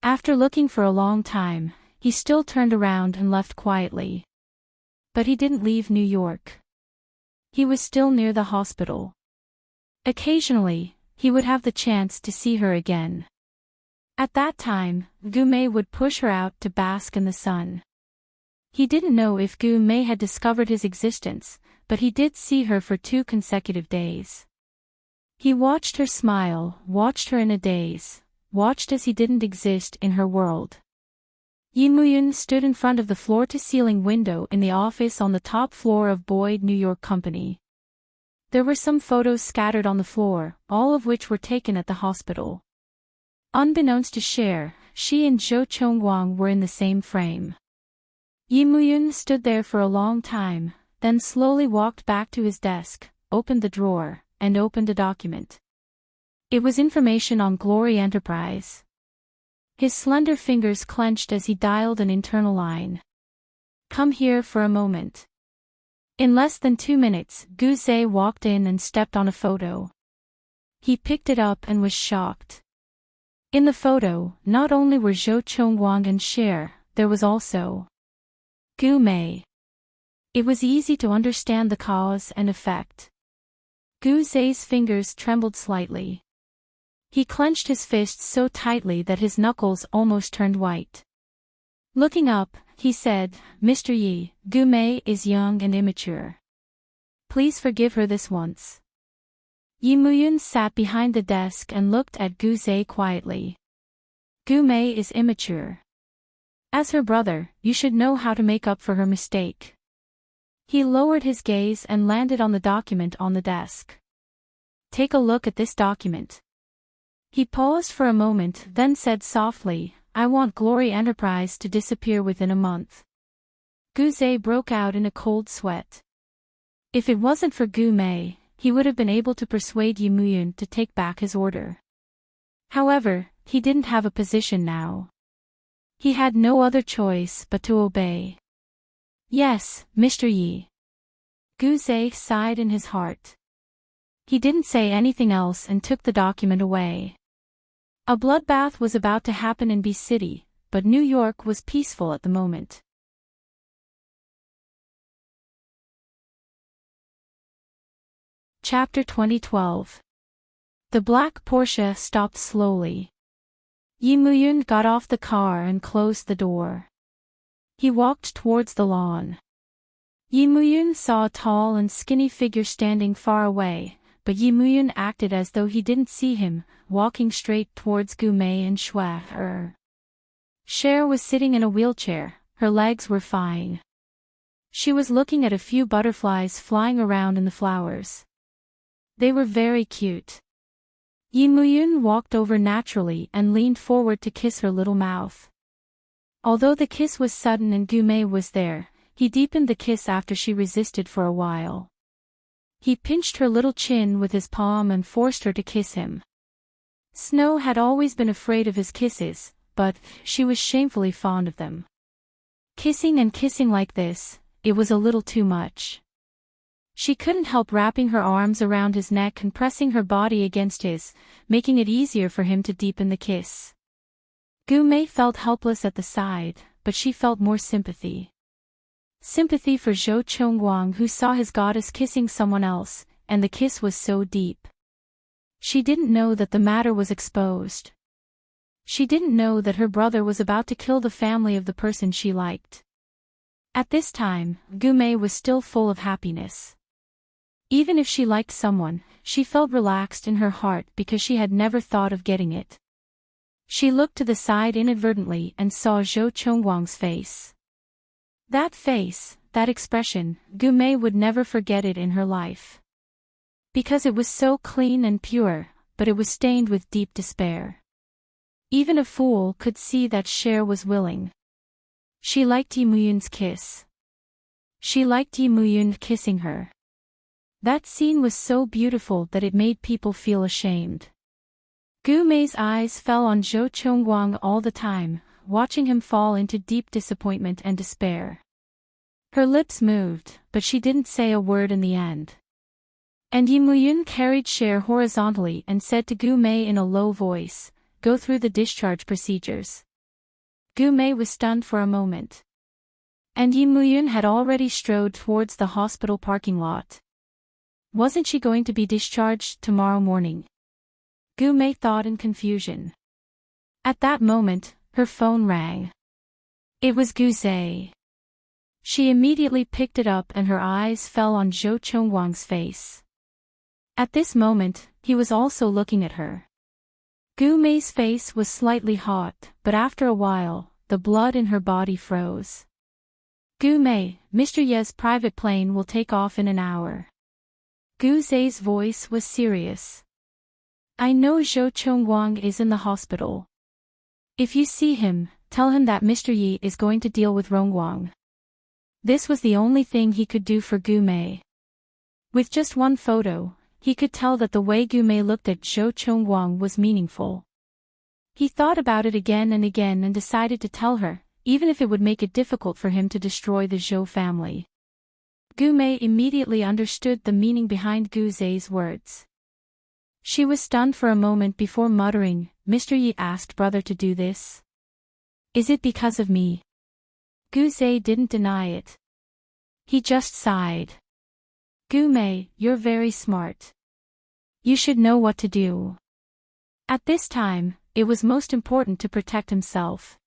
After looking for a long time, he still turned around and left quietly. But he didn't leave New York. He was still near the hospital. Occasionally, he would have the chance to see her again. At that time, Gu-mei would push her out to bask in the sun. He didn't know if Gu-mei had discovered his existence, but he did see her for 2 consecutive days. He watched her smile, watched her in a daze, watched as he didn't exist in her world. Yi Muyun stood in front of the floor-to-ceiling window in the office on the top floor of Boyd New York Company. There were some photos scattered on the floor, all of which were taken at the hospital. Unbeknownst to Cher, she and Zhou Chongguang were in the same frame. Yi Muyun stood there for a long time, then slowly walked back to his desk, opened the drawer, and opened a document. It was information on Glory Enterprise. His slender fingers clenched as he dialed an internal line. "Come here for a moment." In less than 2 minutes, Gu Zhe walked in and stepped on a photo. He picked it up and was shocked. In the photo, not only were Zhou Chongguang and Cher, there was also Gu-mei. It was easy to understand the cause and effect. Gu Zhe's fingers trembled slightly. He clenched his fists so tightly that his knuckles almost turned white. Looking up, he said, "Mr. Yi, Gu-mei is young and immature. Please forgive her this once." Yi Muyun sat behind the desk and looked at Gu Zhe quietly. "Gu-mei is immature. As her brother, you should know how to make up for her mistake." He lowered his gaze and landed on the document on the desk. "Take a look at this document." He paused for a moment, then said softly, "I want Glory Enterprise to disappear within a month." Gu Zhe broke out in a cold sweat. If it wasn't for Gu-mei, he would have been able to persuade Yi Muyun to take back his order. However, he didn't have a position now. He had no other choice but to obey. "Yes, Mr. Yi." Gu Zhe sighed in his heart. He didn't say anything else and took the document away. A bloodbath was about to happen in B City, but New York was peaceful at the moment. Chapter 2012. The black Porsche stopped slowly. Yi Muyun got off the car and closed the door. He walked towards the lawn. Yi Muyun saw a tall and skinny figure standing far away, but Yi Muyun acted as though he didn't see him, walking straight towards Gu-mei and Cher. Cher was sitting in a wheelchair, her legs were fine. She was looking at a few butterflies flying around in the flowers. They were very cute. Yi Muyun walked over naturally and leaned forward to kiss her little mouth. Although the kiss was sudden and Gu-mei was there, he deepened the kiss after she resisted for a while. He pinched her little chin with his palm and forced her to kiss him. Snow had always been afraid of his kisses, but she was shamefully fond of them. Kissing and kissing like this, it was a little too much. She couldn't help wrapping her arms around his neck and pressing her body against his, making it easier for him to deepen the kiss. Gu-mei felt helpless at the side, but she felt more sympathy. Sympathy for Zhou Chongguang, who saw his goddess kissing someone else, and the kiss was so deep. She didn't know that the matter was exposed. She didn't know that her brother was about to kill the family of the person she liked. At this time, Gu-mei was still full of happiness. Even if she liked someone, she felt relaxed in her heart because she had never thought of getting it. She looked to the side inadvertently and saw Zhou Chongguang's face. That face, that expression, Gu-mei would never forget it in her life. Because it was so clean and pure, but it was stained with deep despair. Even a fool could see that Cher was willing. She liked Yi Muyun's kiss. She liked Yi Muyun kissing her. That scene was so beautiful that it made people feel ashamed. Gu-mei's eyes fell on Zhou Chongguang all the time, watching him fall into deep disappointment and despair. Her lips moved, but she didn't say a word in the end. And Yi Muyun carried Cher horizontally and said to Gu Mei in a low voice, "Go through the discharge procedures." Gu Mei was stunned for a moment. And Yi Muyun had already strode towards the hospital parking lot. Wasn't she going to be discharged tomorrow morning? Gu Mei thought in confusion. At that moment, her phone rang. It was Gu Zhe. She immediately picked it up and her eyes fell on Zhou Chongwang's face. At this moment, he was also looking at her. Gu Mei's face was slightly hot, but after a while, the blood in her body froze. Gu Mei, Mr. Ye's private plane will take off in an hour. Gu Zhe's voice was serious. I know Zhou Chongwang is in the hospital. If you see him, tell him that Mr. Yi is going to deal with Rongwang. This was the only thing he could do for Gu Mei. With just one photo, he could tell that the way Gu Mei looked at Zhou Chongwang was meaningful. He thought about it again and again and decided to tell her, even if it would make it difficult for him to destroy the Zhou family. Gu Mei immediately understood the meaning behind Gu Zhe's words. She was stunned for a moment before muttering, "Mr. Yi asked brother to do this? Is it because of me?" Gu Zhe didn't deny it. He just sighed. Gu Mei, you're very smart. You should know what to do. At this time, it was most important to protect himself.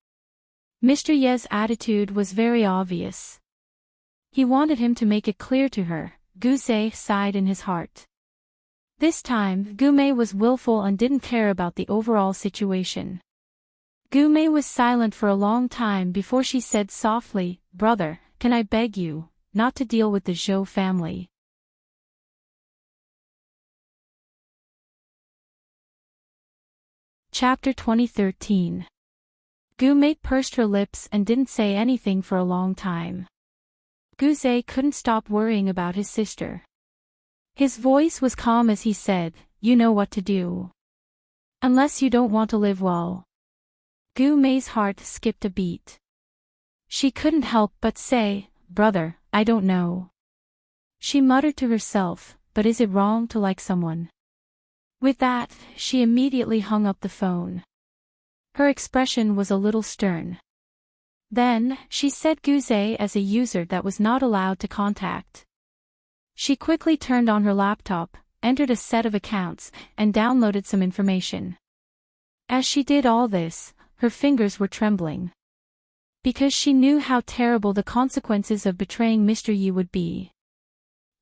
Mr. Ye's attitude was very obvious. He wanted him to make it clear to her. Gu Zhe sighed in his heart. This time, Gu Mei was willful and didn't care about the overall situation. Gu Mei was silent for a long time before she said softly, "Brother, can I beg you, not to deal with the Zhou family?" Chapter 2013. Gu Mei pursed her lips and didn't say anything for a long time. Gu Zhe couldn't stop worrying about his sister. His voice was calm as he said, "You know what to do. Unless you don't want to live well." Gu Mei's heart skipped a beat. She couldn't help but say, "Brother, I don't know." She muttered to herself, "But is it wrong to like someone?" With that, she immediately hung up the phone. Her expression was a little stern. Then, she set Gu Zhe as a user that was not allowed to contact. She quickly turned on her laptop, entered a set of accounts, and downloaded some information. As she did all this, her fingers were trembling. Because she knew how terrible the consequences of betraying Mr. Yi would be.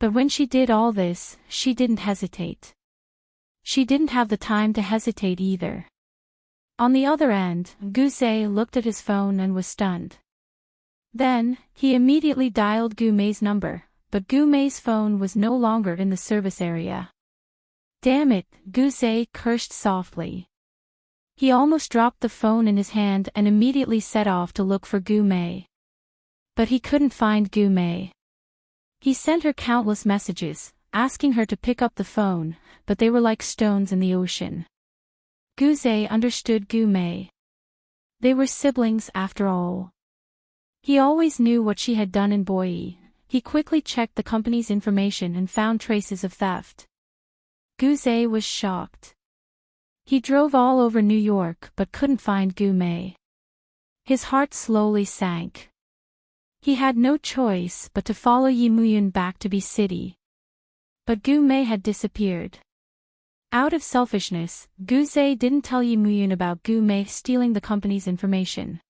But when she did all this, she didn't hesitate. She didn't have the time to hesitate either. On the other end, Gu Zhe looked at his phone and was stunned. Then, he immediately dialed Gu Mei's number, but Gu Mei's phone was no longer in the service area. Damn it, Gu Zhe cursed softly. He almost dropped the phone in his hand and immediately set off to look for Gu Mei. But he couldn't find Gu Mei. He sent her countless messages, asking her to pick up the phone, but they were like stones in the ocean. Gu Zhe understood Gu Mei. They were siblings after all. He always knew what she had done in Boyi. He quickly checked the company's information and found traces of theft. Gu Zhe was shocked. He drove all over New York but couldn't find Gu Mei. His heart slowly sank. He had no choice but to follow Yi Muyun back to B City. But Gu Mei had disappeared. Out of selfishness, Gu Zhe didn't tell Yi Muyun about Gu Mei stealing the company's information.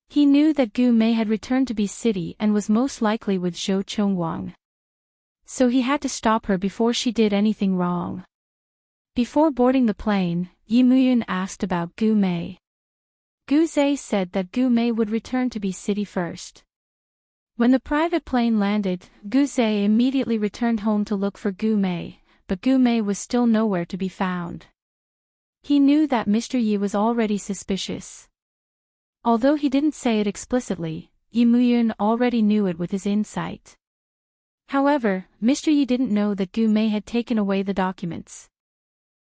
He knew that Gu Mei had returned to B City and was most likely with Zhou Chongwang. So he had to stop her before she did anything wrong. Before boarding the plane, Yi Muyun asked about Gu Mei. Gu Zhe said that Gu Mei would return to B City first. When the private plane landed, Gu Zhe immediately returned home to look for Gu Mei, but Gu Mei was still nowhere to be found. He knew that Mr. Yi was already suspicious. Although he didn't say it explicitly, Yi Muyun already knew it with his insight. However, Mr. Yi didn't know that Gu Mei had taken away the documents.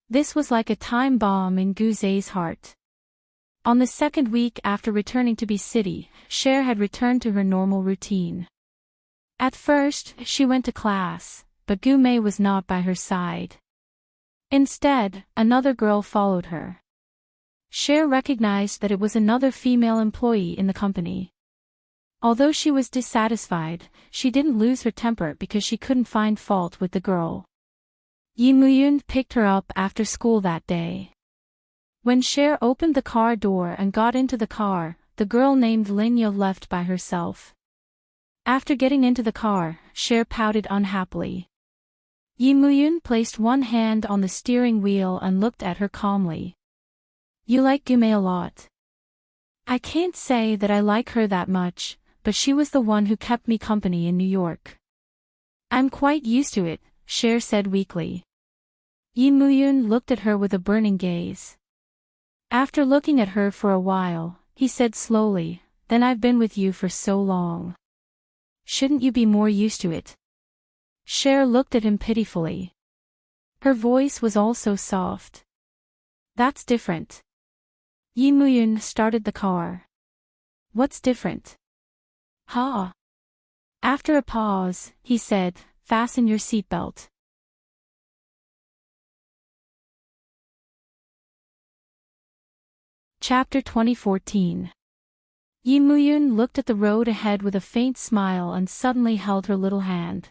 This was like a time bomb in Gu Zhe's heart. On the second week after returning to B City, Cher had returned to her normal routine. At first, she went to class, but Gume was not by her side. Instead, another girl followed her. Cher recognized that it was another female employee in the company. Although she was dissatisfied, she didn't lose her temper because she couldn't find fault with the girl. Yi Muyun picked her up after school that day. When Cher opened the car door and got into the car, the girl named Linya left by herself. After getting into the car, Cher pouted unhappily. Yi Muyun placed one hand on the steering wheel and looked at her calmly. You like Gume a lot. I can't say that I like her that much, but she was the one who kept me company in New York. I'm quite used to it, Cher said weakly. Yi Muyun looked at her with a burning gaze. After looking at her for a while, he said slowly, then I've been with you for so long. Shouldn't you be more used to it? Cher looked at him pitifully. Her voice was also soft. That's different. Yi Muyun started the car. What's different? Ha! After a pause, he said, fasten your seatbelt. Chapter 2014. Yi Muyun looked at the road ahead with a faint smile and suddenly held her little hand.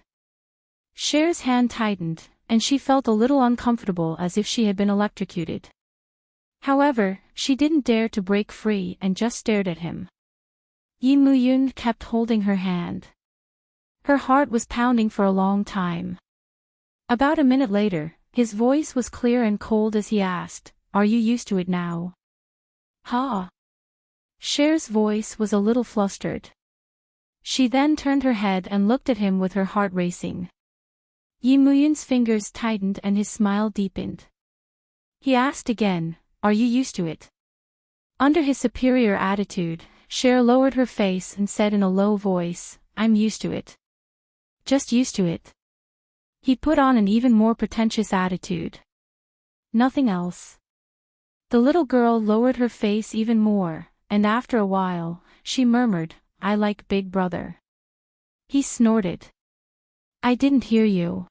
Cher's hand tightened, and she felt a little uncomfortable as if she had been electrocuted. However, she didn't dare to break free and just stared at him. Yi Muyun kept holding her hand. Her heart was pounding for a long time. About a minute later, his voice was clear and cold as he asked, "Are you used to it now?" Ha! Cher's voice was a little flustered. She then turned her head and looked at him with her heart racing. Yi Muyun's fingers tightened and his smile deepened. He asked again, "Are you used to it?" Under his superior attitude, Cher lowered her face and said in a low voice, "I'm used to it. Just used to it." He put on an even more pretentious attitude. Nothing else. The little girl lowered her face even more, and after a while, she murmured, "I like Big Brother." He snorted. "I didn't hear you."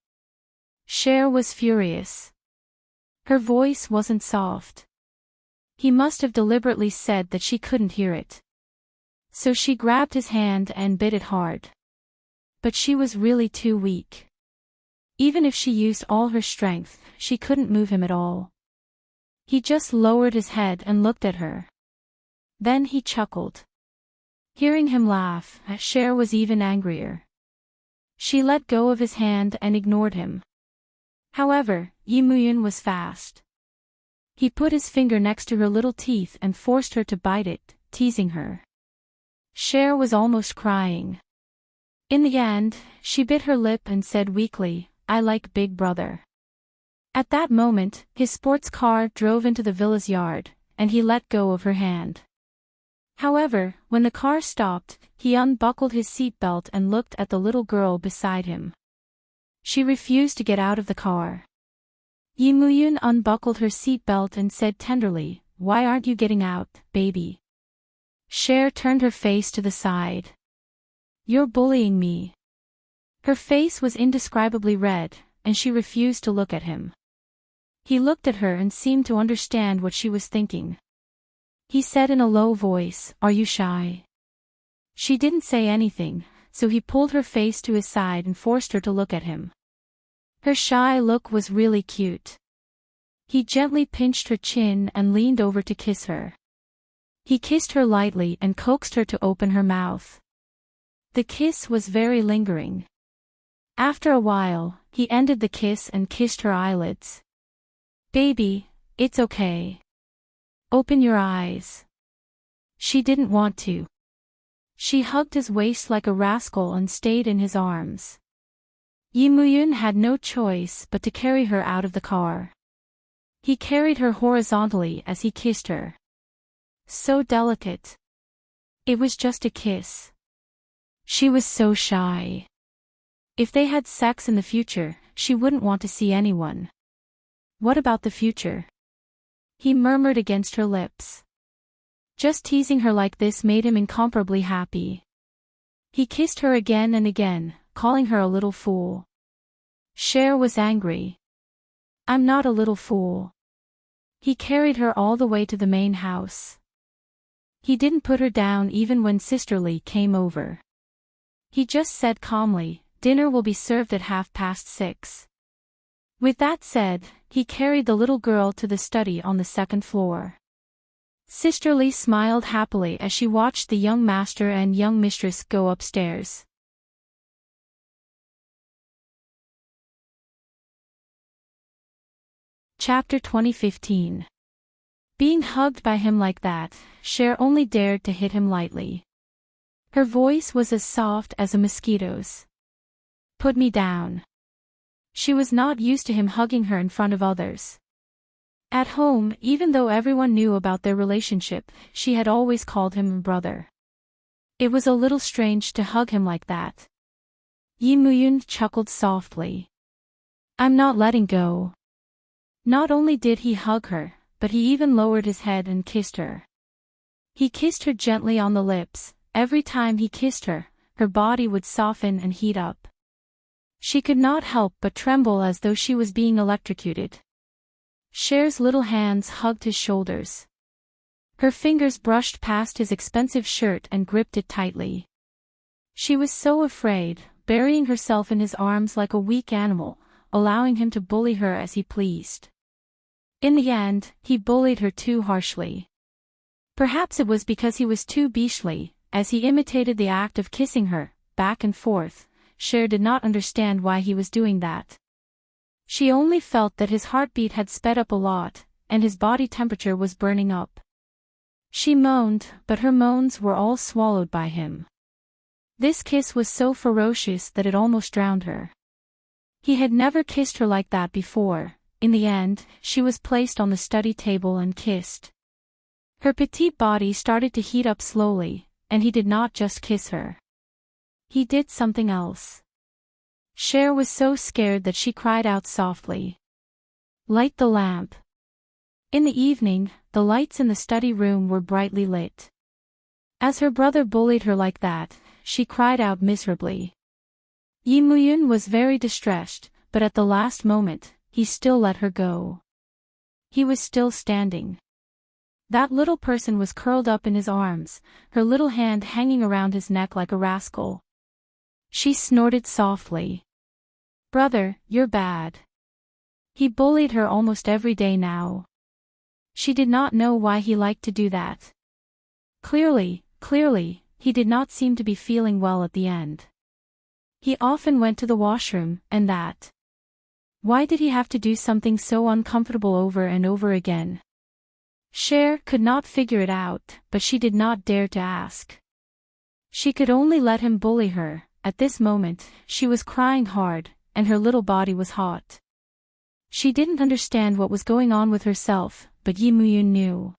Cher was furious. Her voice wasn't soft. He must have deliberately said that she couldn't hear it. So she grabbed his hand and bit it hard. But she was really too weak. Even if she used all her strength, she couldn't move him at all. He just lowered his head and looked at her. Then he chuckled. Hearing him laugh, Cher was even angrier. She let go of his hand and ignored him. However, Yi Muyun was fast. He put his finger next to her little teeth and forced her to bite it, teasing her. Cher was almost crying. In the end, she bit her lip and said weakly, "I like Big Brother." At that moment, his sports car drove into the villa's yard, and he let go of her hand. However, when the car stopped, he unbuckled his seatbelt and looked at the little girl beside him. She refused to get out of the car. Yi Muyun unbuckled her seatbelt and said tenderly, "Why aren't you getting out, baby?" Cher turned her face to the side. "You're bullying me." Her face was indescribably red, and she refused to look at him. He looked at her and seemed to understand what she was thinking. He said in a low voice, "Are you shy?" She didn't say anything, so he pulled her face to his side and forced her to look at him. Her shy look was really cute. He gently pinched her chin and leaned over to kiss her. He kissed her lightly and coaxed her to open her mouth. The kiss was very lingering. After a while, he ended the kiss and kissed her eyelids. "Baby, it's okay. Open your eyes." She didn't want to. She hugged his waist like a rascal and stayed in his arms. Yi Muyun had no choice but to carry her out of the car. He carried her horizontally as he kissed her. So delicate. It was just a kiss. She was so shy. If they had sex in the future, she wouldn't want to see anyone. What about the future? He murmured against her lips. Just teasing her like this made him incomparably happy. He kissed her again and again, calling her a little fool. Cher was angry. I'm not a little fool. He carried her all the way to the main house. He didn't put her down even when Sister Lee came over. He just said calmly, dinner will be served at 6:30. With that said, he carried the little girl to the study on the second floor. Sister Lee smiled happily as she watched the young master and young mistress go upstairs. Chapter 2015. Being hugged by him like that, Cher only dared to hit him lightly. Her voice was as soft as a mosquito's. Put me down. She was not used to him hugging her in front of others. At home, even though everyone knew about their relationship, she had always called him brother. It was a little strange to hug him like that. Yi Muyun chuckled softly. I'm not letting go. Not only did he hug her, but he even lowered his head and kissed her. He kissed her gently on the lips. Every time he kissed her, her body would soften and heat up. She could not help but tremble as though she was being electrocuted. Cher's little hands hugged his shoulders. Her fingers brushed past his expensive shirt and gripped it tightly. She was so afraid, burying herself in his arms like a weak animal, allowing him to bully her as he pleased. In the end, he bullied her too harshly. Perhaps it was because he was too beastly, as he imitated the act of kissing her, back and forth. Cher did not understand why he was doing that. She only felt that his heartbeat had sped up a lot, and his body temperature was burning up. She moaned, but her moans were all swallowed by him. This kiss was so ferocious that it almost drowned her. He had never kissed her like that before. In the end, she was placed on the study table and kissed. Her petite body started to heat up slowly, and he did not just kiss her. He did something else. Cher was so scared that she cried out softly. Light the lamp. In the evening, the lights in the study room were brightly lit. As her brother bullied her like that, she cried out miserably. Yi Muyun was very distressed, but at the last moment, he still let her go. He was still standing. That little person was curled up in his arms, her little hand hanging around his neck like a rascal. She snorted softly. Brother, you're bad. He bullied her almost every day now. She did not know why he liked to do that. Clearly, he did not seem to be feeling well at the end. He often went to the washroom, and that. Why did he have to do something so uncomfortable over and over again? Cher could not figure it out, but she did not dare to ask. She could only let him bully her. At this moment, she was crying hard, and her little body was hot. She didn't understand what was going on with herself, but Yi Muyun knew.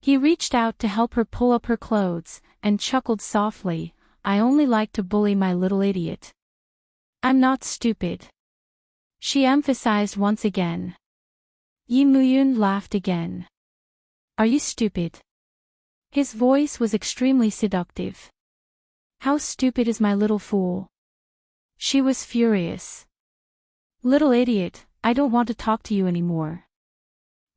He reached out to help her pull up her clothes, and chuckled softly, I only like to bully my little idiot. I'm not stupid. She emphasized once again. Yi Muyun laughed again. Are you stupid? His voice was extremely seductive. How stupid is my little fool? She was furious. Little idiot, I don't want to talk to you anymore.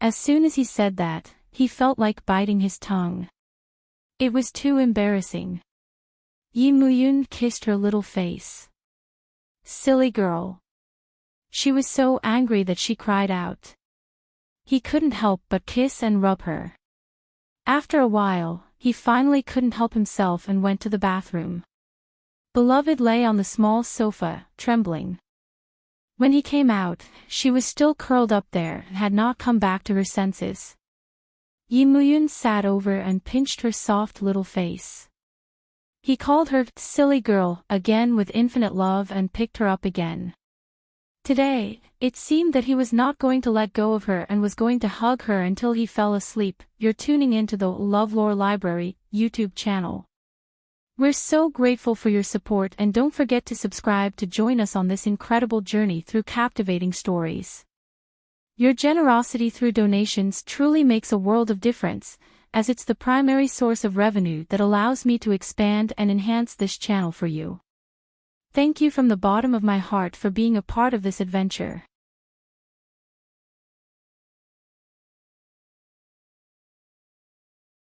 As soon as he said that, he felt like biting his tongue. It was too embarrassing. Yi Muyun kissed her little face. Silly girl. She was so angry that she cried out. He couldn't help but kiss and rub her. After a while, he finally couldn't help himself and went to the bathroom. Beloved lay on the small sofa, trembling. When he came out, she was still curled up there and had not come back to her senses. Yi Muyun sat over and pinched her soft little face. He called her silly girl again with infinite love and picked her up again. Today, it seemed that he was not going to let go of her and was going to hug her until he fell asleep. You're tuning into the LoveLore Library YouTube channel. We're so grateful for your support, and don't forget to subscribe to join us on this incredible journey through captivating stories. Your generosity through donations truly makes a world of difference, as it's the primary source of revenue that allows me to expand and enhance this channel for you. Thank you from the bottom of my heart for being a part of this adventure.